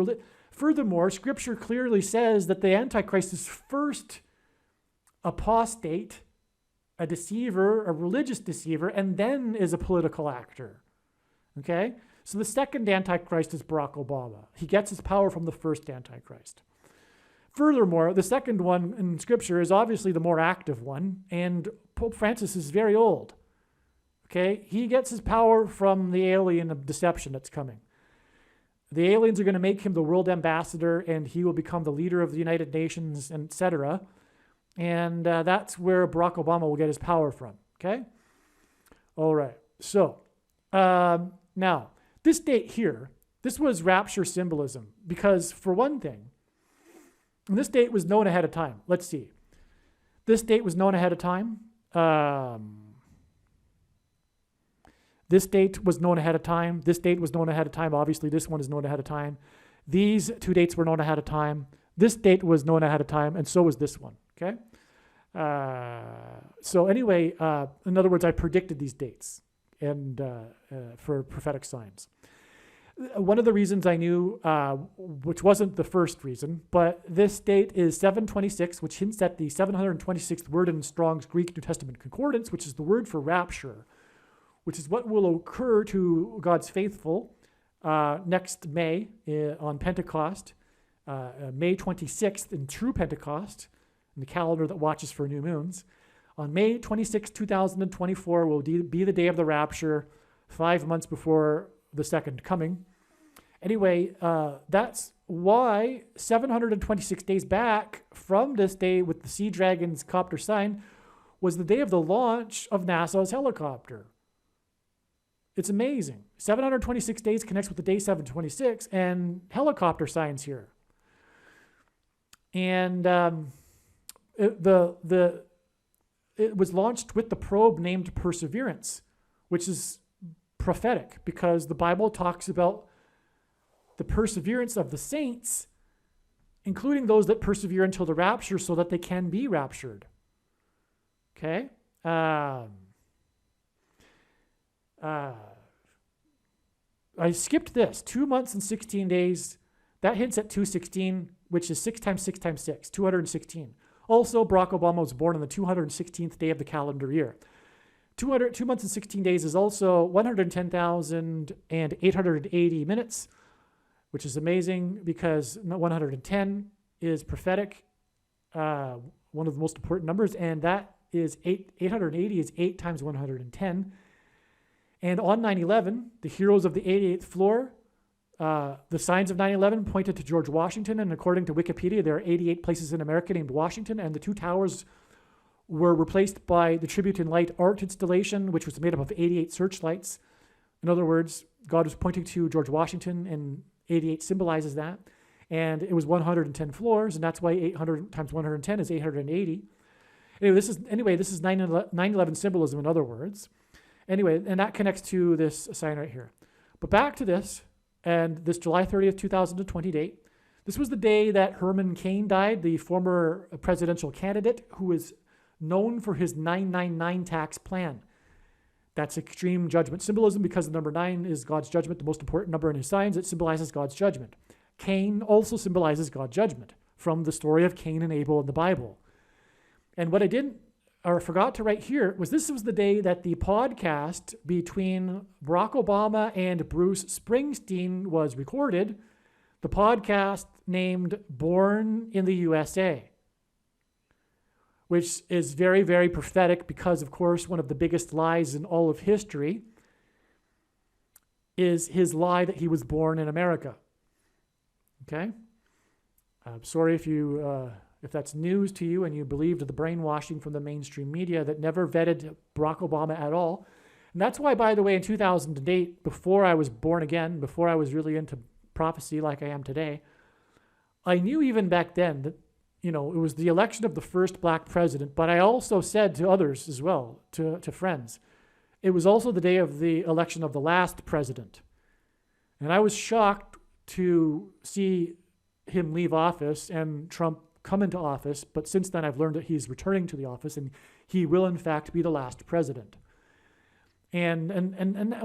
Furthermore, Scripture clearly says that the Antichrist is first apostate, a deceiver, a religious deceiver, and then is a political actor. Okay, so the second Antichrist is Barack Obama. He gets his power from the first Antichrist. Furthermore, the second one in Scripture is obviously the more active one, and Pope Francis is very old. Okay, he gets his power from the alien of deception that's coming. The aliens are going to make him the world ambassador, and he will become the leader of the United Nations, etc. And that's where Barack Obama will get his power from. Okay? All right. So, now, this date here, this was rapture symbolism, because for one thing, this date was known ahead of time. Let's see. This date was known ahead of time. This date was known ahead of time. This date was known ahead of time. Obviously, this one is known ahead of time. These two dates were known ahead of time. This date was known ahead of time, and so was this one. Okay? So anyway, in other words, I predicted these dates and for prophetic signs. One of the reasons I knew, which wasn't the first reason, but this date is 726, which hints at the 726th word in Strong's Greek New Testament Concordance, which is the word for rapture, which is what will occur to God's faithful next May on Pentecost, May 26th in true Pentecost, in the calendar that watches for new moons. On May 26, 2024 will be the day of the rapture, 5 months before the second coming. Anyway, that's why 726 days back from this day with the Sea Dragon's copter sign was the day of the launch of NASA's helicopter. It's amazing. 726 days connects with the day 726 and helicopter signs here. And it was launched with the probe named Perseverance, which is prophetic because the Bible talks about the perseverance of the saints, including those that persevere until the rapture so that they can be raptured. Okay? I skipped this. 2 months and 16 days. That hints at 216, which is 6 times 6 times 6, 216. Also, Barack Obama was born on the 216th day of the calendar year. 2 months and 16 days is also 110,880 minutes, which is amazing because 110 is prophetic, one of the most important numbers, and that is 880 is 8 times 110. And on 9/11, the heroes of the 88th floor, the signs of 9/11 pointed to George Washington, and according to Wikipedia, there are 88 places in America named Washington, and the two towers were replaced by the Tribute in Light art installation, which was made up of 88 searchlights. In other words, God was pointing to George Washington, and 88 symbolizes that. And it was 110 floors, and that's why 800 times 110 is 880. Anyway, this is 9/11 symbolism, in other words. Anyway, and that connects to this sign right here. But back to this, and this July 30th, 2020 date. This was the day that Herman Cain died, the former presidential candidate who was known for his 999 tax plan. That's extreme judgment symbolism because the number 9 is God's judgment, the most important number in his signs. It symbolizes God's judgment. Cain also symbolizes God's judgment from the story of Cain and Abel in the Bible. And what I forgot to write here was this was the day that the podcast between Barack Obama and Bruce Springsteen was recorded. The podcast named Born in the USA, which is very, very prophetic because, of course, one of the biggest lies in all of history is his lie that he was born in America. Okay? I'm sorry if that's news to you and you believed the brainwashing from the mainstream media that never vetted Barack Obama at all. And that's why, by the way, in 2008, before I was born again, before I was really into prophecy like I am today, I knew even back then that, it was the election of the first black president, but I also said to others as well, to friends, it was also the day of the election of the last president. And I was shocked to see him leave office and Trump come into office, but since then I've learned that he's returning to the office and he will in fact be the last president. And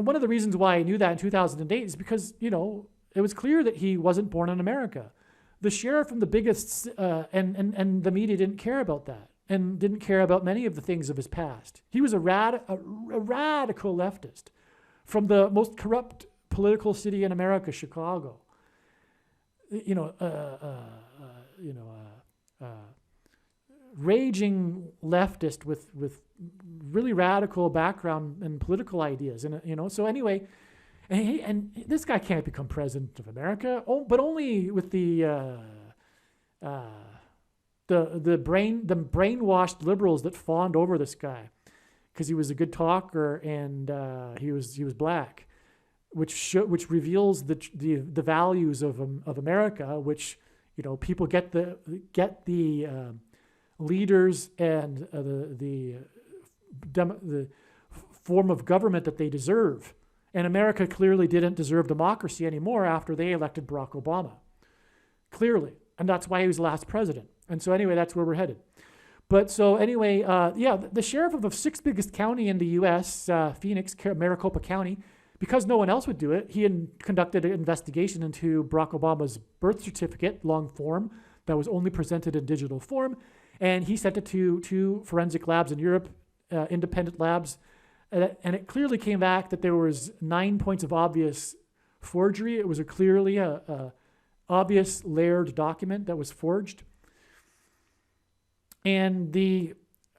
one of the reasons why I knew that in 2008 is because, it was clear that he wasn't born in America. The sheriff and the biggest, and the media didn't care about that and didn't care about many of the things of his past. He was a radical leftist from the most corrupt political city in America, Chicago. Raging leftist with really radical background and political ideas, and so anyway, and this guy can't become president of America, but only with the brainwashed liberals that fawned over this guy because he was a good talker and he was black, which reveals the values of America, which people get the leaders and the form of government that they deserve. And America clearly didn't deserve democracy anymore after they elected Barack Obama. Clearly. And that's why he was the last president. And so anyway, that's where we're headed. But so anyway, the sheriff of the sixth biggest county in the U.S., Phoenix, Maricopa County, because no one else would do it, he conducted an investigation into Barack Obama's birth certificate, long form, that was only presented in digital form. And he sent it to two forensic labs in Europe, independent labs. And it clearly came back that there was 9 points of obvious forgery. It was clearly a obvious layered document that was forged. And the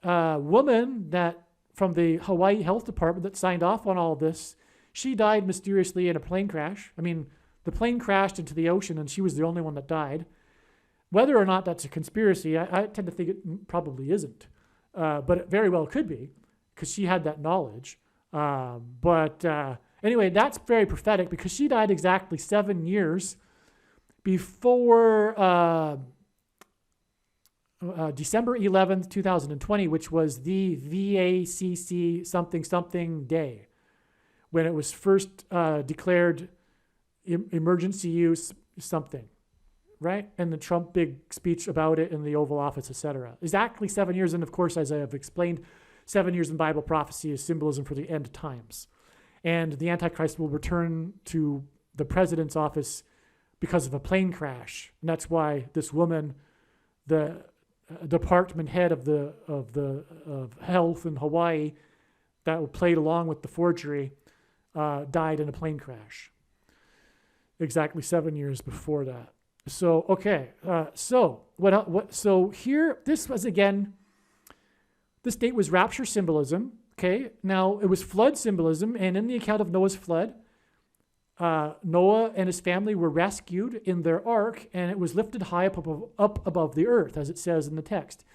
woman that from the Hawaii Health Department that signed off on all of this, she died mysteriously in a plane crash. I mean, the plane crashed into the ocean and she was the only one that died. Whether or not that's a conspiracy, I tend to think it probably isn't. But it very well could be, because she had that knowledge. Anyway, that's very prophetic, because she died exactly 7 years before December 11th, 2020, which was the VACC something day, when it was first declared emergency use something, right? And the Trump big speech about it in the Oval Office, etc. Exactly 7 years. And of course, as I have explained, 7 years in Bible prophecy is symbolism for the end times. And the Antichrist will return to the president's office because of a plane crash. And that's why this woman, the department head of health in Hawaii, that played along with the forgery, died in a plane crash. Exactly 7 years before that. So okay, so here, this was again, this date was rapture symbolism. Okay, now it was flood symbolism, and in the account of Noah's flood, Noah and his family were rescued in their ark, and it was lifted high up above the earth, as it says in the text,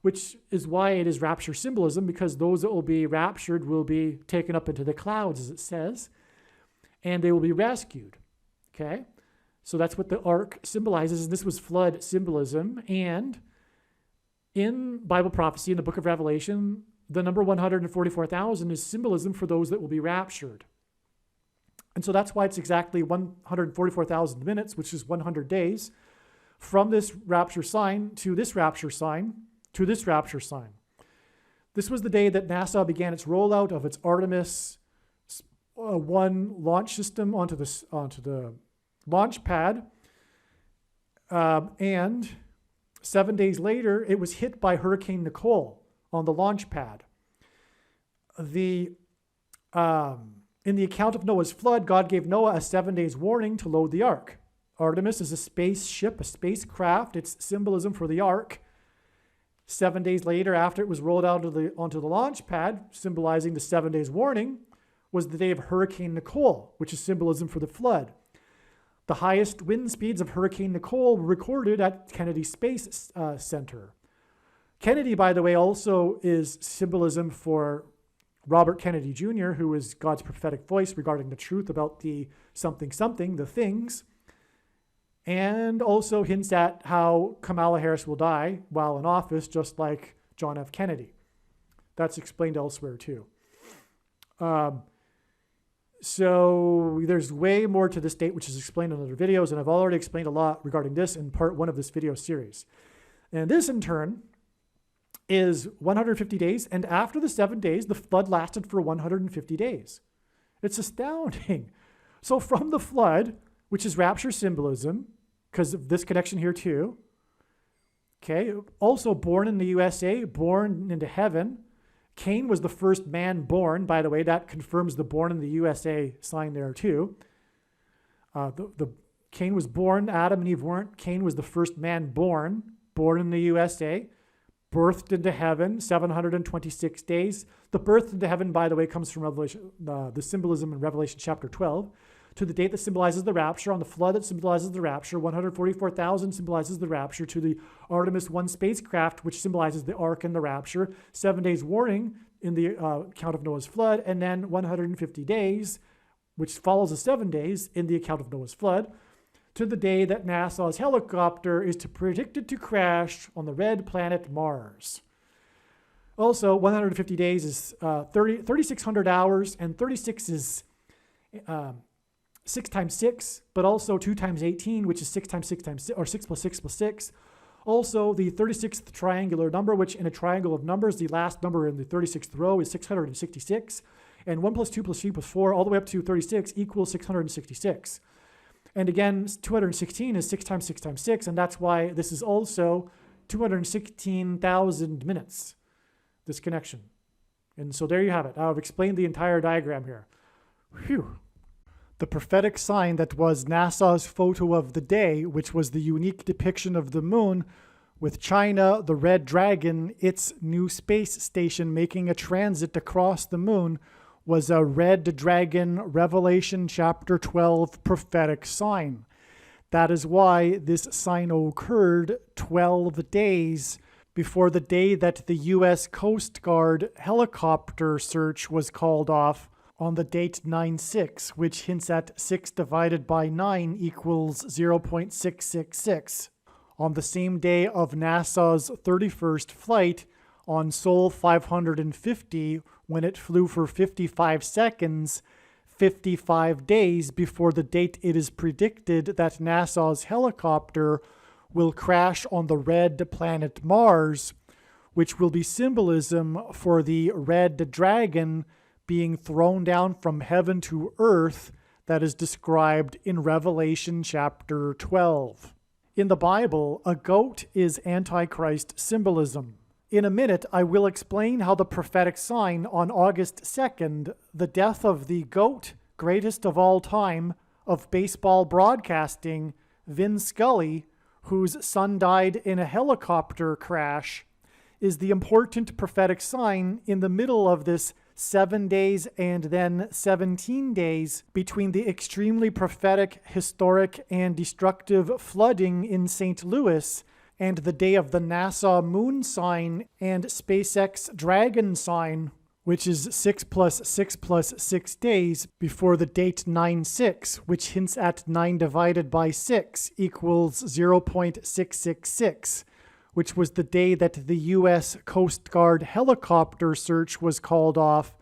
which is why it is rapture symbolism, because those that will be raptured will be taken up into the clouds, as it says, and they will be rescued. Okay, so that's what the ark symbolizes, and this was flood symbolism. And in Bible prophecy, in the book of Revelation, the number 144,000 is symbolism for those that will be raptured. And so that's why it's exactly 144,000 minutes, which is 100 days, from this rapture sign to this rapture sign to this rapture sign. This was the day that NASA began its rollout of its Artemis 1 launch system onto the launch pad. And 7 days later, it was hit by Hurricane Nicole on the launch pad. In the account of Noah's flood, God gave Noah a 7 days warning to load the ark. Artemis is a spaceship, a spacecraft. It's symbolism for the ark. 7 days later, after it was rolled out onto the launch pad, symbolizing the 7 days warning, was the day of Hurricane Nicole, which is symbolism for the flood. The highest wind speeds of Hurricane Nicole were recorded at Kennedy Space Center. Kennedy, by the way, also is symbolism for Robert Kennedy Jr., who is God's prophetic voice regarding the truth about the something, the things, and also hints at how Kamala Harris will die while in office, just like John F. Kennedy. That's explained elsewhere, too. So there's way more to this date, which is explained in other videos, and I've already explained a lot regarding this in part 1 of this video series. And this, in turn, is 150 days, and after the 7 days, the flood lasted for 150 days. It's astounding. So from the flood, which is rapture symbolism, because of this connection here too, okay, also born in the USA, born into heaven. Cain was the first man born, by the way. That confirms the born in the USA sign there too. Cain was born, Adam and Eve weren't. Cain was the first man born in the USA, birthed into heaven, 726 days. The birth into heaven, by the way, comes from Revelation, the symbolism in Revelation chapter 12, to the date that symbolizes the rapture, on the flood that symbolizes the rapture, 144,000 symbolizes the rapture, to the Artemis 1 spacecraft, which symbolizes the ark and the rapture, 7 days warning in the account of Noah's flood, and then 150 days, which follows the 7 days in the account of Noah's flood, to the day that NASA's helicopter is predicted to crash on the red planet Mars. Also, 150 days is 3,600 hours, and 36 is 6 times 6, but also 2 times 18, which is 6 times 6 times 6, or 6 plus 6 plus 6. Also, the 36th triangular number, which in a triangle of numbers, the last number in the 36th row is 666. And 1 plus 2 plus 3 plus 4, all the way up to 36, equals 666. And again, 216 is 6 times 6 times 6, and that's why this is also 216,000 minutes, this connection. And so there you have it. I've explained the entire diagram here. Phew. The prophetic sign that was NASA's photo of the day, which was the unique depiction of the moon, With China, the Red Dragon, its new space station making a transit across the moon, was a Red Dragon Revelation chapter 12 prophetic sign. That is why this sign occurred 12 days before the day that the U.S. Coast Guard helicopter search was called off on the date 9/6, which hints at 6 divided by 9 equals 0.666. On the same day of NASA's 31st flight on Sol 550, when it flew for 55 seconds, 55 days before the date it is predicted that NASA's helicopter will crash on the red planet Mars, which will be symbolism for the red dragon being thrown down from heaven to earth that is described in Revelation chapter 12. In the Bible, a goat is Antichrist symbolism. In a minute, I will explain how the prophetic sign on August 2nd, the death of the GOAT, greatest of all time, of baseball broadcasting, Vin Scully, whose son died in a helicopter crash, is the important prophetic sign in the middle of this 7 days and then 17 days between the extremely prophetic, historic, and destructive flooding in St. Louis and the day of the NASA moon sign and SpaceX dragon sign, which is 6 plus 6 plus 6 days before the date 9/6, which hints at 9 divided by 6 equals 0.666, which was the day that the U.S. Coast Guard helicopter search was called off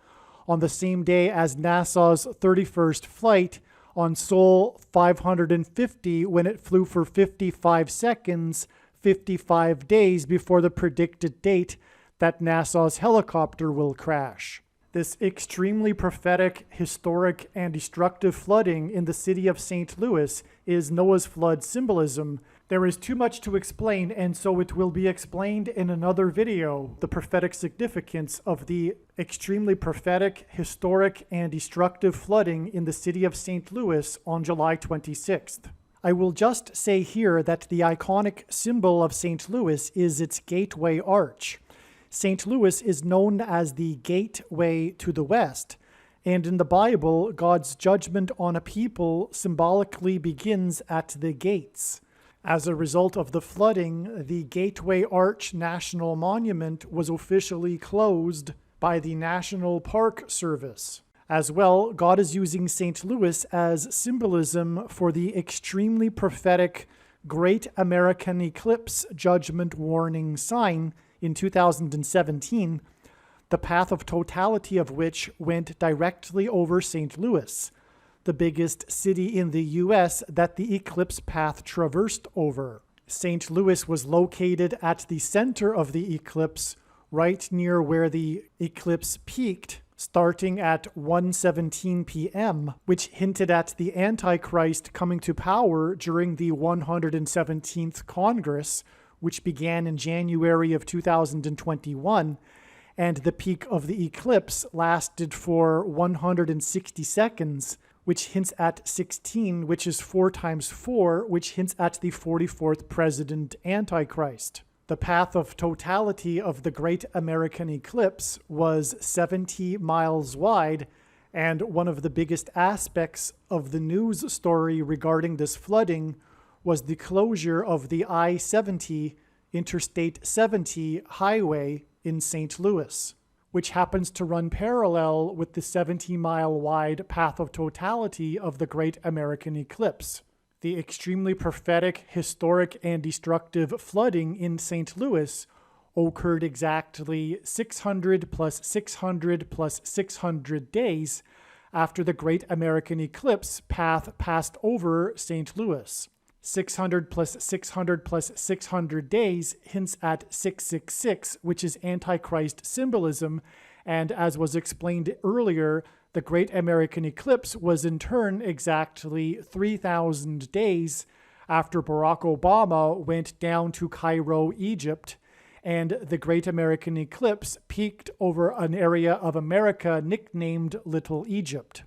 on the same day as NASA's 31st flight on Sol 550 when it flew for 55 seconds, 55 days before the predicted date that NASA's helicopter will crash. This extremely prophetic, historic, and destructive flooding in the city of St. Louis is Noah's flood symbolism. There is too much to explain, and so it will be explained in another video, the prophetic significance of the extremely prophetic, historic, and destructive flooding in the city of St. Louis on July 26th. I will just say here that the iconic symbol of St. Louis is its gateway arch. St. Louis is known as the gateway to the West, and in the Bible, God's judgment on a people symbolically begins at the gates. As a result of the flooding, the Gateway Arch National Monument was officially closed by the National Park Service. As well, God is using St. Louis as symbolism for the extremely prophetic Great American Eclipse Judgment Warning sign in 2017, the path of totality of which went directly over St. Louis, the biggest city in the U.S. that the eclipse path traversed over. St. Louis was located at the center of the eclipse, right near where the eclipse peaked, starting at 1:17 p.m., which hinted at the Antichrist coming to power during the 117th Congress, which began in January of 2021, and the peak of the eclipse lasted for 160 seconds, which hints at 16, which is 4 times 4, which hints at the 44th President Antichrist. The path of totality of the Great American Eclipse was 70 miles wide, and one of the biggest aspects of the news story regarding this flooding was the closure of the I-70, Interstate 70 highway in St. Louis, which happens to run parallel with the 70-mile-wide path of totality of the Great American Eclipse. The extremely prophetic, historic, and destructive flooding in St. Louis occurred exactly 600 plus 600 plus 600 days after the Great American Eclipse path passed over St. Louis. 600 plus 600 plus 600 days hints at 666, which is Antichrist symbolism, and as was explained earlier, the Great American Eclipse was in turn exactly 3,000 days after Barack Obama went down to Cairo, Egypt, and the Great American Eclipse peaked over an area of America nicknamed Little Egypt.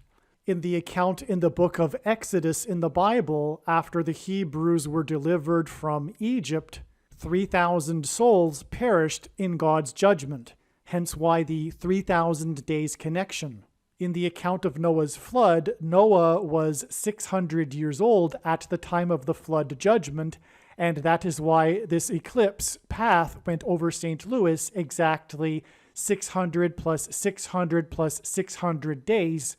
In the account in the book of Exodus in the Bible, after the Hebrews were delivered from Egypt, 3,000 souls perished in God's judgment, hence why the 3,000 days connection. In the account of Noah's flood, Noah was 600 years old at the time of the flood judgment, and that is why this eclipse path went over St. Louis exactly 600 plus 600 plus 600 days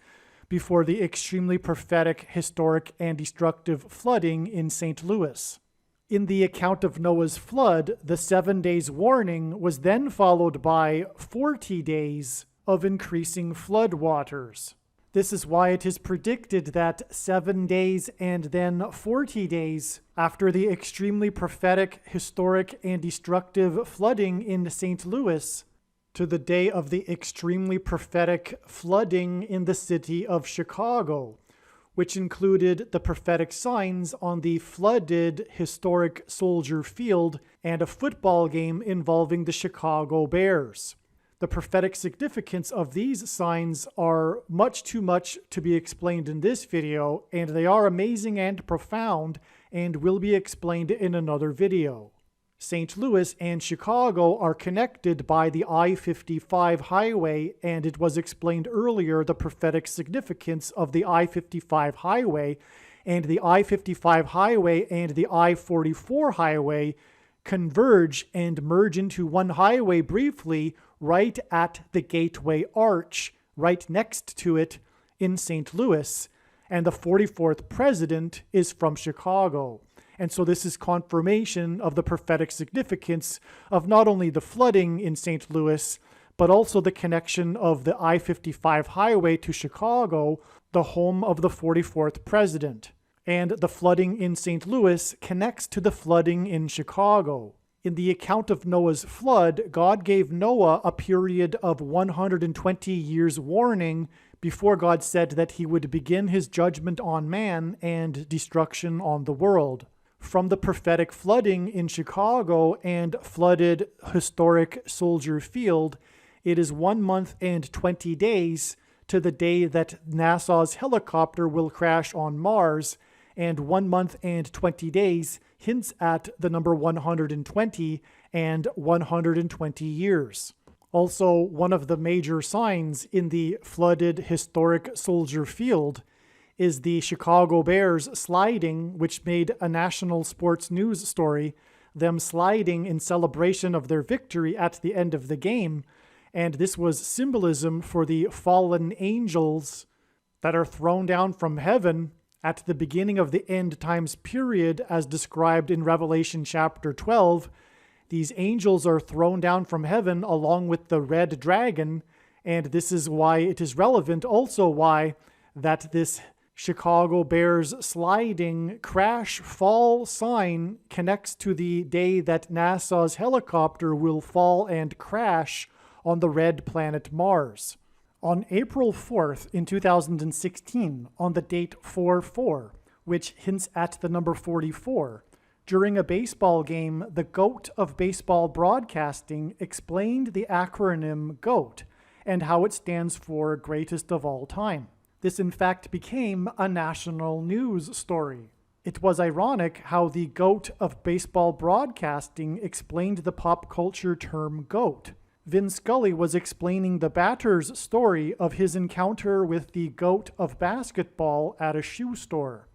before the extremely prophetic, historic, and destructive flooding in St. Louis. In the account of Noah's flood, the 7 days warning was then followed by 40 days of increasing flood waters. This is why it is predicted that 7 days and then 40 days after the extremely prophetic, historic, and destructive flooding in St. Louis, to the day of the extremely prophetic flooding in the city of Chicago, which included the prophetic signs on the flooded historic Soldier Field and a football game involving the Chicago Bears. The prophetic significance of these signs are much too much to be explained in this video, and they are amazing and profound and will be explained in another video. St. Louis and Chicago are connected by the I-55 highway, and it was explained earlier the prophetic significance of the I-55 highway, and the I-55 highway and the I-44 highway converge and merge into one highway briefly right at the Gateway Arch, right next to it in St. Louis, and the 44th president is from Chicago. And so this is confirmation of the prophetic significance of not only the flooding in St. Louis, but also the connection of the I-55 highway to Chicago, the home of the 44th president. And the flooding in St. Louis connects to the flooding in Chicago. In the account of Noah's flood, God gave Noah a period of 120 years warning before God said that he would begin his judgment on man and destruction on the world. From the prophetic flooding in Chicago and flooded historic Soldier Field, it is 1 month and 20 days to the day that NASA's helicopter will crash on Mars, and 1 month and 20 days hints at the number 120 and 120 years. Also, one of the major signs in the flooded historic Soldier Field is the Chicago Bears sliding, which made a national sports news story, them sliding in celebration of their victory at the end of the game. And this was symbolism for the fallen angels that are thrown down from heaven at the beginning of the end times period, as described in Revelation chapter 12. These angels are thrown down from heaven along with the red dragon, and this is why it is relevant also why that this Chicago Bears sliding crash fall sign connects to the day that NASA's helicopter will fall and crash on the red planet Mars. On April 4th in 2016, on the date 4-4, which hints at the number 44, during a baseball game, the GOAT of baseball broadcasting explained the acronym GOAT and how it stands for greatest of all time. This, in fact, became a national news story. It was ironic how the GOAT of baseball broadcasting explained the pop culture term GOAT. Vin Scully was explaining the batter's story of his encounter with the GOAT of basketball at a shoe store.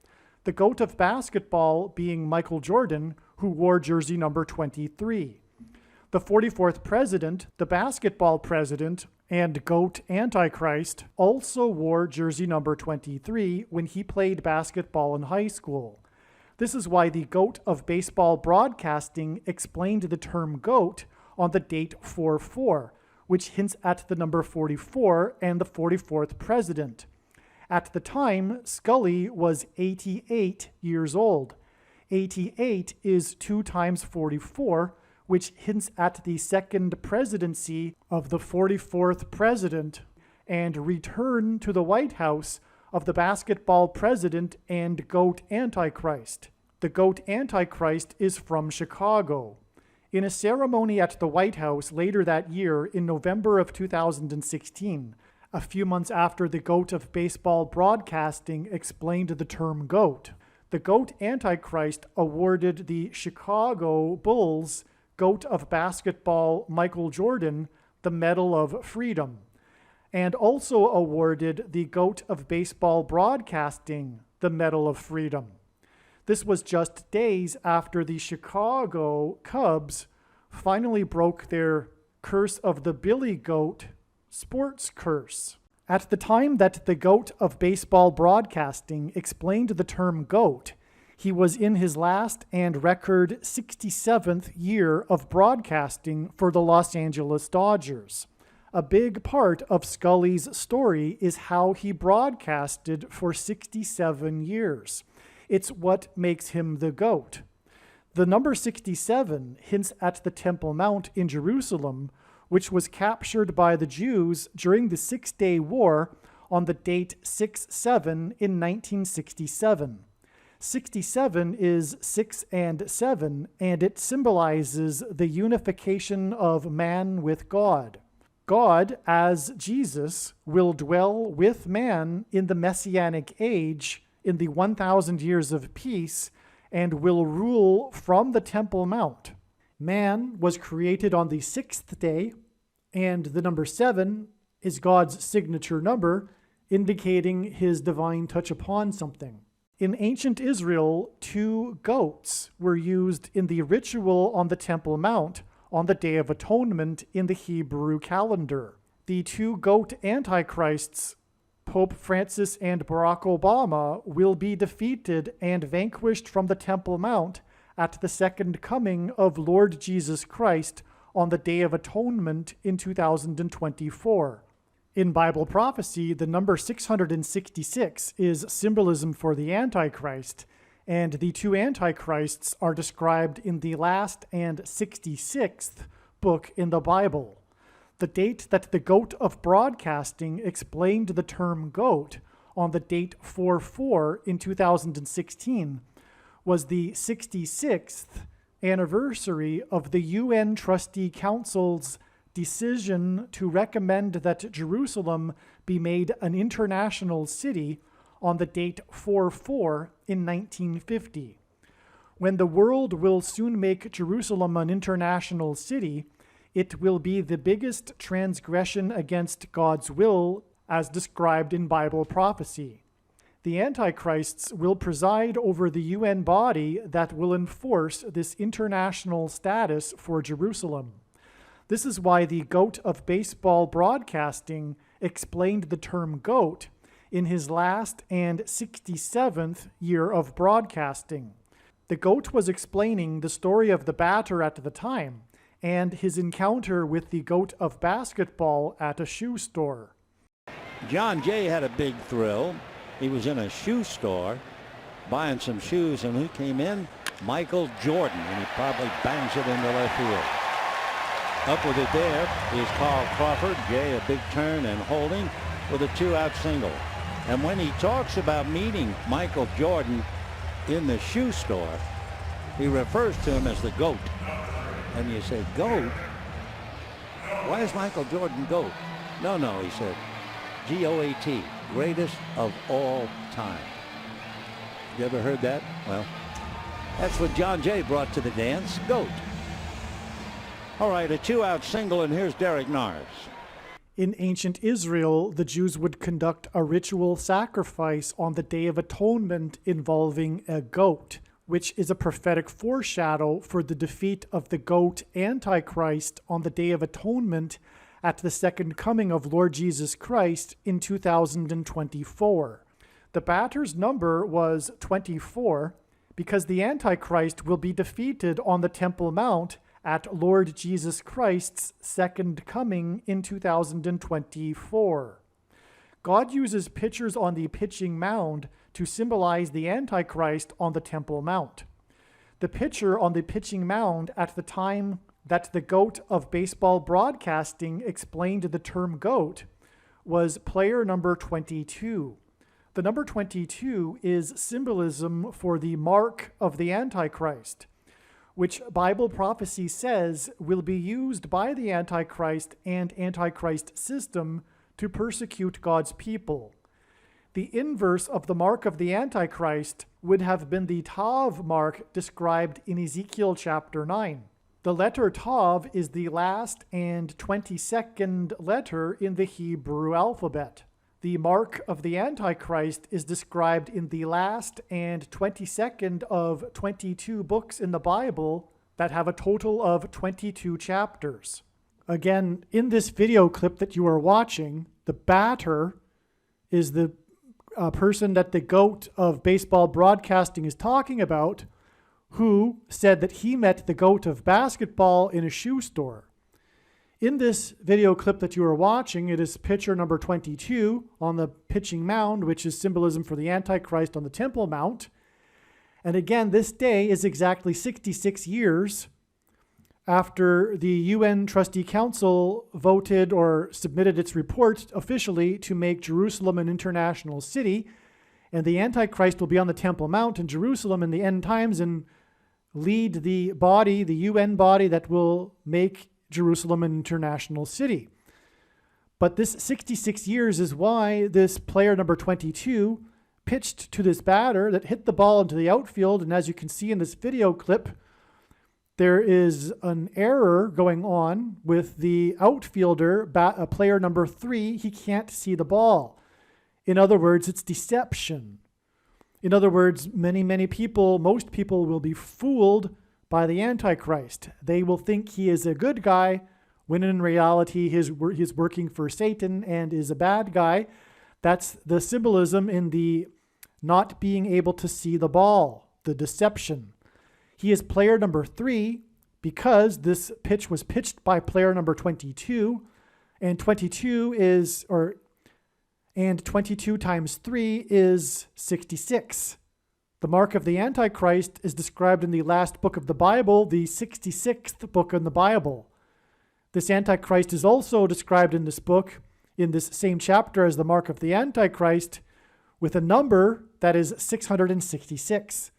The GOAT of basketball being Michael Jordan, who wore jersey number 23. The 44th president, the basketball president, and GOAT Antichrist also wore jersey number 23 when he played basketball in high school. This is why the GOAT of baseball broadcasting explained the term GOAT on the date 4-4, which hints at the number 44 and the 44th president. At the time, Scully was 88 years old. 88 is 2 times 44, which hints at the second presidency of the 44th president and return to the White House of the basketball president and GOAT Antichrist. The GOAT Antichrist is from Chicago. In a ceremony at the White House later that year in November of 2016, a few months after the GOAT of baseball broadcasting explained the term GOAT, The GOAT Antichrist awarded the Chicago Bulls GOAT of basketball Michael Jordan the Medal of Freedom, and also awarded the GOAT of baseball broadcasting the Medal of Freedom. This was just days after the Chicago Cubs finally broke their curse of the Billy Goat sports curse. At the time that the GOAT of baseball broadcasting explained the term GOAT, he was in his last and record 67th year of broadcasting for the Los Angeles Dodgers. A big part of Scully's story is how he broadcasted for 67 years. It's what makes him the GOAT. The number 67 hints at the Temple Mount in Jerusalem, which was captured by the Jews during the Six-Day War on the date 6/7 in 1967. 67 is 6 and 7, and it symbolizes the unification of man with God. God, as Jesus, will dwell with man in the Messianic age in the 1,000 years of peace and will rule from the Temple Mount. Man was created on the sixth day, and the number 7 is God's signature number, indicating his divine touch upon something. In ancient Israel, 2 goats were used in the ritual on the Temple Mount on the Day of Atonement in the Hebrew calendar. The 2 GOAT Antichrists, Pope Francis and Barack Obama, will be defeated and vanquished from the Temple Mount at the second coming of Lord Jesus Christ on the Day of Atonement in 2024. In Bible prophecy, the number 666 is symbolism for the Antichrist, and the 2 Antichrists are described in the last and 66th book in the Bible. The date that the GOAT of broadcasting explained the term GOAT on the date 4/4 in 2016 was the 66th anniversary of the UN Trustee Council's decision to recommend that Jerusalem be made an international city on the date 4/4 in 1950. When the world will soon make Jerusalem an international city, it will be the biggest transgression against God's will as described in Bible prophecy. The Antichrists will preside over the UN body that will enforce this international status for Jerusalem. This is why the GOAT of baseball broadcasting explained the term GOAT in his last and 67th year of broadcasting. The GOAT was explaining the story of the batter at the time and his encounter with the GOAT of basketball at a shoe store. John Jay had a big thrill. He was in a shoe store buying some shoes, and who came in? Michael Jordan, and he probably bangs it into left field. Up with it there is Carl Crawford. Jay a big turn and holding with a 2-out single. And when he talks about meeting Michael Jordan in the shoe store, he refers to him as the GOAT. And you say, GOAT? Why is Michael Jordan GOAT? No, he said, GOAT, greatest of all time. You ever heard that? Well, that's what John Jay brought to the dance, GOAT. All right, a 2-out single, and here's Derek Nars. In ancient Israel, the Jews would conduct a ritual sacrifice on the Day of Atonement involving a goat, which is a prophetic foreshadow for the defeat of the GOAT Antichrist on the Day of Atonement at the second coming of Lord Jesus Christ in 2024. The batter's number was 24 because the Antichrist will be defeated on the Temple Mount at Lord Jesus Christ's second coming in 2024. God uses pitchers on the pitching mound to symbolize the Antichrist on the Temple Mount. The pitcher on the pitching mound at the time that the GOAT of baseball broadcasting explained the term GOAT was player number 22. The number 22 is symbolism for the mark of the Antichrist, which Bible prophecy says will be used by the Antichrist and Antichrist system to persecute God's people. The inverse of the mark of the Antichrist would have been the Tav mark described in Ezekiel chapter 9. The letter Tav is the last and 22nd letter in the Hebrew alphabet. The mark of the Antichrist is described in the last and 22nd of 22 books in the Bible that have a total of 22 chapters. Again, in this video clip that you are watching, the batter is the person that the GOAT of baseball broadcasting is talking about, who said that he met the GOAT of basketball in a shoe store. In this video clip that you are watching, it is pitcher number 22 on the pitching mound, which is symbolism for the Antichrist on the Temple Mount. And again, this day is exactly 66 years after the UN Trustee Council voted or submitted its report officially to make Jerusalem an international city. And the Antichrist will be on the Temple Mount in Jerusalem in the end times and lead the body, the UN body that will make Jerusalem an international city. But this 66 years is why this player number 22 pitched to this batter that hit the ball into the outfield. And as you can see in this video clip, there is an error going on with the outfielder, player number 3. He can't see the ball. In other words, it's deception. In other words, most people will be fooled by the Antichrist. They will think he is a good guy, when in reality he's working for Satan and is a bad guy. That's the symbolism in the not being able to see the ball, the deception. He is player number 3 because this pitch was pitched by player number 22, and 22 times 3 is 66. The mark of the Antichrist is described in the last book of the Bible, the 66th book in the Bible. This Antichrist is also described in this book, in this same chapter as the mark of the Antichrist, with a number that is 666.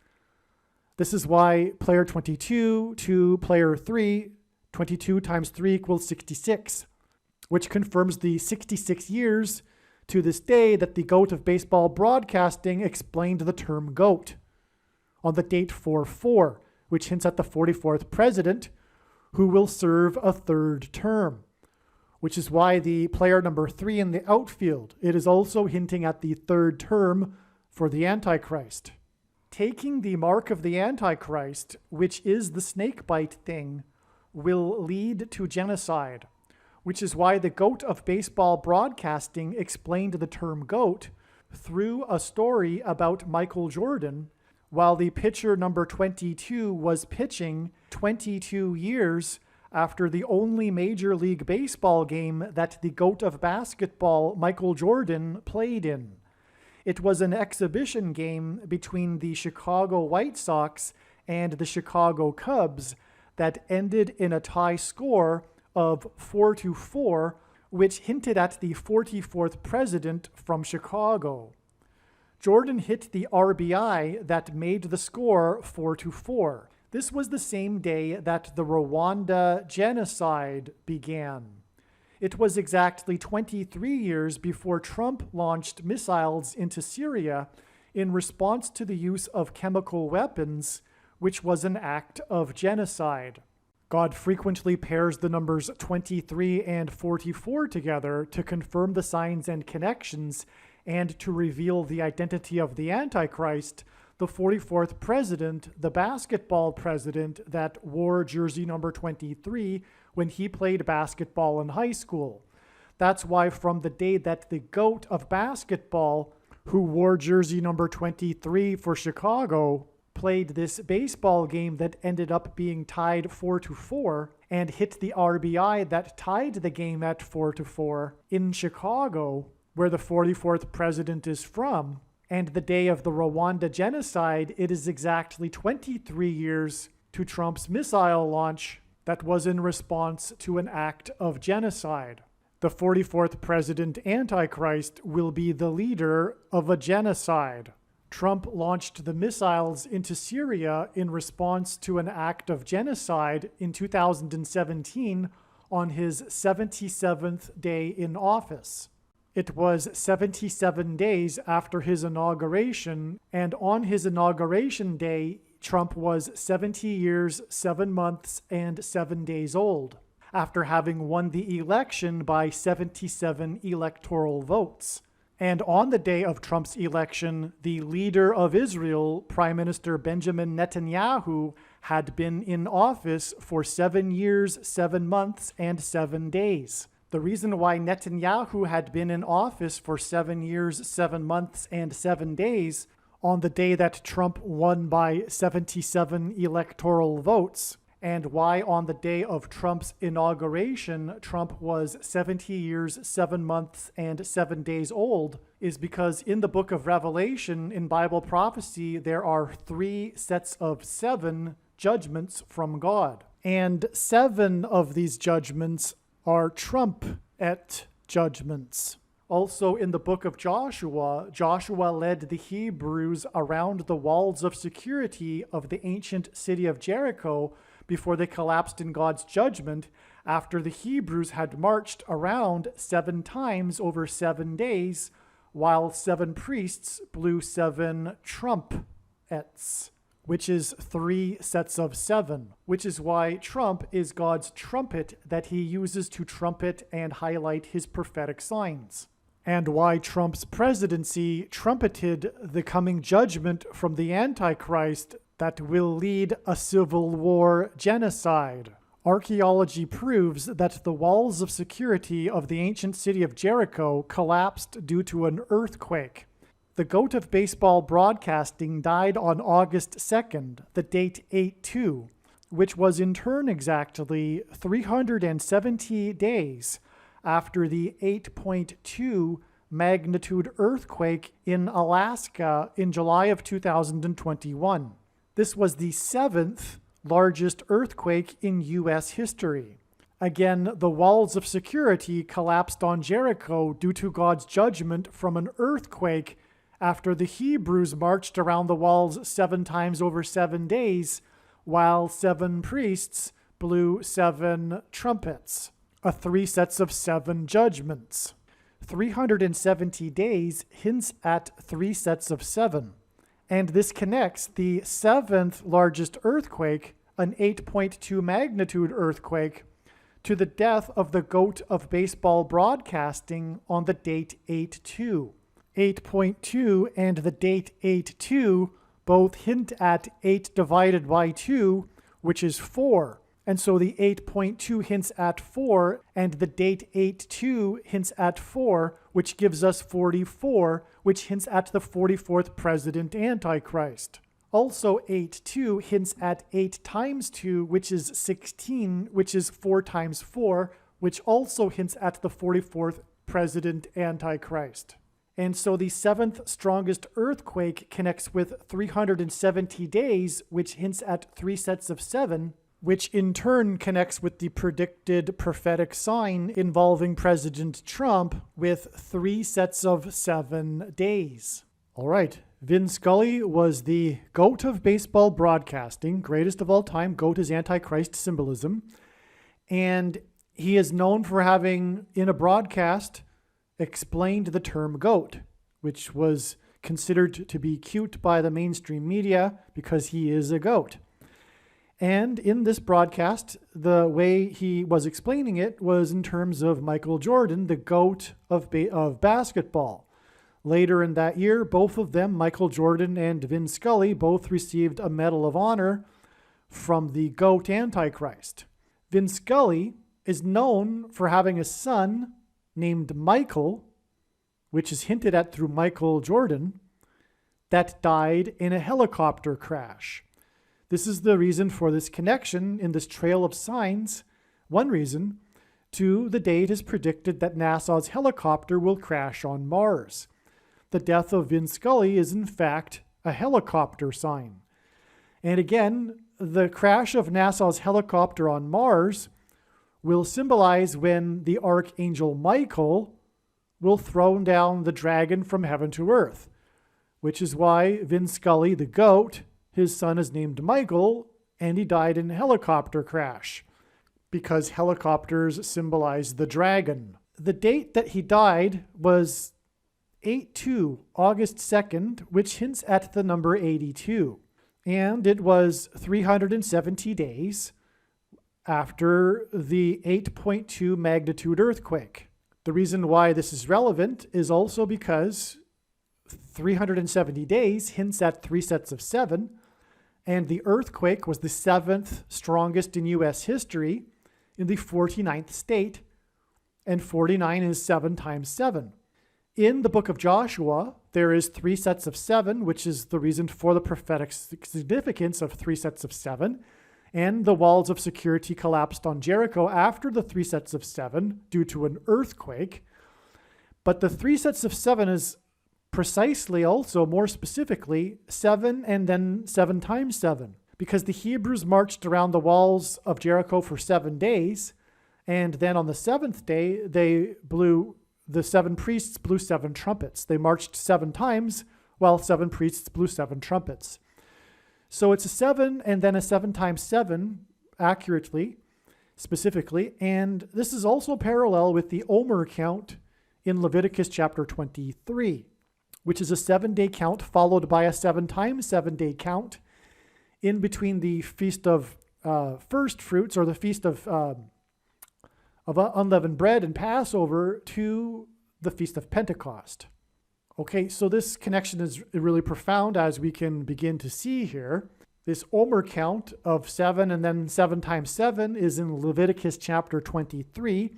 This is why player 22 to player 3, 22 times 3 equals 66, which confirms the 66 years to this day that the GOAT of baseball broadcasting explained the term GOAT on the date 4-4, which hints at the 44th president who will serve a third term, which is why the player number 3 in the outfield, it is also hinting at the third term for the Antichrist. Taking the mark of the Antichrist, which is the snakebite thing, will lead to genocide, which is why the GOAT of baseball broadcasting explained the term GOAT through a story about Michael Jordan, while the pitcher number 22 was pitching 22 years after the only Major League Baseball game that the GOAT of basketball, Michael Jordan, played in. It was an exhibition game between the Chicago White Sox and the Chicago Cubs that ended in a tie score of 4-4, which hinted at the 44th president from Chicago. Jordan hit the RBI that made the score 4-4. This was the same day that the Rwanda genocide began. It was exactly 23 years before Trump launched missiles into Syria in response to the use of chemical weapons, which was an act of genocide. God frequently pairs the numbers 23 and 44 together to confirm the signs and connections and to reveal the identity of the Antichrist, the 44th president, the basketball president that wore jersey number 23 when he played basketball in high school. That's why from the day that the GOAT of basketball, who wore jersey number 23 for Chicago, played this baseball game that ended up being tied 4-4 and hit the RBI that tied the game at 4-4 in Chicago, where the 44th president is from, and the day of the Rwanda genocide, it is exactly 23 years to Trump's missile launch that was in response to an act of genocide. The 44th president, Antichrist, will be the leader of a genocide. Trump launched the missiles into Syria in response to an act of genocide in 2017 on his 77th day in office. It was 77 days after his inauguration, and on his inauguration day, Trump was 70 years, 7 months, and 7 days old, after having won the election by 77 electoral votes. And on the day of Trump's election, the leader of Israel, Prime Minister Benjamin Netanyahu, had been in office for 7 years, 7 months, and 7 days. The reason why Netanyahu had been in office for 7 years, 7 months, and 7 days on the day that Trump won by 77 electoral votes, and why on the day of Trump's inauguration, Trump was 70 years, 7 months, and 7 days old, is because in the book of Revelation, in Bible prophecy, there are 3 sets of 7 judgments from God. And 7 of these judgments are trumpet judgments. Also in the book of Joshua, Joshua led the Hebrews around the walls of security of the ancient city of Jericho before they collapsed in God's judgment after the Hebrews had marched around 7 times over 7 days while 7 priests blew 7 trumpets, which is 3 sets of 7, which is why Trump is God's trumpet that he uses to trumpet and highlight his prophetic signs, and why Trump's presidency trumpeted the coming judgment from the Antichrist that will lead a civil war genocide. Archaeology proves that the walls of security of the ancient city of Jericho collapsed due to an earthquake. The GOAT of baseball broadcasting died on August 2nd, the date 8/2, which was in turn exactly 370 days after the 8.2 magnitude earthquake in Alaska in July of 2021. This was the 7th largest earthquake in U.S. history. Again, the walls of security collapsed on Jericho due to God's judgment from an earthquake after the Hebrews marched around the walls 7 times over 7 days, while 7 priests blew 7 trumpets, 3 sets of 7 judgments. 370 days hints at 3 sets of 7. And this connects the 7th largest earthquake, an 8.2 magnitude earthquake, to the death of the GOAT of baseball broadcasting on the date 8/2. 8.2 and the date 8/2 both hint at 8 divided by 2, which is 4. And so the 8.2 hints at 4, and the date 8/2 hints at 4, which gives us 44, which hints at the 44th president Antichrist. Also 8/2 hints at 8 times 2, which is 16, which is 4 times 4, which also hints at the 44th president Antichrist. And so the 7th strongest earthquake connects with 370 days, which hints at 3 sets of 7, which in turn connects with the predicted prophetic sign involving President Trump with 3 sets of 7 days. All right, Vin Scully was the GOAT of baseball broadcasting, greatest of all time. GOAT is Antichrist symbolism. And he is known for having, in a broadcast, explained the term GOAT, which was considered to be cute by the mainstream media because he is a GOAT. And in this broadcast, the way he was explaining it was in terms of Michael Jordan, the GOAT of basketball. Later in that year, both of them, Michael Jordan and Vin Scully, both received a Medal of Honor from the GOAT Antichrist. Vin Scully is known for having a son named Michael, which is hinted at through Michael Jordan, that died in a helicopter crash. This is the reason for this connection in this trail of signs, one reason, to the day it is predicted that NASA's helicopter will crash on Mars. The death of Vin Scully is in fact a helicopter sign. And again, the crash of NASA's helicopter on Mars will symbolize when the Archangel Michael will throw down the dragon from heaven to earth, which is why Vin Scully, the GOAT, his son is named Michael, and he died in a helicopter crash, because helicopters symbolize the dragon. the date that he died was 8/2, August 2nd, which hints at the number 82. And it was 370 days after the 8.2 magnitude earthquake. The reason why this is relevant is also because 370 days hints at 3 sets of 7, and the earthquake was the 7th strongest in U.S. history in the 49th state, and 49 is 7 times 7. In the book of Joshua, there is 3 sets of 7, which is the reason for the prophetic significance of 3 sets of 7. And the walls of security collapsed on Jericho after the 3 sets of 7 due to an earthquake. But the 3 sets of 7 is precisely also, more specifically, 7 and then 7 times 7. Because the Hebrews marched around the walls of Jericho for 7 days. And then on the 7th day, the 7 priests blew 7 trumpets. They marched 7 times while 7 priests blew 7 trumpets. So it's a 7 and then a 7 times 7 accurately, specifically. And this is also parallel with the Omer count in Leviticus chapter 23, which is a 7-day count followed by a 7 times 7-day count in between the Feast of First Fruits, or the Feast of Unleavened Bread and Passover, to the Feast of Pentecost. Okay, so this connection is really profound, as we can begin to see here. This Omer count of 7 and then 7 times 7 is in Leviticus chapter 23,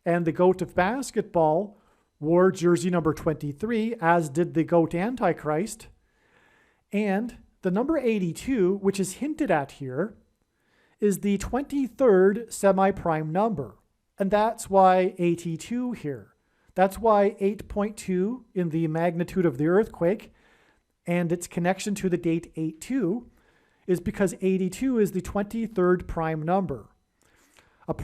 and the goat of basketball wore jersey number 23, as did the goat Antichrist. And the number 82, which is hinted at here, is the 23rd semi-prime number. And that's why 82 here. That's why 8.2 in the magnitude of the earthquake and its connection to the date 8/2 is because 82 is the 23rd prime number. The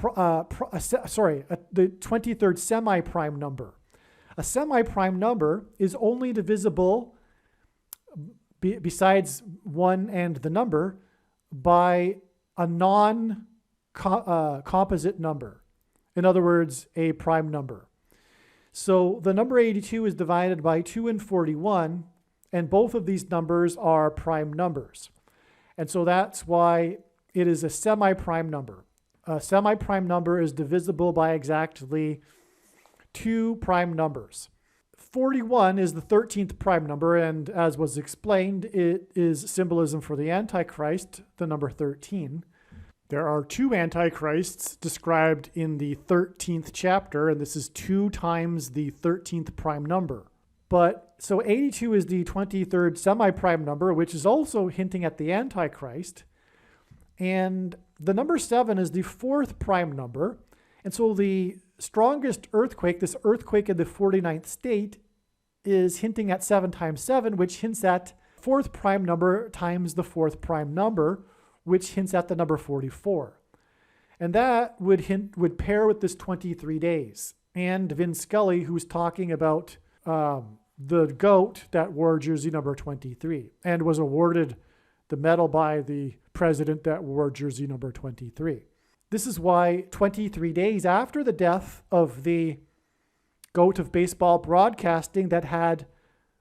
23rd semi-prime number. A semi-prime number is only divisible, besides 1 and the number, by a non-composite number. In other words, a prime number. So the number 82 is divided by 2 and 41, and both of these numbers are prime numbers. And so that's why it is a semi-prime number. A semi-prime number is divisible by exactly 2 prime numbers. 41 is the 13th prime number, and as was explained, it is symbolism for the Antichrist, the number 13. There are 2 antichrists described in the 13th chapter, and this is 2 times the 13th prime number. But so 82 is the 23rd semi-prime number, which is also hinting at the Antichrist. And the number 7 is the 4th prime number. And so the strongest earthquake, this earthquake in the 49th state, is hinting at 7 times 7, which hints at 4th prime number times the 4th prime number, which hints at the number 44. And that would pair with this 23 days. And Vin Scully, who's talking about the goat that wore jersey number 23 and was awarded the medal by the president that wore jersey number 23. This is why 23 days after the death of the goat of baseball broadcasting that had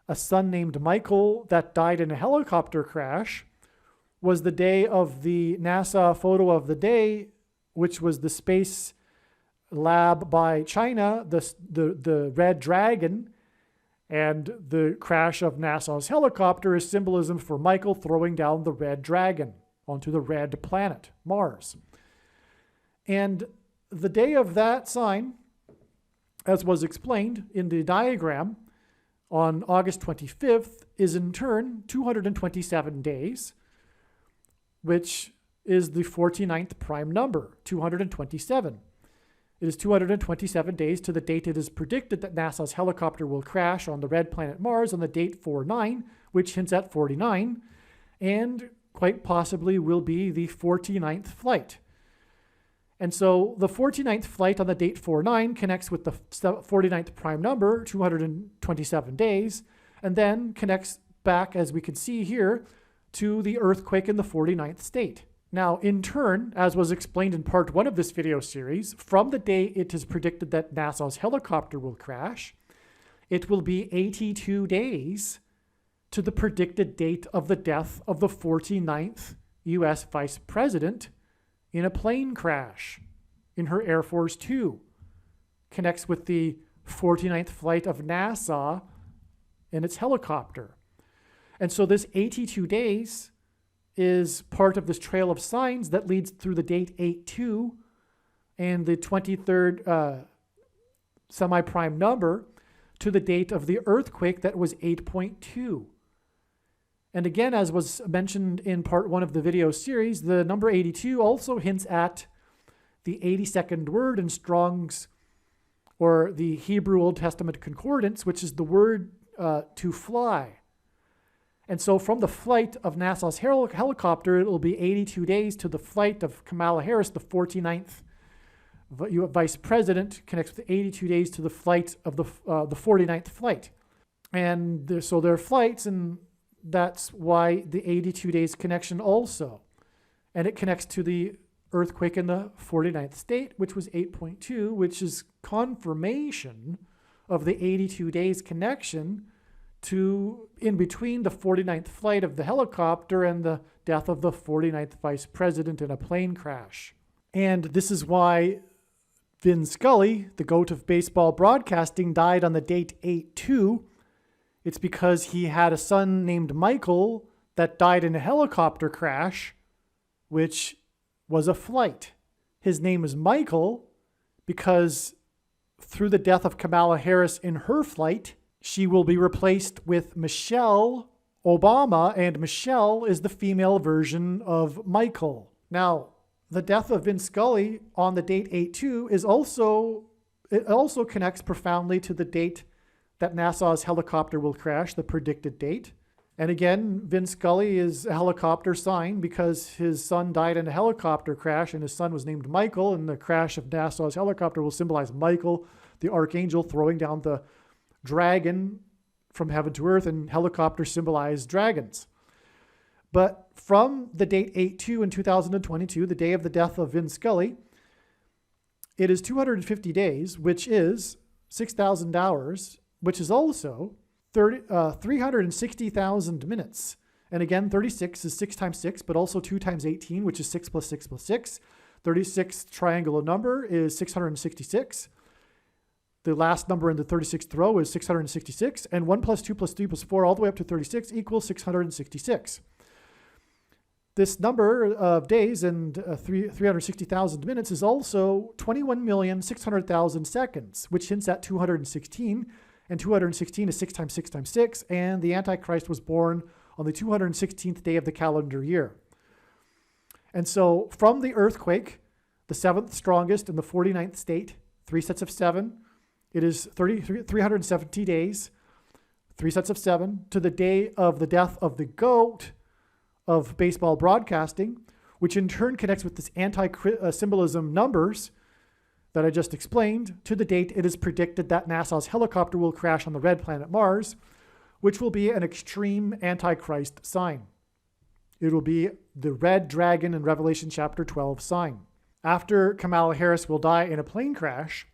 a son named Michael that died in a helicopter crash was the day of the NASA photo of the day, which was the space lab by China, the Red Dragon, and the crash of NASA's helicopter is symbolism for Michael throwing down the Red Dragon onto the red planet, Mars. And the day of that sign, as was explained in the diagram on August 25th, is in turn 227 days, which is the 49th prime number, 227. It is 227 days to the date it is predicted that NASA's helicopter will crash on the red planet Mars on the date 49, which hints at 49, and quite possibly will be the 49th flight. And so the 49th flight on the date 49 connects with the 49th prime number, 227 days, and then connects back, as we can see here, to the earthquake in the 49th state. Now, in turn, as was explained in part 1 of this video series, from the day it is predicted that NASA's helicopter will crash, it will be 82 days to the predicted date of the death of the 49th U.S. Vice President in a plane crash in her Air Force Two. Connects with the 49th flight of NASA in its helicopter. And so this 82 days is part of this trail of signs that leads through the date 8-2 and the 23rd semi-prime number to the date of the earthquake that was 8.2. And again, as was mentioned in part 1 of the video series, the number 82 also hints at the 82nd word in Strong's, or the Hebrew Old Testament Concordance, which is the word to fly. And so from the flight of NASA's helicopter, it will be 82 days to the flight of Kamala Harris, the 49th Vice President, connects with 82 days to the flight of the 49th flight. And so there are flights, and that's why the 82 days connection also. And it connects to the earthquake in the 49th state, which was 8.2, which is confirmation of the 82 days connection to in between the 49th flight of the helicopter and the death of the 49th Vice President in a plane crash. And this is why Vin Scully, the GOAT of baseball broadcasting, died on the date 8-2. It's because he had a son named Michael that died in a helicopter crash, which was a flight. His name is Michael because through the death of Kamala Harris in her flight, she will be replaced with Michelle Obama, and Michelle is the female version of Michael. Now, the death of Vin Scully on the date 8-2 is also connects profoundly to the date that NASA's helicopter will crash, the predicted date. And again, Vin Scully is a helicopter sign because his son died in a helicopter crash, and his son was named Michael, and the crash of NASA's helicopter will symbolize Michael, the archangel, throwing down the dragon from heaven to earth, and helicopters symbolize dragons. But from the date 8-2 in 2022, the day of the death of Vin Scully, it is 250 days, which is 6,000 hours, which is also 360,000 minutes. And again, 36 is 6 times 6, but also 2 times 18, which is 6 plus 6 plus 6. 36th triangular number is 666. The last number in the 36th row is 666, and 1 plus 2 plus 3 plus 4 all the way up to 36 equals 666. This number of days and 360,000 minutes is also 21,600,000 seconds, which hints at 216, and 216 is 6 times 6 times 6, and the Antichrist was born on the 216th day of the calendar year. And so from the earthquake, the 7th strongest in the 49th state, 3 sets of 7, it is 370 days, 3 sets of 7, to the day of the death of the GOAT of baseball broadcasting, which in turn connects with this anti-symbolism numbers that I just explained, to the date it is predicted that NASA's helicopter will crash on the red planet Mars, which will be an extreme Antichrist sign. It will be the red dragon in Revelation chapter 12 sign. After Kamala Harris will die in a plane crash,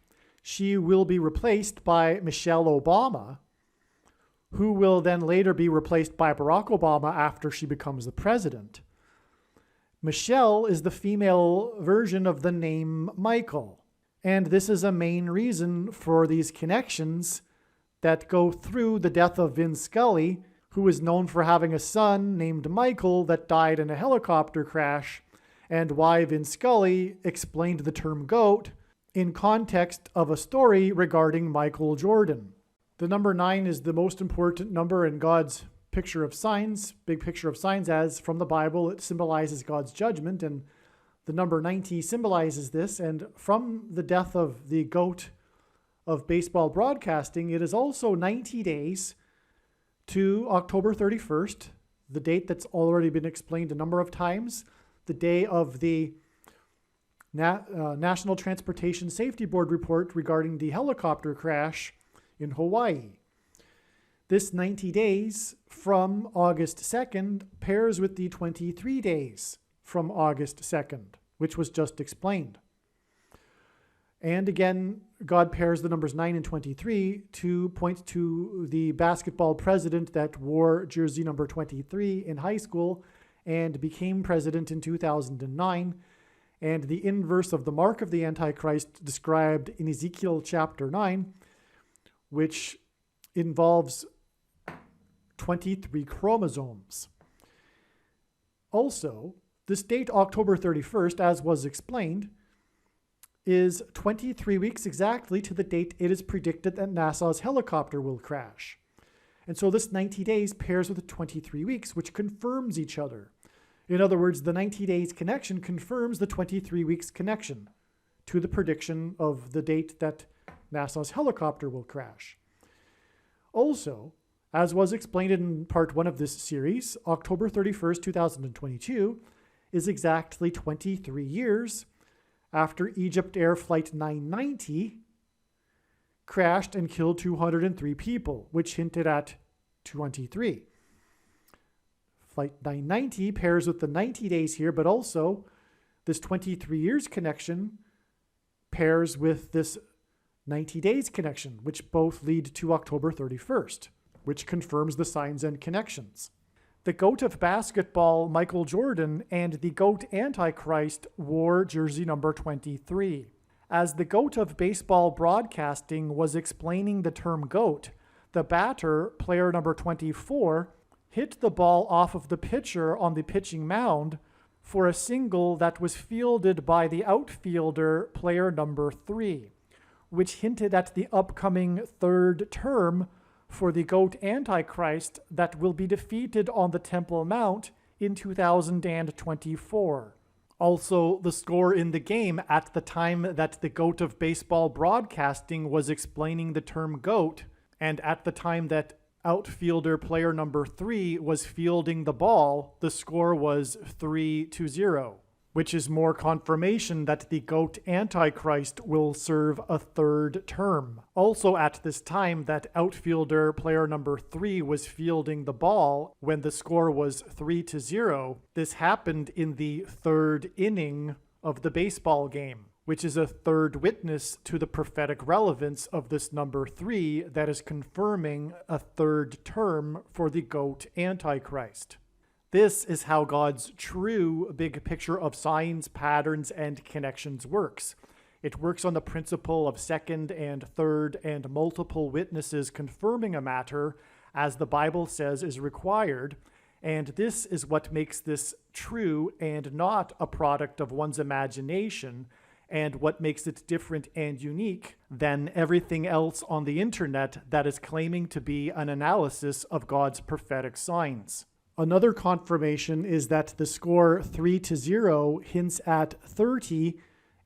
she will be replaced by Michelle Obama, who will then later be replaced by Barack Obama after she becomes the president. Michelle is the female version of the name Michael. And this is a main reason for these connections that go through the death of Vin Scully, who is known for having a son named Michael that died in a helicopter crash, and why Vin Scully explained the term GOAT in context of a story regarding Michael Jordan. The number 9 is the most important number in God's picture of signs, big picture of signs, as from the Bible. It symbolizes God's judgment, and the number 90 symbolizes this. And from the death of the GOAT of baseball broadcasting, it is also 90 days to October 31st, the date that's already been explained a number of times, the day of the National Transportation Safety Board report regarding the helicopter crash in Hawaii. This 90 days from August 2nd pairs with the 23 days from August 2nd, which was just explained. And again, God pairs the numbers 9 and 23 to point to the basketball president that wore jersey number 23 in high school and became president in 2009, and the inverse of the mark of the Antichrist described in Ezekiel chapter 9, which involves 23 chromosomes. Also, this date, October 31st, as was explained, is 23 weeks exactly to the date it is predicted that NASA's helicopter will crash. And so this 90 days pairs with the 23 weeks, which confirms each other. In other words, the 90 days connection confirms the 23 weeks connection to the prediction of the date that NASA's helicopter will crash. Also, as was explained in part 1 of this series, October 31st, 2022 is exactly 23 years after Egypt Air Flight 990 crashed and killed 203 people, which hinted at 23. Flight 990 pairs with the 90 days here, but also this 23 years connection pairs with this 90 days connection, which both lead to October 31st, which confirms the signs and connections. The GOAT of basketball, Michael Jordan, and the GOAT Antichrist wore jersey number 23. As the GOAT of baseball broadcasting was explaining the term GOAT, the batter, player number 24, hit the ball off of the pitcher on the pitching mound for a single that was fielded by the outfielder, player number 3, which hinted at the upcoming third term for the GOAT Antichrist that will be defeated on the Temple Mount in 2024. Also, the score in the game at the time that the GOAT of baseball broadcasting was explaining the term GOAT, and at the time that outfielder player number 3 was fielding the ball, the score was 3-0. Which is more confirmation that the GOAT Antichrist will serve a third term. Also at this time that outfielder player number 3 was fielding the ball when the score was 3-0, this happened in the third inning of the baseball game, which is a third witness to the prophetic relevance of this number 3 that is confirming a third term for the GOAT Antichrist. This is how God's true big picture of signs, patterns, and connections works. It works on the principle of second and third and multiple witnesses confirming a matter, as the Bible says is required, and this is what makes this true and not a product of one's imagination, and what makes it different and unique than everything else on the internet that is claiming to be an analysis of God's prophetic signs. Another confirmation is that the score 3-0 hints at 30,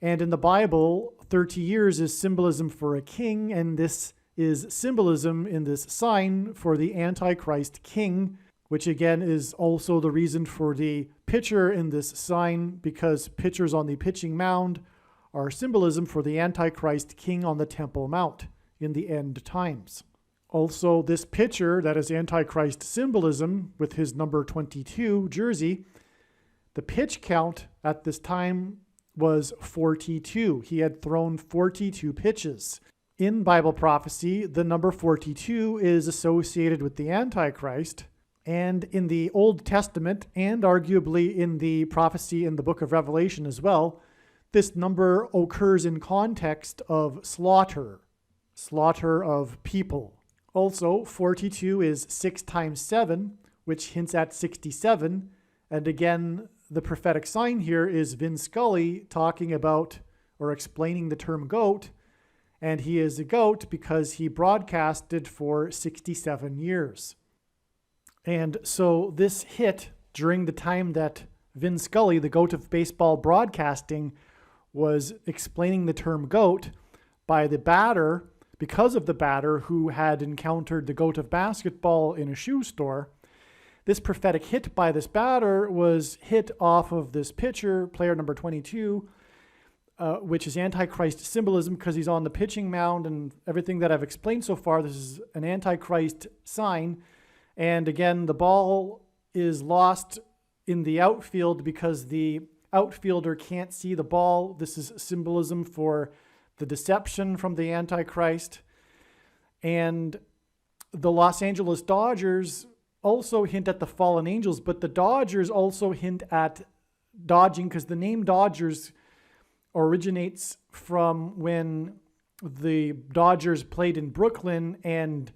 and in the Bible, 30 years is symbolism for a king, and this is symbolism in this sign for the Antichrist king, which again is also the reason for the pitcher in this sign, because pitchers on the pitching mound are symbolism for the Antichrist king on the Temple Mount in the end times. Also, this pitcher that is Antichrist symbolism with his number 22 jersey, the pitch count at this time was 42. He had thrown 42 pitches. In Bible prophecy, the number 42 is associated with the Antichrist, and in the Old Testament, and arguably in the prophecy in the book of Revelation as well, this number occurs in context of slaughter of people. Also, 42 is 6 times 7, which hints at 67. And again, the prophetic sign here is Vin Scully talking about or explaining the term goat. And he is a goat because he broadcasted for 67 years. And so this hit during the time that Vin Scully, the goat of baseball broadcasting, was explaining the term goat by the batter, because of the batter who had encountered the GOAT of basketball in a shoe store. This prophetic hit by this batter was hit off of this pitcher, player number 22, which is Antichrist symbolism because he's on the pitching mound, and everything that I've explained so far, this is an Antichrist sign. And again, the ball is lost in the outfield because the outfielder can't see the ball. This is symbolism for the deception from the Antichrist. And the Los Angeles Dodgers also hint at the fallen angels, but the Dodgers also hint at dodging, because the name Dodgers originates from when the Dodgers played in Brooklyn, and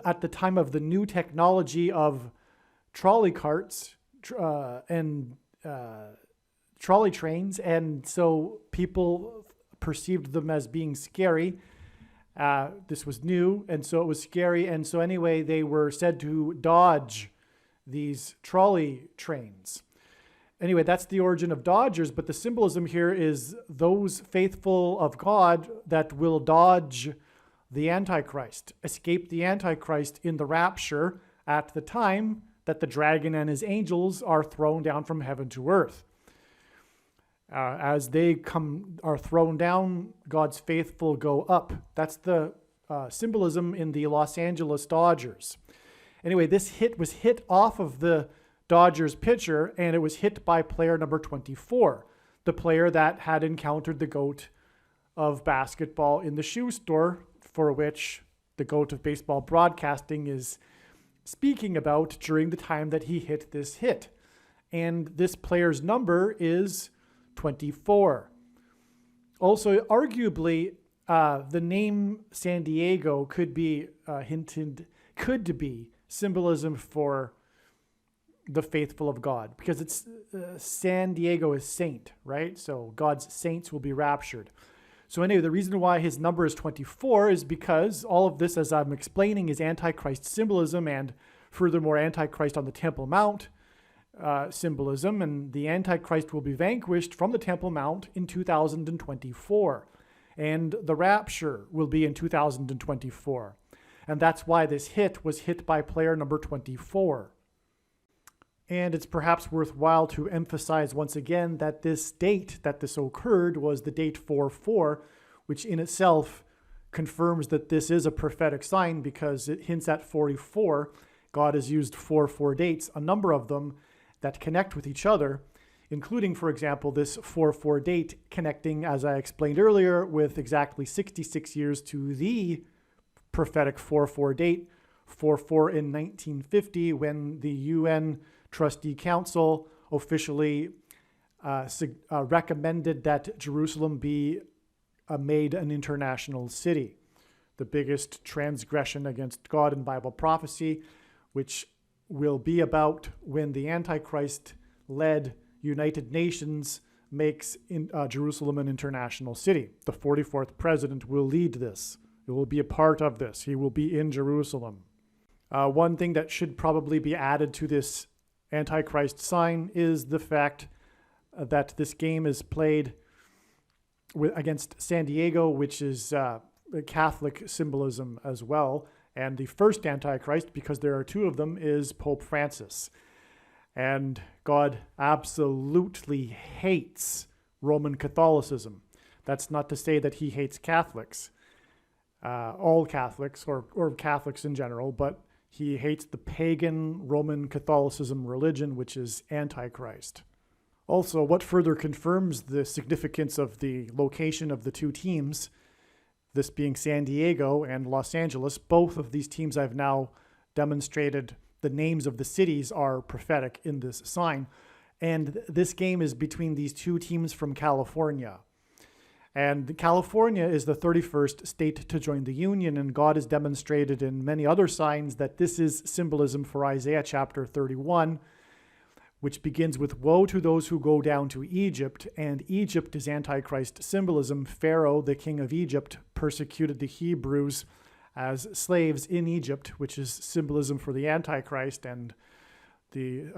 at the time of the new technology of trolley carts and trolley trains, and so people perceived them as being scary. This was new, and so it was scary, and so anyway, they were said to dodge these trolley trains. Anyway, that's the origin of Dodgers, but the symbolism here is those faithful of God that will dodge the Antichrist, escape the Antichrist in the rapture at the time that the dragon and his angels are thrown down from heaven to earth. As they are thrown down, God's faithful go up. That's the symbolism in the Los Angeles Dodgers. Anyway, this hit was hit off of the Dodgers pitcher, and it was hit by player number 24, the player that had encountered the GOAT of basketball in the shoe store, for which the GOAT of baseball broadcasting is speaking about during the time that he hit this hit. And this player's number is 24. Also, arguably, the name San Diego could be symbolism for the faithful of God, because it's San Diego is saint, right? So God's saints will be raptured. So anyway, the reason why his number is 24 is because all of this, as I'm explaining, is Antichrist symbolism, and furthermore, Antichrist on the Temple Mount symbolism, and the Antichrist will be vanquished from the Temple Mount in 2024, and the rapture will be in 2024. And that's why this hit was hit by player number 24. And it's perhaps worthwhile to emphasize once again that this date that this occurred was the date 4/4, which in itself confirms that this is a prophetic sign, because it hints at 44. God has used 4/4 dates, a number of them that connect with each other, including, for example, this 4/4 date connecting, as I explained earlier, with exactly 66 years to the prophetic 4/4 date, 4/4 in 1950, when the UN Trustee Council officially recommended that Jerusalem be made an international city, the biggest transgression against God in Bible prophecy, which will be about when the Antichrist-led United Nations makes Jerusalem an international city. The 44th president will lead this. He will be a part of this. He will be in Jerusalem. One thing that should probably be added to this Antichrist sign is the fact that this game is played against San Diego, which is Catholic symbolism as well. And the first Antichrist, because there are two of them, is Pope Francis. And God absolutely hates Roman Catholicism. That's not to say that he hates Catholics, all Catholics, or Catholics in general, but he hates the pagan Roman Catholicism religion, which is Antichrist. Also, what further confirms the significance of the location of the two teams, this being San Diego and Los Angeles, both of these teams I've now demonstrated the names of the cities are prophetic in this sign. And this game is between these two teams from California. And California is the 31st state to join the Union, and God has demonstrated in many other signs that this is symbolism for Isaiah chapter 31, which begins with, "Woe to those who go down to Egypt," and Egypt is Antichrist symbolism. Pharaoh, the king of Egypt, persecuted the Hebrews as slaves in Egypt, which is symbolism for the Antichrist and the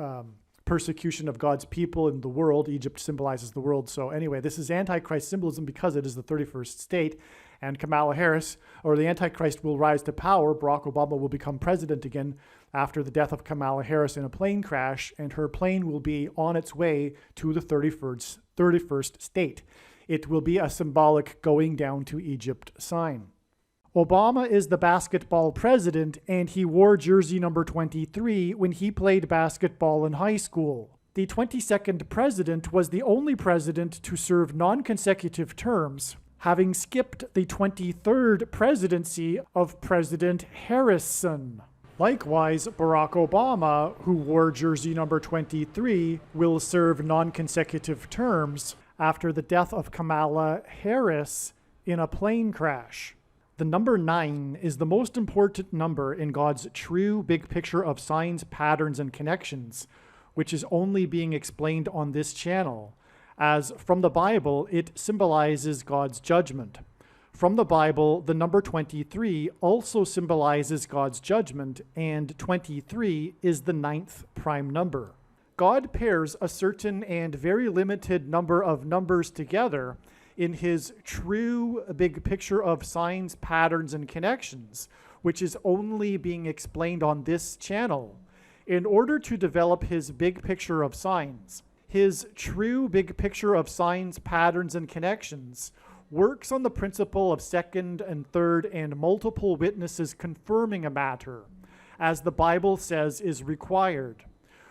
persecution of God's people in the world. Egypt symbolizes the world. So anyway, this is Antichrist symbolism because it is the 31st state, and Kamala Harris, or the Antichrist, will rise to power. Barack Obama will become president again after the death of Kamala Harris in a plane crash, and her plane will be on its way to the 31st state. It will be a symbolic going down to Egypt sign. Obama is the basketball president, and he wore jersey number 23 when he played basketball in high school. The 22nd president was the only president to serve non-consecutive terms, having skipped the 23rd presidency of President Harrison. Likewise, Barack Obama, who wore jersey number 23, will serve non-consecutive terms after the death of Kamala Harris in a plane crash. The number 9 is the most important number in God's true big picture of signs, patterns, and connections, which is only being explained on this channel, as from the Bible, it symbolizes God's judgment. From the Bible, the number 23 also symbolizes God's judgment, and 23 is the 9th prime number. God pairs a certain and very limited number of numbers together in his true big picture of signs, patterns, and connections, which is only being explained on this channel, in order to develop his big picture of signs. His true big picture of signs, patterns, and connections works on the principle of second and third and multiple witnesses confirming a matter, as the Bible says is required,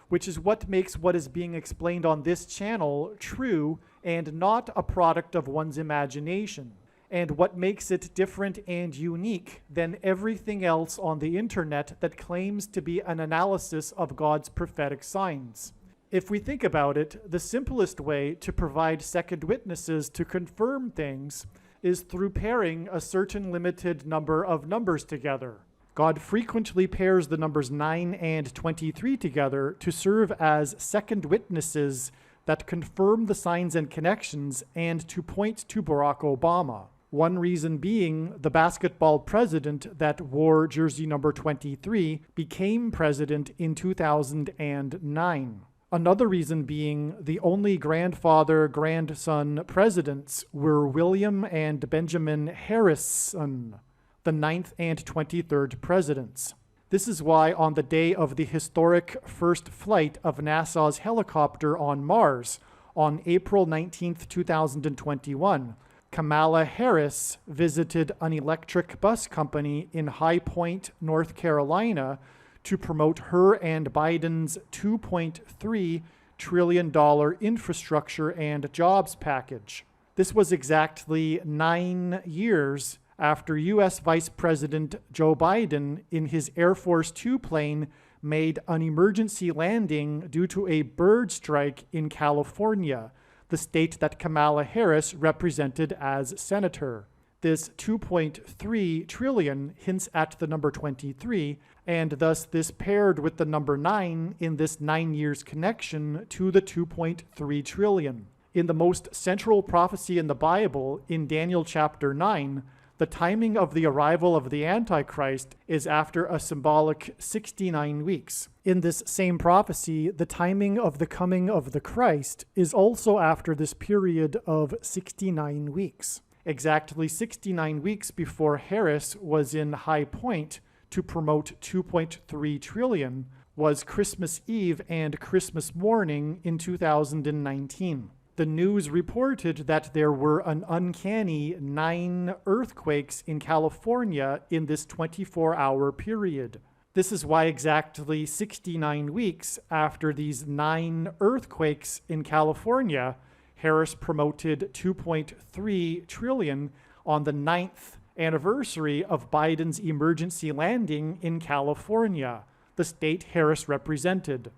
which is what makes what is being explained on this channel true and not a product of one's imagination, and what makes it different and unique than everything else on the internet that claims to be an analysis of God's prophetic signs. If we think about it, the simplest way to provide second witnesses to confirm things is through pairing a certain limited number of numbers together. God frequently pairs the numbers 9 and 23 together to serve as second witnesses that confirm the signs and connections and to point to Barack Obama. One reason being the basketball president that wore jersey number 23 became president in 2009. Another reason being the only grandfather-grandson presidents were William and Benjamin Harrison, the 9th and 23rd presidents. This is why on the day of the historic first flight of NASA's helicopter on Mars, on April 19, 2021, Kamala Harris visited an electric bus company in High Point, North Carolina, to promote her and Biden's $2.3 trillion infrastructure and jobs package. This was exactly 9 years after U.S. Vice President Joe Biden, in his Air Force Two plane, made an emergency landing due to a bird strike in California, the state that Kamala Harris represented as senator. This $2.3 trillion hints at the number 23, and thus this paired with the number 9 in this 9 years connection to the $2.3 trillion. In the most central prophecy in the Bible, in Daniel chapter 9, the timing of the arrival of the Antichrist is after a symbolic 69 weeks. In this same prophecy, the timing of the coming of the Christ is also after this period of 69 weeks. Exactly 69 weeks before Harris was in High Point to promote $2.3 trillion was Christmas Eve and Christmas morning in 2019. The news reported that there were an uncanny 9 earthquakes in California in this 24-hour period. This is why exactly 69 weeks after these 9 earthquakes in California, Harris promoted $2.3 trillion on the 9th anniversary of Biden's emergency landing in California, the state Harris represented.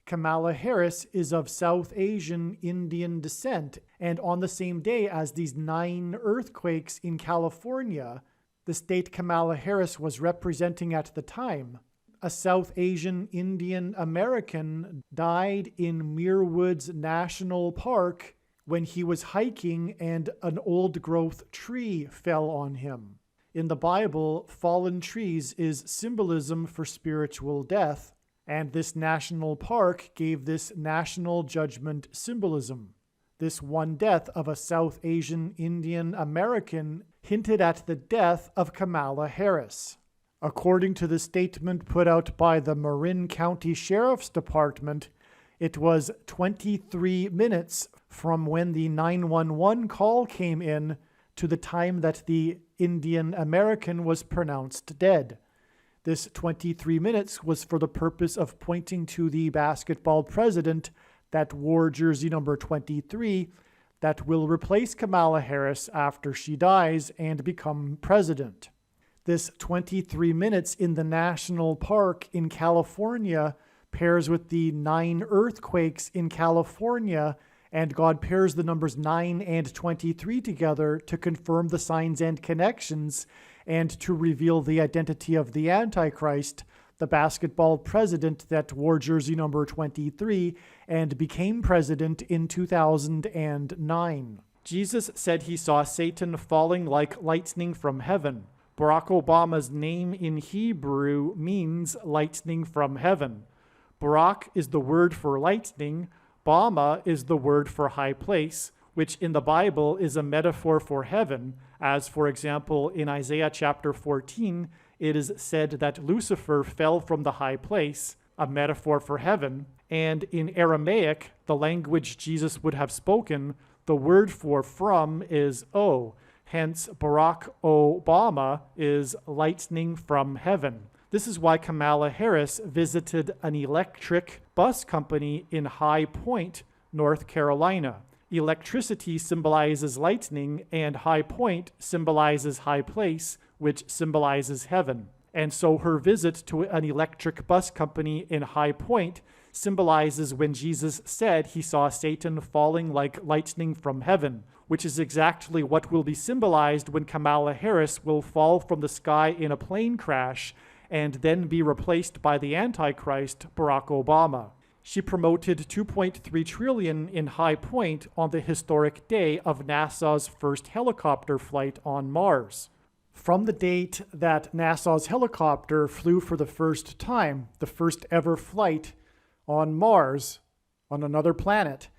Kamala Harris is of South Asian Indian descent, and on the same day as these 9 earthquakes in California, the state Kamala Harris was representing at the time, a South Asian Indian American died in Muir Woods National Park when he was hiking and an old-growth tree fell on him. In the Bible, fallen trees is symbolism for spiritual death, and this national park gave this national judgment symbolism. This one death of a South Asian Indian American hinted at the death of Kamala Harris. According to the statement put out by the Marin County Sheriff's Department, it was 23 minutes from when the 911 call came in to the time that the Indian American was pronounced dead. This 23 minutes was for the purpose of pointing to the basketball president that wore jersey number 23 that will replace Kamala Harris after she dies and become president. This 23 minutes in the national park in California pairs with the 9 earthquakes in California, and God pairs the numbers 9 and 23 together to confirm the signs and connections and to reveal the identity of the Antichrist, the basketball president that wore jersey number 23 and became president in 2009. Jesus said he saw Satan falling like lightning from heaven. Barack Obama's name in Hebrew means lightning from heaven. Barak is the word for lightning. Bama is the word for high place, which in the Bible is a metaphor for heaven, as for example in Isaiah chapter 14, it is said that Lucifer fell from the high place, a metaphor for heaven, and in Aramaic, the language Jesus would have spoken, the word for from is O. Hence, Barack Obama is lightning from heaven. This is why Kamala Harris visited an electric bus company in High Point, North Carolina. Electricity symbolizes lightning, and High Point symbolizes high place, which symbolizes heaven. And so her visit to an electric bus company in High Point symbolizes when Jesus said he saw Satan falling like lightning from heaven, which is exactly what will be symbolized when Kamala Harris will fall from the sky in a plane crash and then be replaced by the Antichrist, Barack Obama. She promoted $2.3 trillion in High Point on the historic day of NASA's first helicopter flight on Mars. From the date that NASA's helicopter flew for the first time, the first ever flight on Mars, on another planet,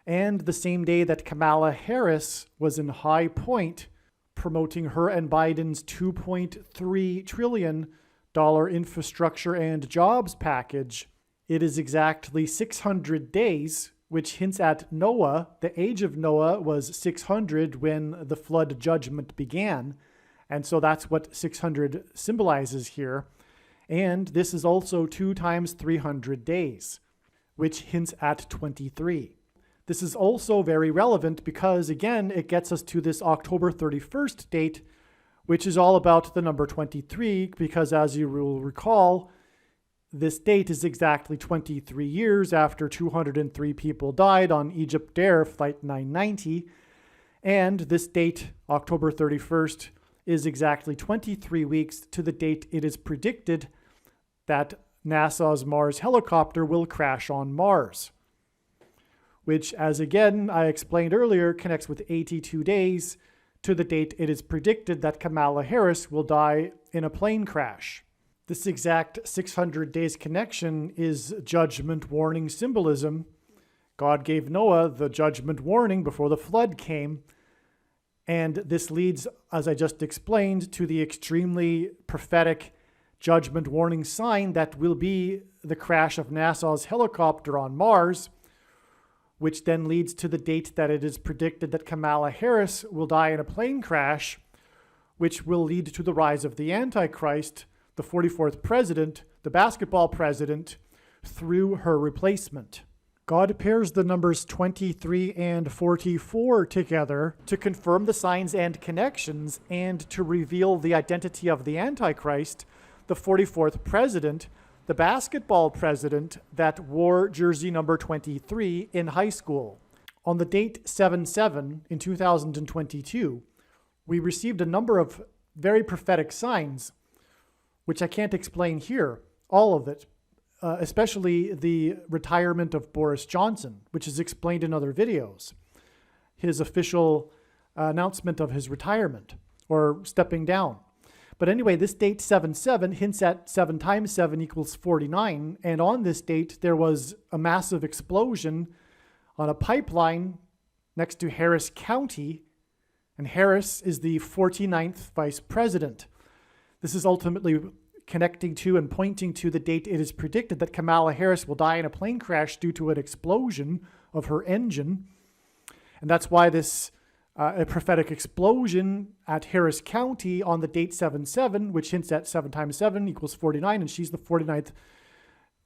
and the same day that Kamala Harris was in High Point promoting her and Biden's $2.3 trillion infrastructure and jobs package, it is exactly 600 days, which hints at Noah. The age of Noah was 600 when the flood judgment began, and so that's what 600 symbolizes here. And this is also 2 times 300 days, which hints at 23. This is also very relevant because, again, it gets us to this October 31st date, which is all about the number 23, because as you will recall, this date is exactly 23 years after 203 people died on Egypt Air Flight 990. And this date, October 31st, is exactly 23 weeks to the date it is predicted that NASA's Mars helicopter will crash on Mars, which, as again I explained earlier, connects with 82 days to the date it is predicted that Kamala Harris will die in a plane crash. This exact 600 days connection is judgment warning symbolism. God gave Noah the judgment warning before the flood came, and this leads, as I just explained, to the extremely prophetic judgment warning sign that will be the crash of NASA's helicopter on Mars, which then leads to the date that it is predicted that Kamala Harris will die in a plane crash, which will lead to the rise of the Antichrist, the 44th president, the basketball president, through her replacement. God pairs the numbers 23 and 44 together to confirm the signs and connections and to reveal the identity of the Antichrist, the 44th president, the basketball president that wore jersey number 23 in high school. On the date 7/7 in 2022, we received a number of very prophetic signs, which I can't explain here, all of it, especially the retirement of Boris Johnson, which is explained in other videos, his official announcement of his retirement or stepping down. But anyway, this date 7/7 hints at 7 times 7 equals 49. And on this date, there was a massive explosion on a pipeline next to Harris County. And Harris is the 49th vice president. This is ultimately connecting to and pointing to the date it is predicted that Kamala Harris will die in a plane crash due to an explosion of her engine. And that's why this a prophetic explosion at Harris County on the date 7/7, which hints at 7 times 7 equals 49, and she's the 49th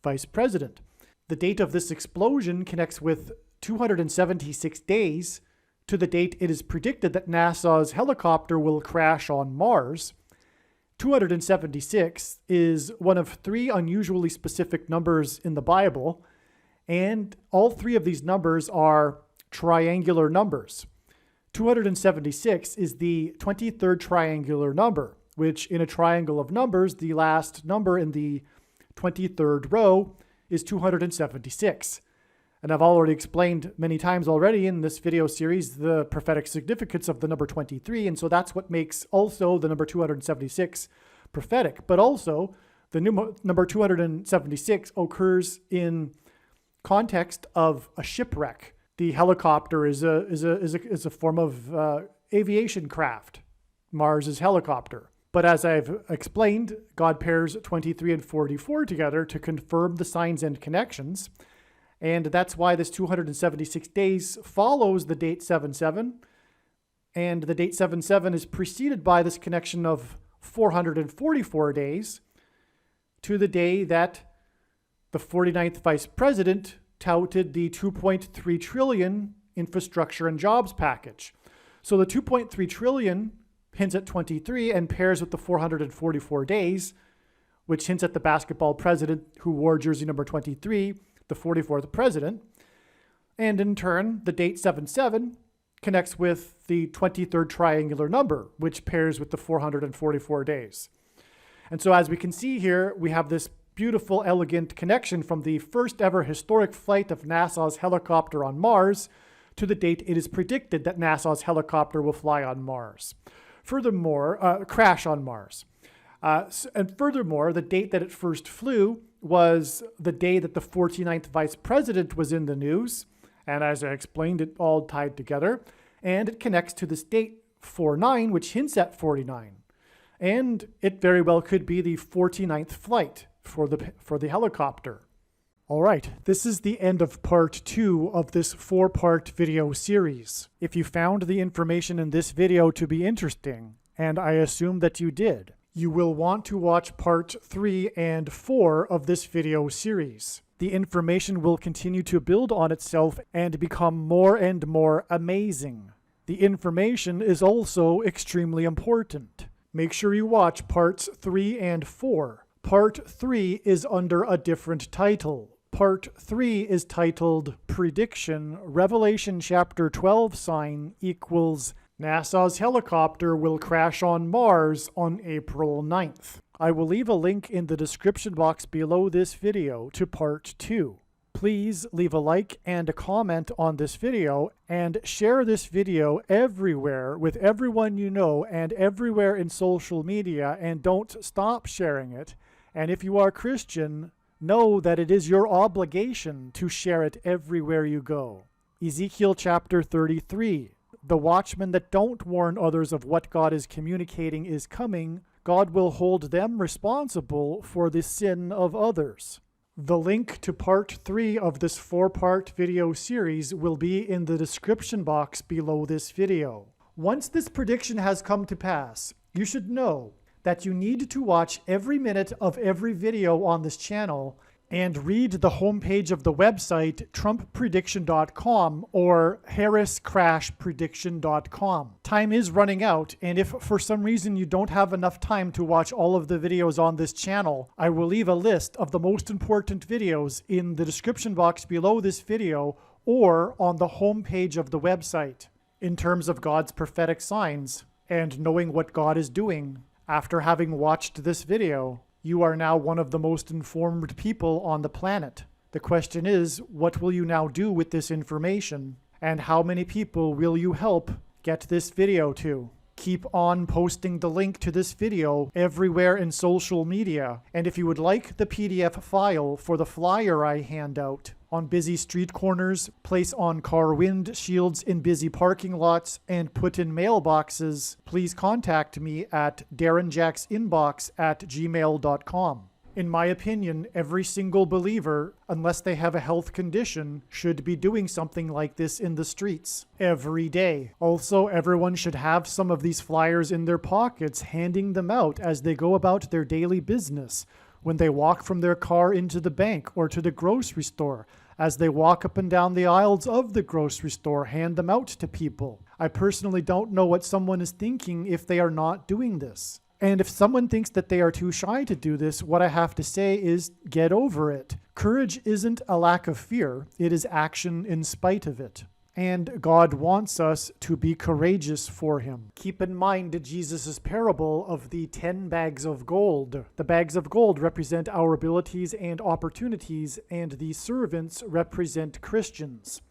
vice president. The date of this explosion connects with 276 days to the date it is predicted that NASA's helicopter will crash on Mars. 276 is one of 3 unusually specific numbers in the Bible, and all 3 of these numbers are triangular numbers. 276 is the 23rd triangular number, which in a triangle of numbers, the last number in the 23rd row is 276. And I've already explained many times already in this video series the prophetic significance of the number 23, and so that's what makes also the number 276 prophetic. But also, the number 276 occurs in context of a shipwreck. The helicopter is a form of aviation craft, Mars's helicopter. But as I've explained, God pairs 23 and 44 together to confirm the signs and connections. And that's why this 276 days follows the date 7/7. And the date 7/7 is preceded by this connection of 444 days to the day that the 49th vice president touted the 2.3 trillion infrastructure and jobs package. So the 2.3 trillion hints at 23 and pairs with the 444 days, which hints at the basketball president who wore jersey number 23, the 44th president. And in turn, the date 7/7 connects with the 23rd triangular number, which pairs with the 444 days. And so as we can see here, we have this beautiful, elegant connection from the first ever historic flight of NASA's helicopter on Mars to the date it is predicted that NASA's helicopter will fly on Mars. Furthermore, crash on Mars. And furthermore, the date that it first flew was the day that the 49th vice president was in the news. And as I explained, it all tied together. And it connects to this date 49, which hints at 49. And it very well could be the 49th flight for the helicopter. All right, this is the end of part 2 of this 4-part video series. If you found the information in this video to be interesting, and I assume that you did, you will want to watch part 3 and 4 of this video series. The information will continue to build on itself and become more and more amazing. The information is also extremely important. Make sure you watch parts 3 and 4. Part 3 is under a different title. Part 3 is titled Prediction Revelation Chapter 12 Sign equals NASA's helicopter will crash on Mars on April 9th. I will leave a link in the description box below this video to part 2. Please leave a like and a comment on this video and share this video everywhere with everyone you know and everywhere in social media, and don't stop sharing it. And if you are Christian, know that it is your obligation to share it everywhere you go. Ezekiel chapter 33. The watchmen that don't warn others of what God is communicating is coming. God will hold them responsible for the sin of others. The link to part 3 of this 4-part video series will be in the description box below this video. Once this prediction has come to pass, you should know that you need to watch every minute of every video on this channel and read the homepage of the website trumpprediction.com or harriscrashprediction.com. Time is running out, and if for some reason you don't have enough time to watch all of the videos on this channel, I will leave a list of the most important videos in the description box below this video or on the homepage of the website. In terms of God's prophetic signs and knowing what God is doing, after having watched this video, you are now one of the most informed people on the planet. The question is, what will you now do with this information? And how many people will you help get this video to? Keep on posting the link to this video everywhere in social media. And if you would like the PDF file for the flyer I hand out on busy street corners, place on car windshields in busy parking lots, and put in mailboxes, please contact me at darrenjacksinbox@gmail.com. In my opinion, every single believer, unless they have a health condition, should be doing something like this in the streets every day. Also, everyone should have some of these flyers in their pockets, handing them out as they go about their daily business, when they walk from their car into the bank or to the grocery store. As they walk up and down the aisles of the grocery store, hand them out to people. I personally don't know what someone is thinking if they are not doing this. And if someone thinks that they are too shy to do this, what I have to say is get over it. Courage isn't a lack of fear, it is action in spite of it. And God wants us to be courageous for him. Keep in mind Jesus' parable of the 10 bags of gold. The bags of gold represent our abilities and opportunities, and the servants represent Christians.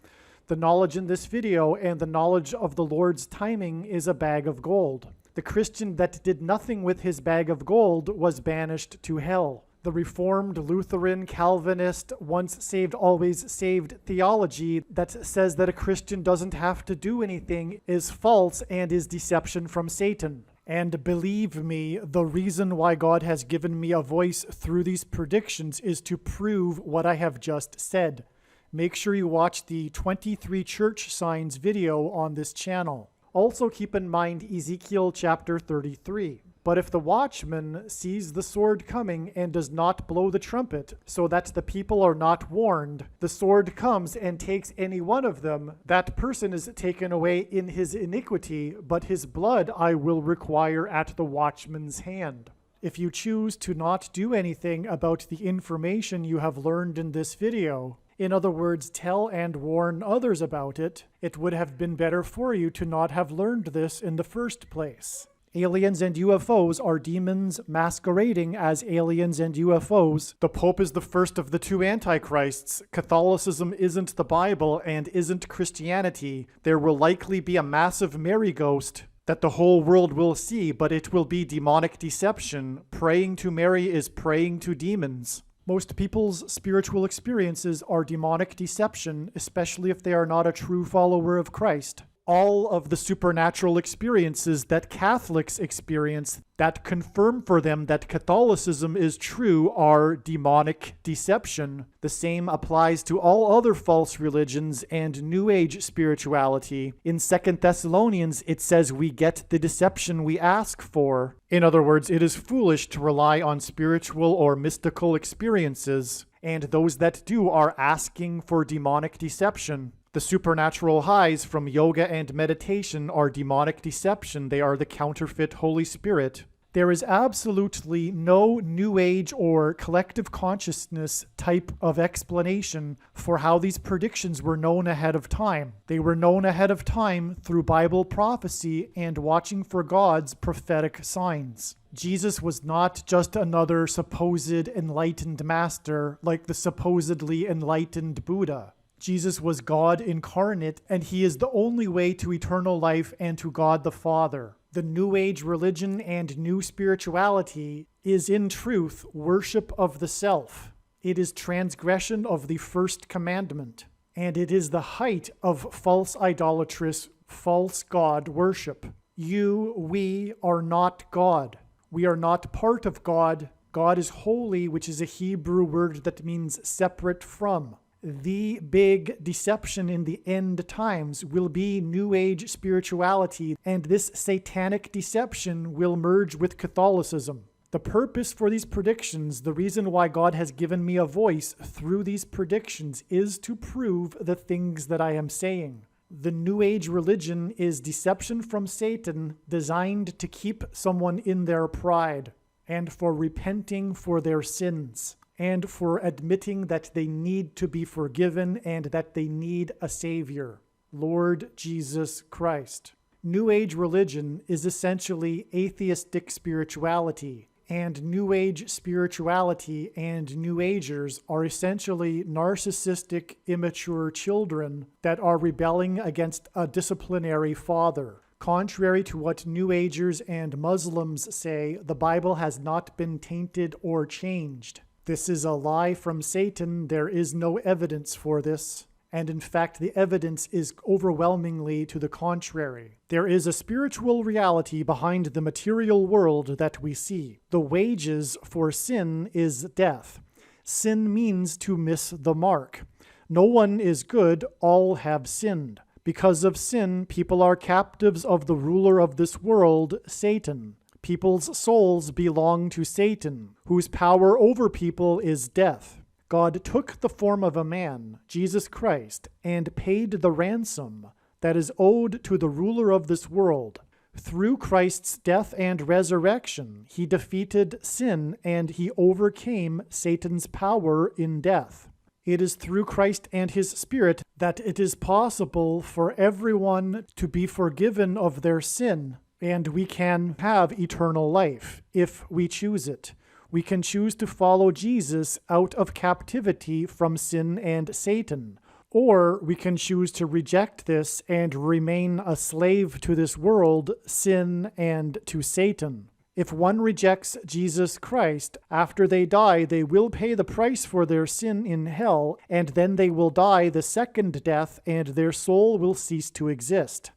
The knowledge in this video and the knowledge of the Lord's timing is a bag of gold. The Christian that did nothing with his bag of gold was banished to hell. The Reformed, Lutheran, Calvinist, once saved, always saved theology that says that a Christian doesn't have to do anything is false and is deception from Satan. And believe me, the reason why God has given me a voice through these predictions is to prove what I have just said. Make sure you watch the 23 church signs video on this channel. Also keep in mind Ezekiel chapter 33. But if the watchman sees the sword coming and does not blow the trumpet, so that the people are not warned, the sword comes and takes any one of them, that person is taken away in his iniquity, but his blood I will require at the watchman's hand. If you choose to not do anything about the information you have learned in this video, in other words, tell and warn others about it, it would have been better for you to not have learned this in the first place. Aliens and UFOs are demons masquerading as aliens and UFOs. The Pope is the first of the two antichrists. Catholicism isn't the Bible and isn't Christianity. There will likely be a massive Mary ghost that the whole world will see, but it will be demonic deception. Praying to Mary is praying to demons. Most people's spiritual experiences are demonic deception, especially if they are not a true follower of Christ. All of the supernatural experiences that Catholics experience that confirm for them that Catholicism is true are demonic deception. The same applies to all other false religions and New Age spirituality. In 2 Thessalonians, it says we get the deception we ask for. In other words, it is foolish to rely on spiritual or mystical experiences, and those that do are asking for demonic deception. The supernatural highs from yoga and meditation are demonic deception. They are the counterfeit Holy Spirit. There is absolutely no New Age or collective consciousness type of explanation for how these predictions were known ahead of time. They were known ahead of time through Bible prophecy and watching for God's prophetic signs. Jesus was not just another supposed enlightened master like the supposedly enlightened Buddha. Jesus was God incarnate, and he is the only way to eternal life and to God the Father. The New Age religion and new spirituality is in truth worship of the self. It is transgression of the first commandment, and it is the height of false idolatrous, false God worship. We are not God. We are not part of God. God is holy, which is a Hebrew word that means separate from. The big deception in the end times will be New Age spirituality, and this satanic deception will merge with Catholicism. The purpose for these predictions, the reason why God has given me a voice through these predictions, is to prove the things that I am saying. The New Age religion is deception from Satan designed to keep someone in their pride and for repenting for their sins, and for admitting that they need to be forgiven and that they need a Savior, Lord Jesus Christ. New Age religion is essentially atheistic spirituality, and New Age spirituality and New Agers are essentially narcissistic, immature children that are rebelling against a disciplinary father. Contrary to what New Agers and Muslims say, the Bible has not been tainted or changed. This is a lie from Satan. There is no evidence for this. and in fact the evidence is overwhelmingly to the contrary. There is a spiritual reality behind the material world that we see. The wages for sin is death. Sin means to miss the mark. No one is good, all have sinned. Because of sin, people are captives of the ruler of this world, Satan. People's souls belong to Satan, whose power over people is death. God took the form of a man, Jesus Christ, and paid the ransom that is owed to the ruler of this world. Through Christ's death and resurrection, he defeated sin and he overcame Satan's power in death. It is through Christ and his Spirit that it is possible for everyone to be forgiven of their sin, and we can have eternal life if we choose it. We can choose to follow Jesus out of captivity from sin and Satan, or we can choose to reject this and remain a slave to this world, sin, and to Satan. If one rejects Jesus Christ, after they die, they will pay the price for their sin in hell, and then they will die the second death, and their soul will cease to exist.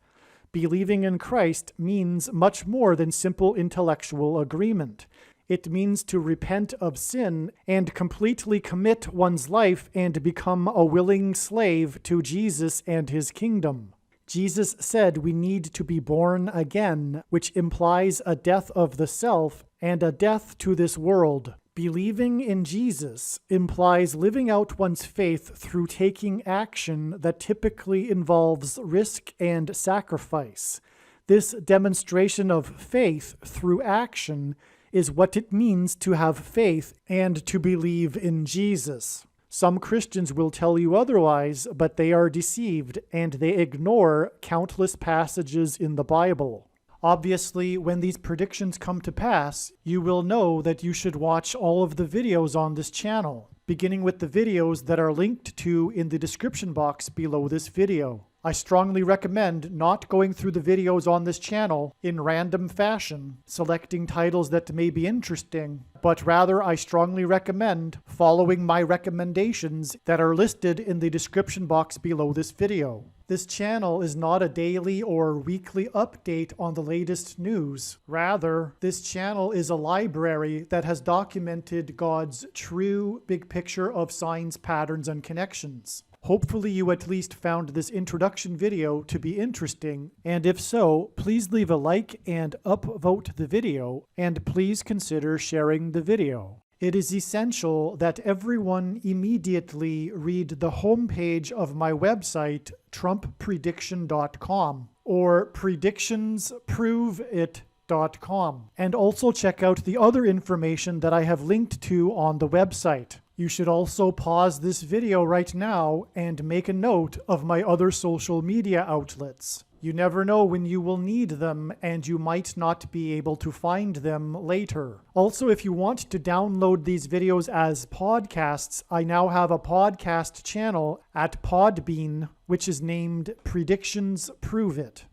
Believing in Christ means much more than simple intellectual agreement. It means to repent of sin and completely commit one's life and become a willing slave to Jesus and his kingdom. Jesus said we need to be born again, which implies a death of the self and a death to this world. Believing in Jesus implies living out one's faith through taking action that typically involves risk and sacrifice. This demonstration of faith through action is what it means to have faith and to believe in Jesus. Some Christians will tell you otherwise, but they are deceived and they ignore countless passages in the Bible. Obviously, when these predictions come to pass, you will know that you should watch all of the videos on this channel, beginning with the videos that are linked to in the description box below this video. I strongly recommend not going through the videos on this channel in random fashion, selecting titles that may be interesting, but rather I strongly recommend following my recommendations that are listed in the description box below this video. This channel is not a daily or weekly update on the latest news. Rather, this channel is a library that has documented God's true big picture of signs, patterns, and connections. Hopefully you at least found this introduction video to be interesting, and if so, please leave a like and upvote the video, and please consider sharing the video. It is essential that everyone immediately read the homepage of my website, TrumpPrediction.com, or PredictionsProveIt.com, and also check out the other information that I have linked to on the website. You should also pause this video right now and make a note of my other social media outlets. You never know when you will need them, and you might not be able to find them later. Also, if you want to download these videos as podcasts, I now have a podcast channel at Podbean, which is named Predictions Prove It.